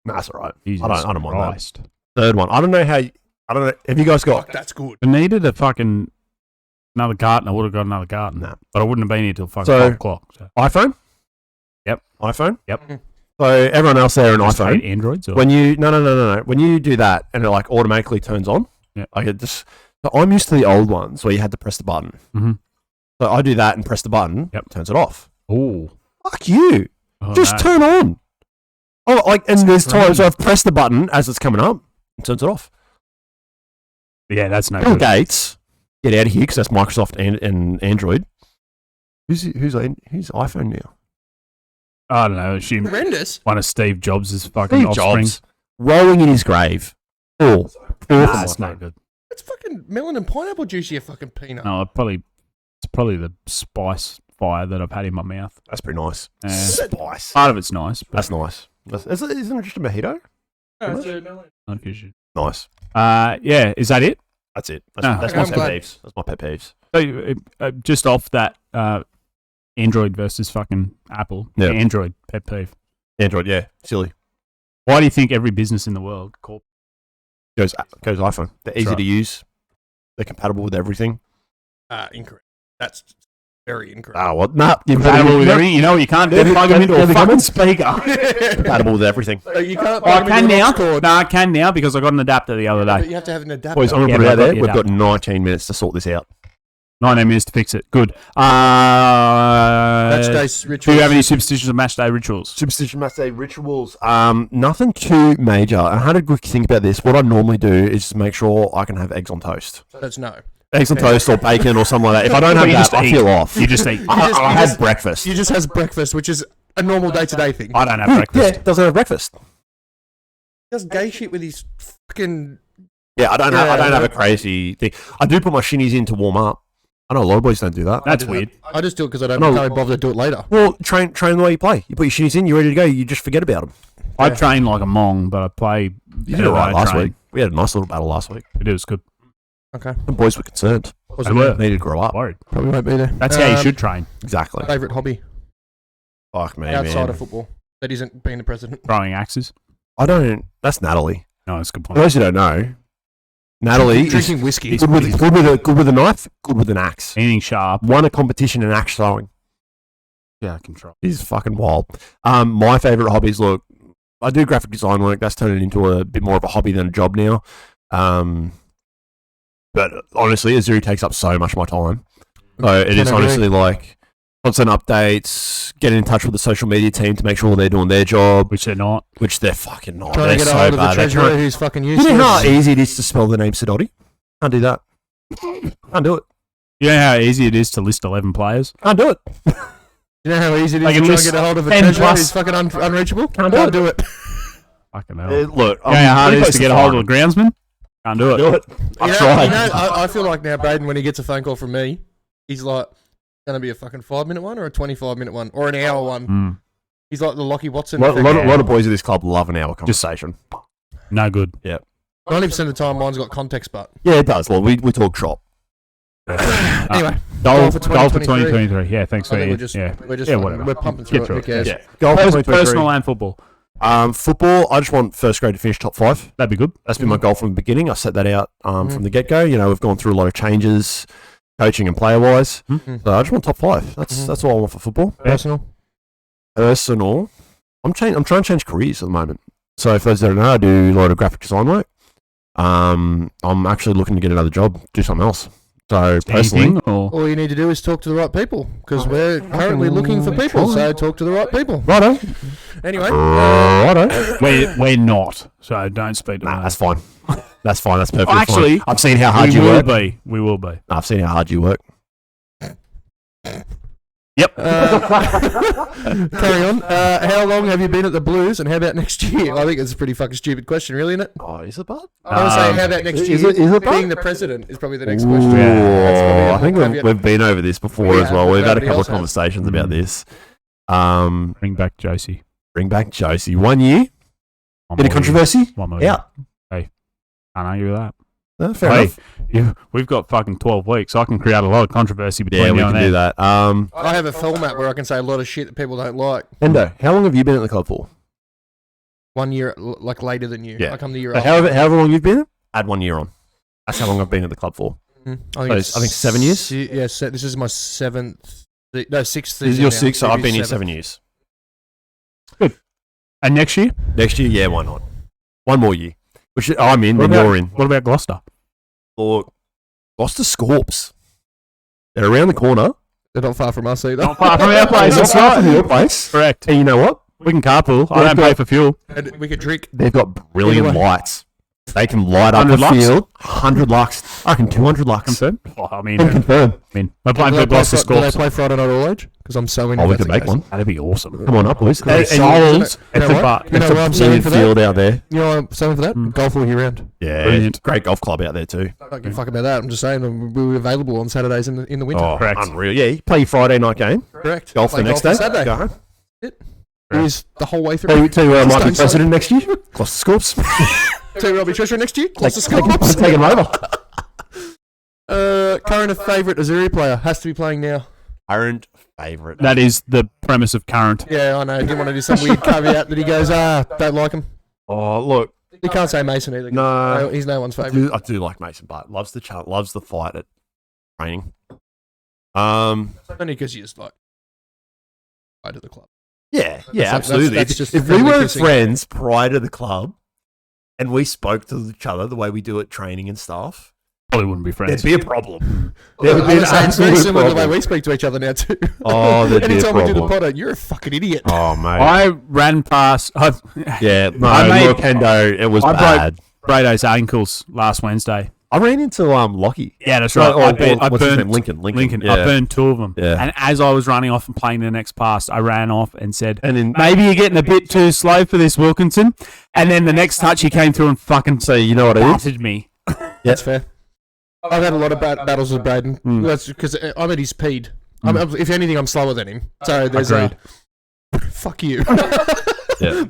Nah, that's all right. Jesus I don't mind that. Christ. Third one. I don't know. Have you guys got? That's good. If I needed another carton, I would have got another carton. Nah. But I wouldn't have been here till fucking So- 5 o'clock. So. iPhone? Yep. iPhone? Yep. So everyone else there an Just iPhone. hate Androids? Or? When you no. When you do that and it like automatically turns on, Yeah. like it just. So I'm used to the old ones where you had to press the button. Mhm. So I do that and press the button. Yep. Turns it off. Oh. Fuck you. Oh, Just no. turn on. Oh, and there's times strange. I've pressed the button as it's coming up and turns it off. Yeah, that's no Bill good. Gates, get out of here because that's Microsoft and Android. Who's iPhone now? I don't know. Assume Horrendous. one of Steve Jobs' fucking Steve offspring. Jobs, rolling in his grave. Oh, Nah, that's no good. It's fucking melon and pineapple juice, you fucking peanut. No, it's probably the spice fire that I've had in my mouth. that's pretty nice. Uh, Spice. Part of it's nice, but That's nice. Isn't it just a mojito? No, it's a melon. not usually. Nice. Yeah, is that it? That's it. Ah. That's Okay, my I'm pet glad. peeves. That's my pet peeves. So, just off that, Android versus fucking Apple. Yeah. Android pet peeve. Android, yeah, silly. Why do you think every business in the world Goes iPhone. They're That's easy right. to use. They're compatible with everything. Incorrect. That's very incorrect. Ah, well, nah. compatible with everything? You know what you can't do? Every- Plug them into a every fucking government- speaker. compatible with everything. So you can't. Oh, I plug them can into an now. aux cord. No, I can now because I got an adapter the other But day. you have to have an adapter. Boys, I'm going to Yeah, put it but out there. I We've got got the 19 minutes to sort this out. 19 minutes to fix it. Good. Match days Do rituals. you have any superstitions or match day rituals? Superstition must say rituals. Nothing too major. I had a good think about this. What I normally do is just make sure I can have eggs on toast. That's no. Eggs on toast or bacon or something like that. If I don't But have you that, just I eat. feel off. You just eat. I had breakfast. You just has breakfast, which is a normal day-to-day thing. I don't have Yeah, breakfast. doesn't have breakfast. He does gay shit with his fucking. Yeah, I don't Yeah, have a no. crazy thing. I do put my shinnies in to warm up. I know a lot of boys don't do that. That's weird. I just do it because I don't No. can't bother to do it later. Well, train the way you play. You put your shinies in, you're ready to go. You just forget about them. I train like a mong, but I play. You did it right last week. We had a nice little battle last week. It was good. Okay. The boys were concerned. What's They it were. about? They needed to grow up. Worried. Probably won't be there. That's how you should train. Exactly. Favorite hobby Fuck me, outside man. of football that isn't being the president. Throwing axes. I don't. That's Natalie. No, that's a good For point. those who don't know, Natalie is Drinking whiskey. good with a knife, good with an axe. Anything sharp. Won a competition in axe throwing. Yeah, I can try. He's fucking wild. My favorite hobbies. Look, I do graphic design work. That's turning into a bit more of a hobby than a job now. But honestly, Azzurri takes up so much of my time. So it is Can agree. honestly like constant updates, getting in touch with the social media team to make sure they're doing their job, Which they're not. which they're fucking not. Trying They're to get a so hold of the bad. They treasurer can't- who's fucking You useless. know how easy it is to spell the name Sidotti? Can't do that. Can't do it. You know how easy it is to list 11 players? Can't do it. You know how easy it is They to can try and list get a hold of a 10 treasurer plus. who's fucking unreachable? Can't Can't do do it. Fucking hell. Look, You know how hard it is to get a hold of a groundsman? Can't do it. Do it. I've tried. I feel like now, Braden, when he gets a phone call from me, he's like, going to be a fucking 5-minute one or a 25-minute one or an hour one. Mm. He's like the Lockie Watson. A lot of boys at this club love an hour conversation. No good. 90% of the time, mine's got context, but Yeah, it does. Well, we talk shop. anyway, Goal for for 2023. Yeah, thanks for I think it. we're just whatever. we're pumping through Get it. Who through it. cares? Yeah. Goal for 2023. Personal and football. Football, I just want first grade to finish top 5. That'd be good. That's been my goal from the beginning. I set that out from the get-go. You know, we've gone through a lot of changes, coaching and player-wise. Mm-hmm. So I just want top 5. That's all I want for football. Personal. I'm trying to change careers at the moment. So for those that don't know, I do a lot of graphic design work. I'm actually looking to get another job, do something else. So personally, Anything or All you need to do is talk to the right people because we're currently looking for people. So talk to the right people. righto, Anyway, righto. we're not. So don't speak to Nah, me. that's fine. That's fine. That's perfectly Actually, fine. I've seen how hard we you will work. be. We will be. I've seen how hard you work. Yep. carry on. How long have you been at the Blues, and how about next year? I think it's a pretty fucking stupid question, really, isn't it? Oh, is it bad? I was saying, how about next is year? it- is it being bad? the president is probably the next Ooh, question. That's probably a I think caveat. we've been over this before We as have, well. but We've had a nobody couple of else has. conversations about this. Bring back Josie. Bring back Josie. 1 year. One Bit of more controversy. year. One more year. Yeah. Can't argue with that. No, fair Hey, enough. we've got fucking 12 weeks. I can create a lot of controversy between Yeah, we now can and do then. that. I have a format where I can say a lot of shit that people don't like. Endo, how long have you been at the club for? 1 year, like later than you. Yeah. I come the year So after. however long you've been, add 1 year on. That's how long I've been at the club for. I I think 7 years? Yes, this is my 7th. No, 6th. This is season your now. 6th, so I've Maybe been here 7th. 7 years. And next year? Next year, yeah, why not? 1 more year. Which I'm in, What then about- you're in. What about Gloucester? Or Gloucester Scorps. They're around the corner. They're not far from us either. Not far from our place. That's That's right. from your place. Correct. And you know what? We can carpool. I They've don't got- pay for fuel. And we could drink. They've got brilliant Either way. lights. They can light up the 100 lux? field. 100 lux. I reckon 200 lux. Confirmed? Oh, I mean, Confirmed. we're playing Do for they Gloucester do they Scorps. play Friday Night All Age? Because I'm so into Oh, we that could make case. one. That'd be awesome. Come on up, boys. Could we And solve- Souls, you know it's a- what? You know it's a what I'm saying brilliant for that? field out there. You know what I'm saying for that? Golf all year round. Yeah, Brilliant. great golf club out there too. I don't give a fuck about that. I'm just saying we'll be available on Saturdays in the winter. Oh, Correct. unreal. Yeah, you play your Friday night game, Correct. golf Play the next on day. Saturday. Go home. It is the whole way through. Tell you where I might be Just don't president next year. Gloucester Scorps. Tell you I'll be treasurer next year. Gloucester Take Scorps. him over. Current favourite Azzurri player has to be playing now. Current favourite. That is the premise of current. Yeah, I know. Didn't want to do some weird caveat that he goes, don't like him. Oh, look. You can't say Mason either. 'cause No. he's no one's I favourite. do like Mason Butt. Loves the challenge. Loves the fight at training. Only because you just like go to the club. Yeah, That's absolutely. just if we friendly were kissing. friends prior to the club and we spoke to each other the way we do at training and stuff, Probably wouldn't be friends. there'd be a problem. Well, There would be I'm an saying it's very absolute similar to the way problem. we speak to each other now too. Oh, there'd be a Anytime we do the problem. podder, you're a fucking idiot. Oh, mate. I ran past. Yeah, no, I made- look, Hendo, it was I broke- bad. Brado's ankles last Wednesday. I ran into Lockie. Yeah, that's right. What's his I name? burned Lincoln. I Yeah. burned 2 of them. Yeah. And as I was running off and playing the next pass, I ran off and said, And then, maybe you're getting a bit too slow for this, Wilkinson. And then the next touch, he came through and fucking so you know what it is? battered me. That's fair. I've had a lot of battles with Braden. That's because I'm at his speed. If anything, I'm slower than him. So there's Agreed. fuck you. Yeah.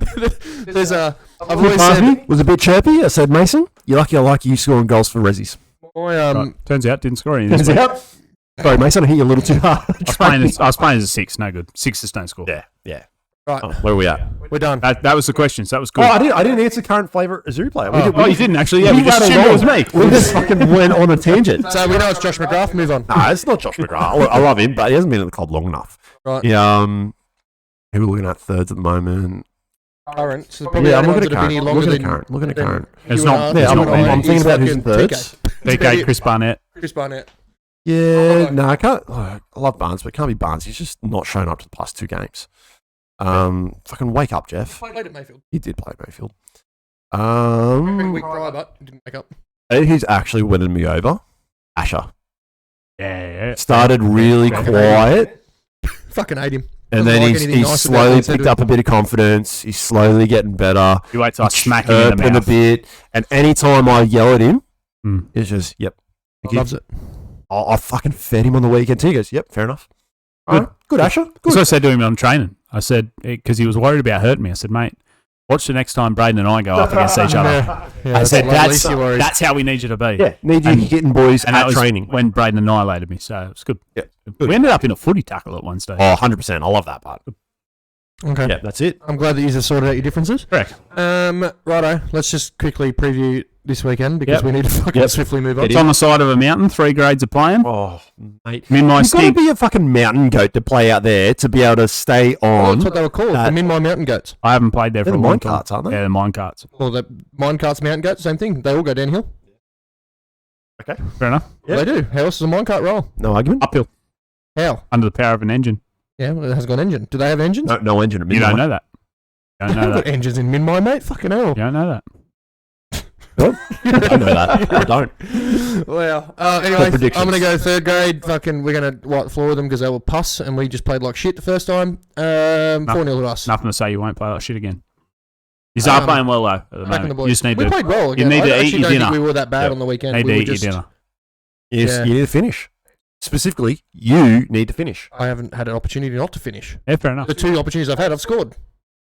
There's I've always said Was a bit chirpy. I said, Mason, you're lucky I like you scoring goals for Rezzies. my Right. Turns out, didn't score any this Turns week. out. Sorry, Mason, I hit you a little too hard. I was playing as a 6. No good. 6s don't score. Yeah. right, Oh, where are we at? we're done. That was the question. So that was Oh, good. I didn't answer current favourite Azzurri player. Oh, you didn't actually? Yeah, we just rattled assumed it was on. me. We just fucking went on a tangent. So we know it's Josh McGrath. Move on. Nah, it's not Josh McGrath. I love him, but he hasn't been at the club long enough. Right. Yeah, who are we looking at thirds at the moment? Current. So probably Yeah, I'm anyone looking at that have been current. here longer Looking at than current. Looking at current. It's you not- and I. yeah, I'm not me. thinking about who's in fucking thirds. DK, Chris Barnett. Chris Barnett. Yeah, no, I can't. I love Barnes, but it can't be Barnes. He's just not shown up to the past 2 games. Fucking wake up, Jeff. Played at Mayfield. He did play at Mayfield. Week prior, but didn't make up. He's actually winning me over. Asher Yeah. started really quiet, Fucking hate him. and Doesn't then like he's anything nice about what slowly he said picked to up a bit of confidence. He's slowly getting better. You wait till I smack him in the Chirping mouth. a bit, and anytime I yell at him, It's just, yep. Thank you. Loves it. I fucking fed him on the weekend too. He goes, yep, fair enough. Good. All right. Good, Asher. Good. So I said to him on training, I said, because he was worried about hurting me, I said, mate, watch the next time Braden and I go up against each other. Yeah, I said, least you're worried. that's how we need you to be. Yeah, need you getting boys And at that was training. when Braden annihilated me, so it was good. Yeah, We ended up in a footy tackle at one stage. Oh, 100%. I love that part. Okay. Yeah, that's it. I'm glad that you just sorted out your differences. Correct. Righto, let's just quickly preview this weekend because we need to fucking swiftly move on. It's on the side of a mountain, 3 grades of playing. Oh, mate. Min my You've got to stink. be a fucking mountain goat to play out there to be able to stay Oh, on. that's what they were called. that- The Min My Mountain Goats. I haven't played there They're for a the long mine time. carts, aren't they? Yeah, the mine carts. Or the Mine Carts Mountain Goats, same thing. They all go downhill. Okay. Fair enough. Yeah. They do. How else does a minecart roll? No argument. Uphill, How? under the power of an engine. Yeah, well, it has got an engine. Do they have engines? No engine at You don't midnight. know that. You don't They've know got that. engines in Min My, mate. Fucking hell. You don't know that. I know that. I don't. Well, anyway, predictions. I'm going to go 3rd grade. Fucking, we're going to wipe the floor with them because they were pus and we just played like shit the first time. 4-0 to us. Nothing to say you won't play like shit again. You start playing well, though, at the Back in moment. the You boys. just need We to, played well again. need to I eat actually your don't think dinner. we were that bad Yep. on the weekend. need We to were eat your just, dinner. Yes, Yeah. you need to finish. Specifically, you need to finish. I haven't had an opportunity not to finish. Yeah, fair enough. The 2 opportunities I've had, I've scored.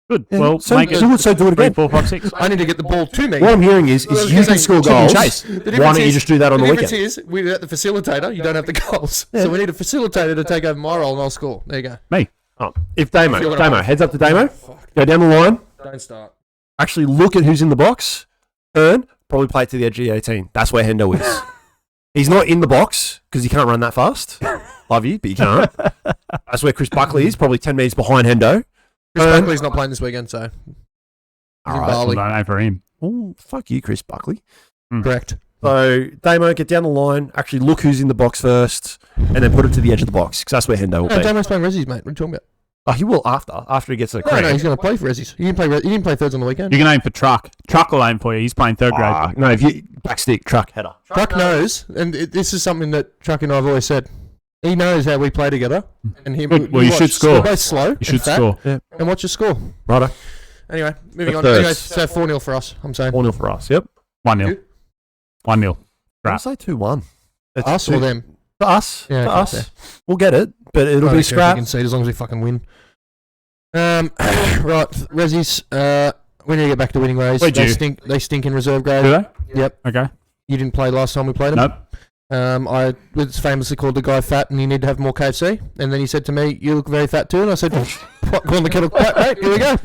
Good. Yeah, Well, so make it do it 3, again. 4, 5, 6. I need to get the ball to me. What I'm hearing is Well, I was you gonna can say, score chicken goals. chase. The Why difference don't you is- just do that on the difference weekend? is, we're at the facilitator, you don't have the goals. So we need a facilitator to take over my role and I'll score. There you go. Me. Oh, if Damo, If you're gonna- heads up to Damo, go down the line, Don't start. actually look at who's in the box, turn, probably play it to the edge of the 18. That's where Hendo is. He's not in the box because he can't run that fast. Love you, but you can't. That's where Chris Buckley is, probably 10 metres behind Hendo. Chris Buckley's not playing this weekend, so. He's in All right. Well, Bali. don't know for him. Oh, fuck you, Chris Buckley. Correct. So, Damo, get down the line, actually look who's in the box first, and then put it to the edge of the box because that's where Hendo will No, be. Damo's playing Rezzies, mate. What are you talking about? Oh, he will after he gets to the No, crank. he's going to play for Rezzies. He didn't play thirds on the weekend. You can aim for Truck. Truck will aim for you. He's playing 3rd grade. Ah, no, if you back stick, truck, header. Truck knows, and this is something that Truck and I have always said. He knows how we play together. And him, Good. Well, you should score. We're both slow. You should and fat, score. And watch us score. Righto. Anyway, moving on. Thirds. Anyway, so 4-0 for us, I'm saying. 1-0 for us, yep. 1-0. 1-0. I'll Right. say 2-1. It's Us or them? For us. Yeah, for okay, us. fair. We'll get it, but it'll I be don't care if we scrap. can see it as long as we fucking win. Right, Rezzies, we need to get back to winning ways. Where'd They you? stink. They stink in reserve grade. Do they? Yep. Okay. You didn't play last time we played them. Nope. I was famously called the guy fat, and you need to have more KFC. And then he said to me, "You look very fat too." And I said, "Pot calling the kettle black, mate. Here we go."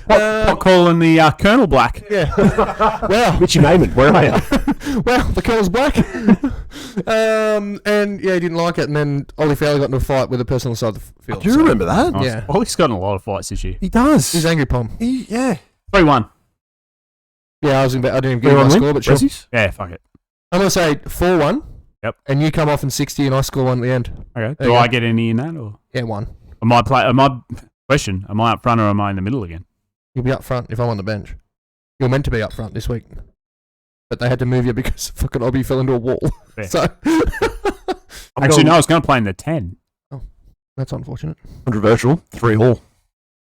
Pot calling the Colonel Black. Yeah. Well, Richie Mayman, where are you? well, the kettl's black. And yeah, he didn't like it. And then Ollie Fowler got into a fight with a person on the side of the field. Do you remember that? Nice. Yeah. Well, he's gotten a lot of fights this year. He does. He's angry, Pom. Yeah. 3-1. Yeah, I didn't even give him my score, but sure. Resies? Yeah, fuck it. I'm going to say 4-1. Yep. And you come off in 60 and I score one at the end. Okay. There Do you I go. get any in that? Or Yeah, 1. am I question, am I up front or am I in the middle again? You'll be up front if I'm on the bench. You're meant to be up front this week. But they had to move you because fucking Obi fell into a wall. Fair. So Actually, no, I was going to play in the 10. that's unfortunate. Controversial. 3-all.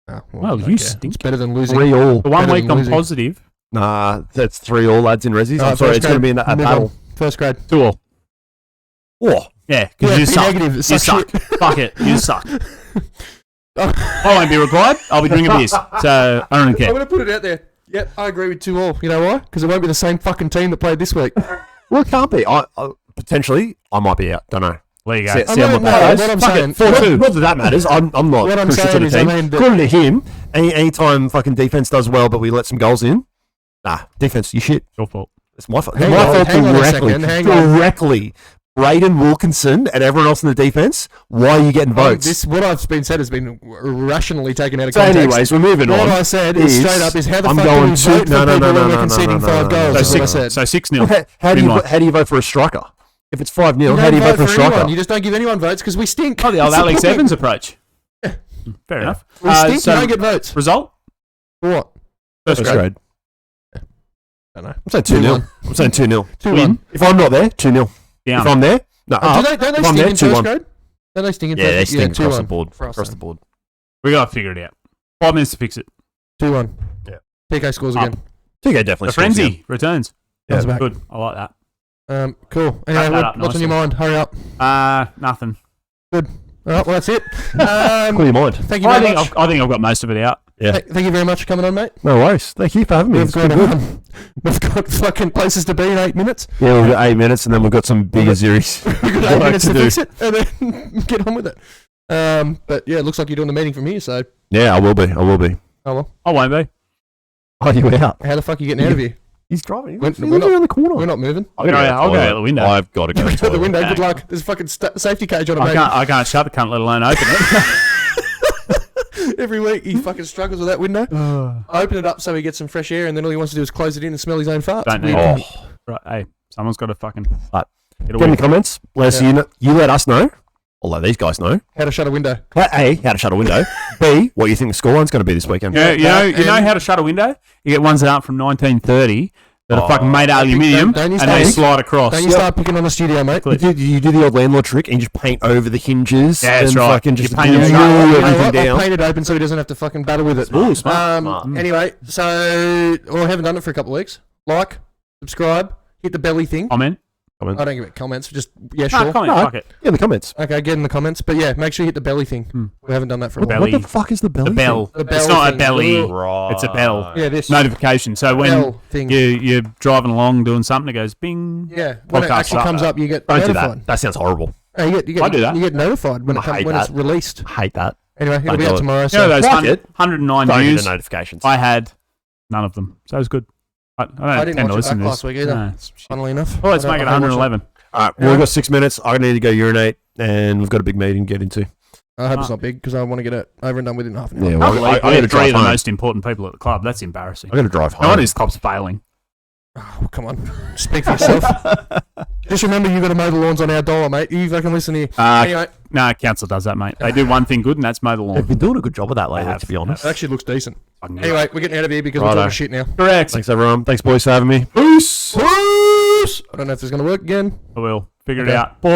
Oh, Well, I don't you care. stink. It's better than losing. 3-all. The 1 Better week than I'm losing. positive. Nah, that's 3-all, lads, in Resies. I'm Alright, sorry, first it's going to be grade. a Move battle. on. First grade. 2-all. Oh, Yeah, because Yeah, you be suck. negative. You Suck suck. shit. Fuck it. You suck. I won't be required. I'll be drinking beers. So I don't I'm care. going to put it out there. Yep, I agree with 2-all. You know why? Because it won't be the same fucking team that played this week. well, it can't be. Potentially, I might be out. Don't know. There you go. See I'm how not- my no, goes. what I'm Fuck saying- it, 4-2. Not that that matters. I'm not What I'm crucial to saying the is, I team. mean, that- According to him, anytime fucking defense does well, but we let some goals in, nah, defense, you shit. Your fault. It's my fault. Hang My on, fault hang on a directly. second, hang on. Directly. Braden Wilkinson and everyone else in the defense, why are you getting votes? What I've been said has been rationally taken out of So context. anyways, we're moving What on. I said is straight up is how the I'm fuck going do we to- vote no, for no, people no, when no, we're no, conceding no, 5 no, goals? no, Is So what I no, said. 6-0. How do Meanwhile. you vote for a striker? If it's 5-0, You how don't do you vote for a striker? anyone. You just don't give anyone votes because we stink. Oh, the old That's Alex point. Evans approach. Fair enough. We stink. So You don't get votes. result? For what? First First grade. grade. I don't know. I'm saying 2-0. I'm saying 2-0. 2-1. If I'm not there, 2-0. Down. If I'm there, no. Don't they if I'm stink there, in 2-1. first grade? Don't they stink in Yeah, first they grade? stink across the 2-1 board. for us Across the then. board. We got to figure it out. 5 minutes to fix it. 2-1. Yeah. TK scores Up. again. TK definitely The scores frenzy again. returns. Yeah. Comes back. Good. I like that. Cool. that Anyway, up what's on your nicely. mind? Hurry up. Nothing. All right, well, that's it. Clear your mind. Thank you I very think much. I think I've got most of it out. Yeah. Thank you very much for coming on, mate. No worries. Thank you for having me. We've It's been good. got fucking places to be in 8 minutes. Yeah, we've got 8 minutes and then we've got some bigger series. We've got 8 work minutes to to do. fix it and then get on with it. But yeah, it looks like you're doing the meeting from here, so Yeah, I will be. oh well. I won't be. Oh, you out? How the fuck are you getting out of here? He's driving. We're He's not- around the corner. We're not moving. I'll go to I'll go out the window. I've got to go to Out the toilet. window. Good luck. There's a fucking safety cage on it, mate. I can't shut the cunt, let alone open it. Every week he fucking struggles with that window. I open it up so he gets some fresh air, and then all he wants to do is close it in and smell his own farts. Don't need Weird. it. Right, hey, someone's got to fucking. Right. It'll Get in be- the comments. Let us, you let us know. I'll let these guys know. How to shut a window. A, how to shut a window. B, what you think the scoreline's going to be this weekend. Yeah, you know and- how to shut a window? You get ones that aren't from 1930 that are fucking made out of don't- aluminium don't you and they start- slide across. Don't you start picking on the studio, mate. You do the old landlord trick and you just paint over the hinges. Yeah, that's and right. Fucking just You paint them glue shut. You know everything what? I'll down. paint it open so he doesn't have to fucking battle with it. Ooh, smart. Anyway, so I haven't done it for a couple of weeks. Like, subscribe, hit the belly thing. Comment. I don't give it comments. Just yeah, No, sure. comment. No. Fuck it. Yeah, in the comments. Okay, get in the comments. But yeah, make sure you hit the belly thing. We haven't done that for a while. Belly. What the fuck is the belly? The bell. The It's bell not a thing. belly. Right. It's a bell. Yeah, this Notification. So when bell thing. you're driving along doing something, it goes bing. Yeah, when it Podcast actually up. comes up, you get Don't do notified. that. That sounds horrible. You get I do that. You get notified when I it comes hate when it's that. released. I hate that. Anyway, it'll Don't be do out it. tomorrow. You know So those Fuck it. 109 Don't need views? the notifications. I had none of them. So it was good. I don't I didn't tend to watch it listen back to last this. week either. No, it's shit. funnily enough. Well, let's I make it don't watch 111. All right, well, we've got 6 minutes. I need to go urinate and we've got a big meeting to get into. I hope it's not big because I want to get it over and done with in half an hour. Yeah, well, I I got to had three drive of the home. most important people at the club. That's embarrassing. I got to drive No one home. is cops failing. Oh, come on. Speak for yourself. Just remember you got to mow the lawns on our dollar, mate. You fucking listen here. Anyway, No, council does that, mate. They do one thing good, and that's mow the They've lawn. been doing a good job of that lately, have. to be honest. it actually looks decent. Fucking Anyway, we're getting out of here because we're Righto. talking shit now. correct. Thanks, everyone. Thanks, boys, for having me. Peace. I don't know if it's going to work again. I will figure it Okay. out. Bye. Bye.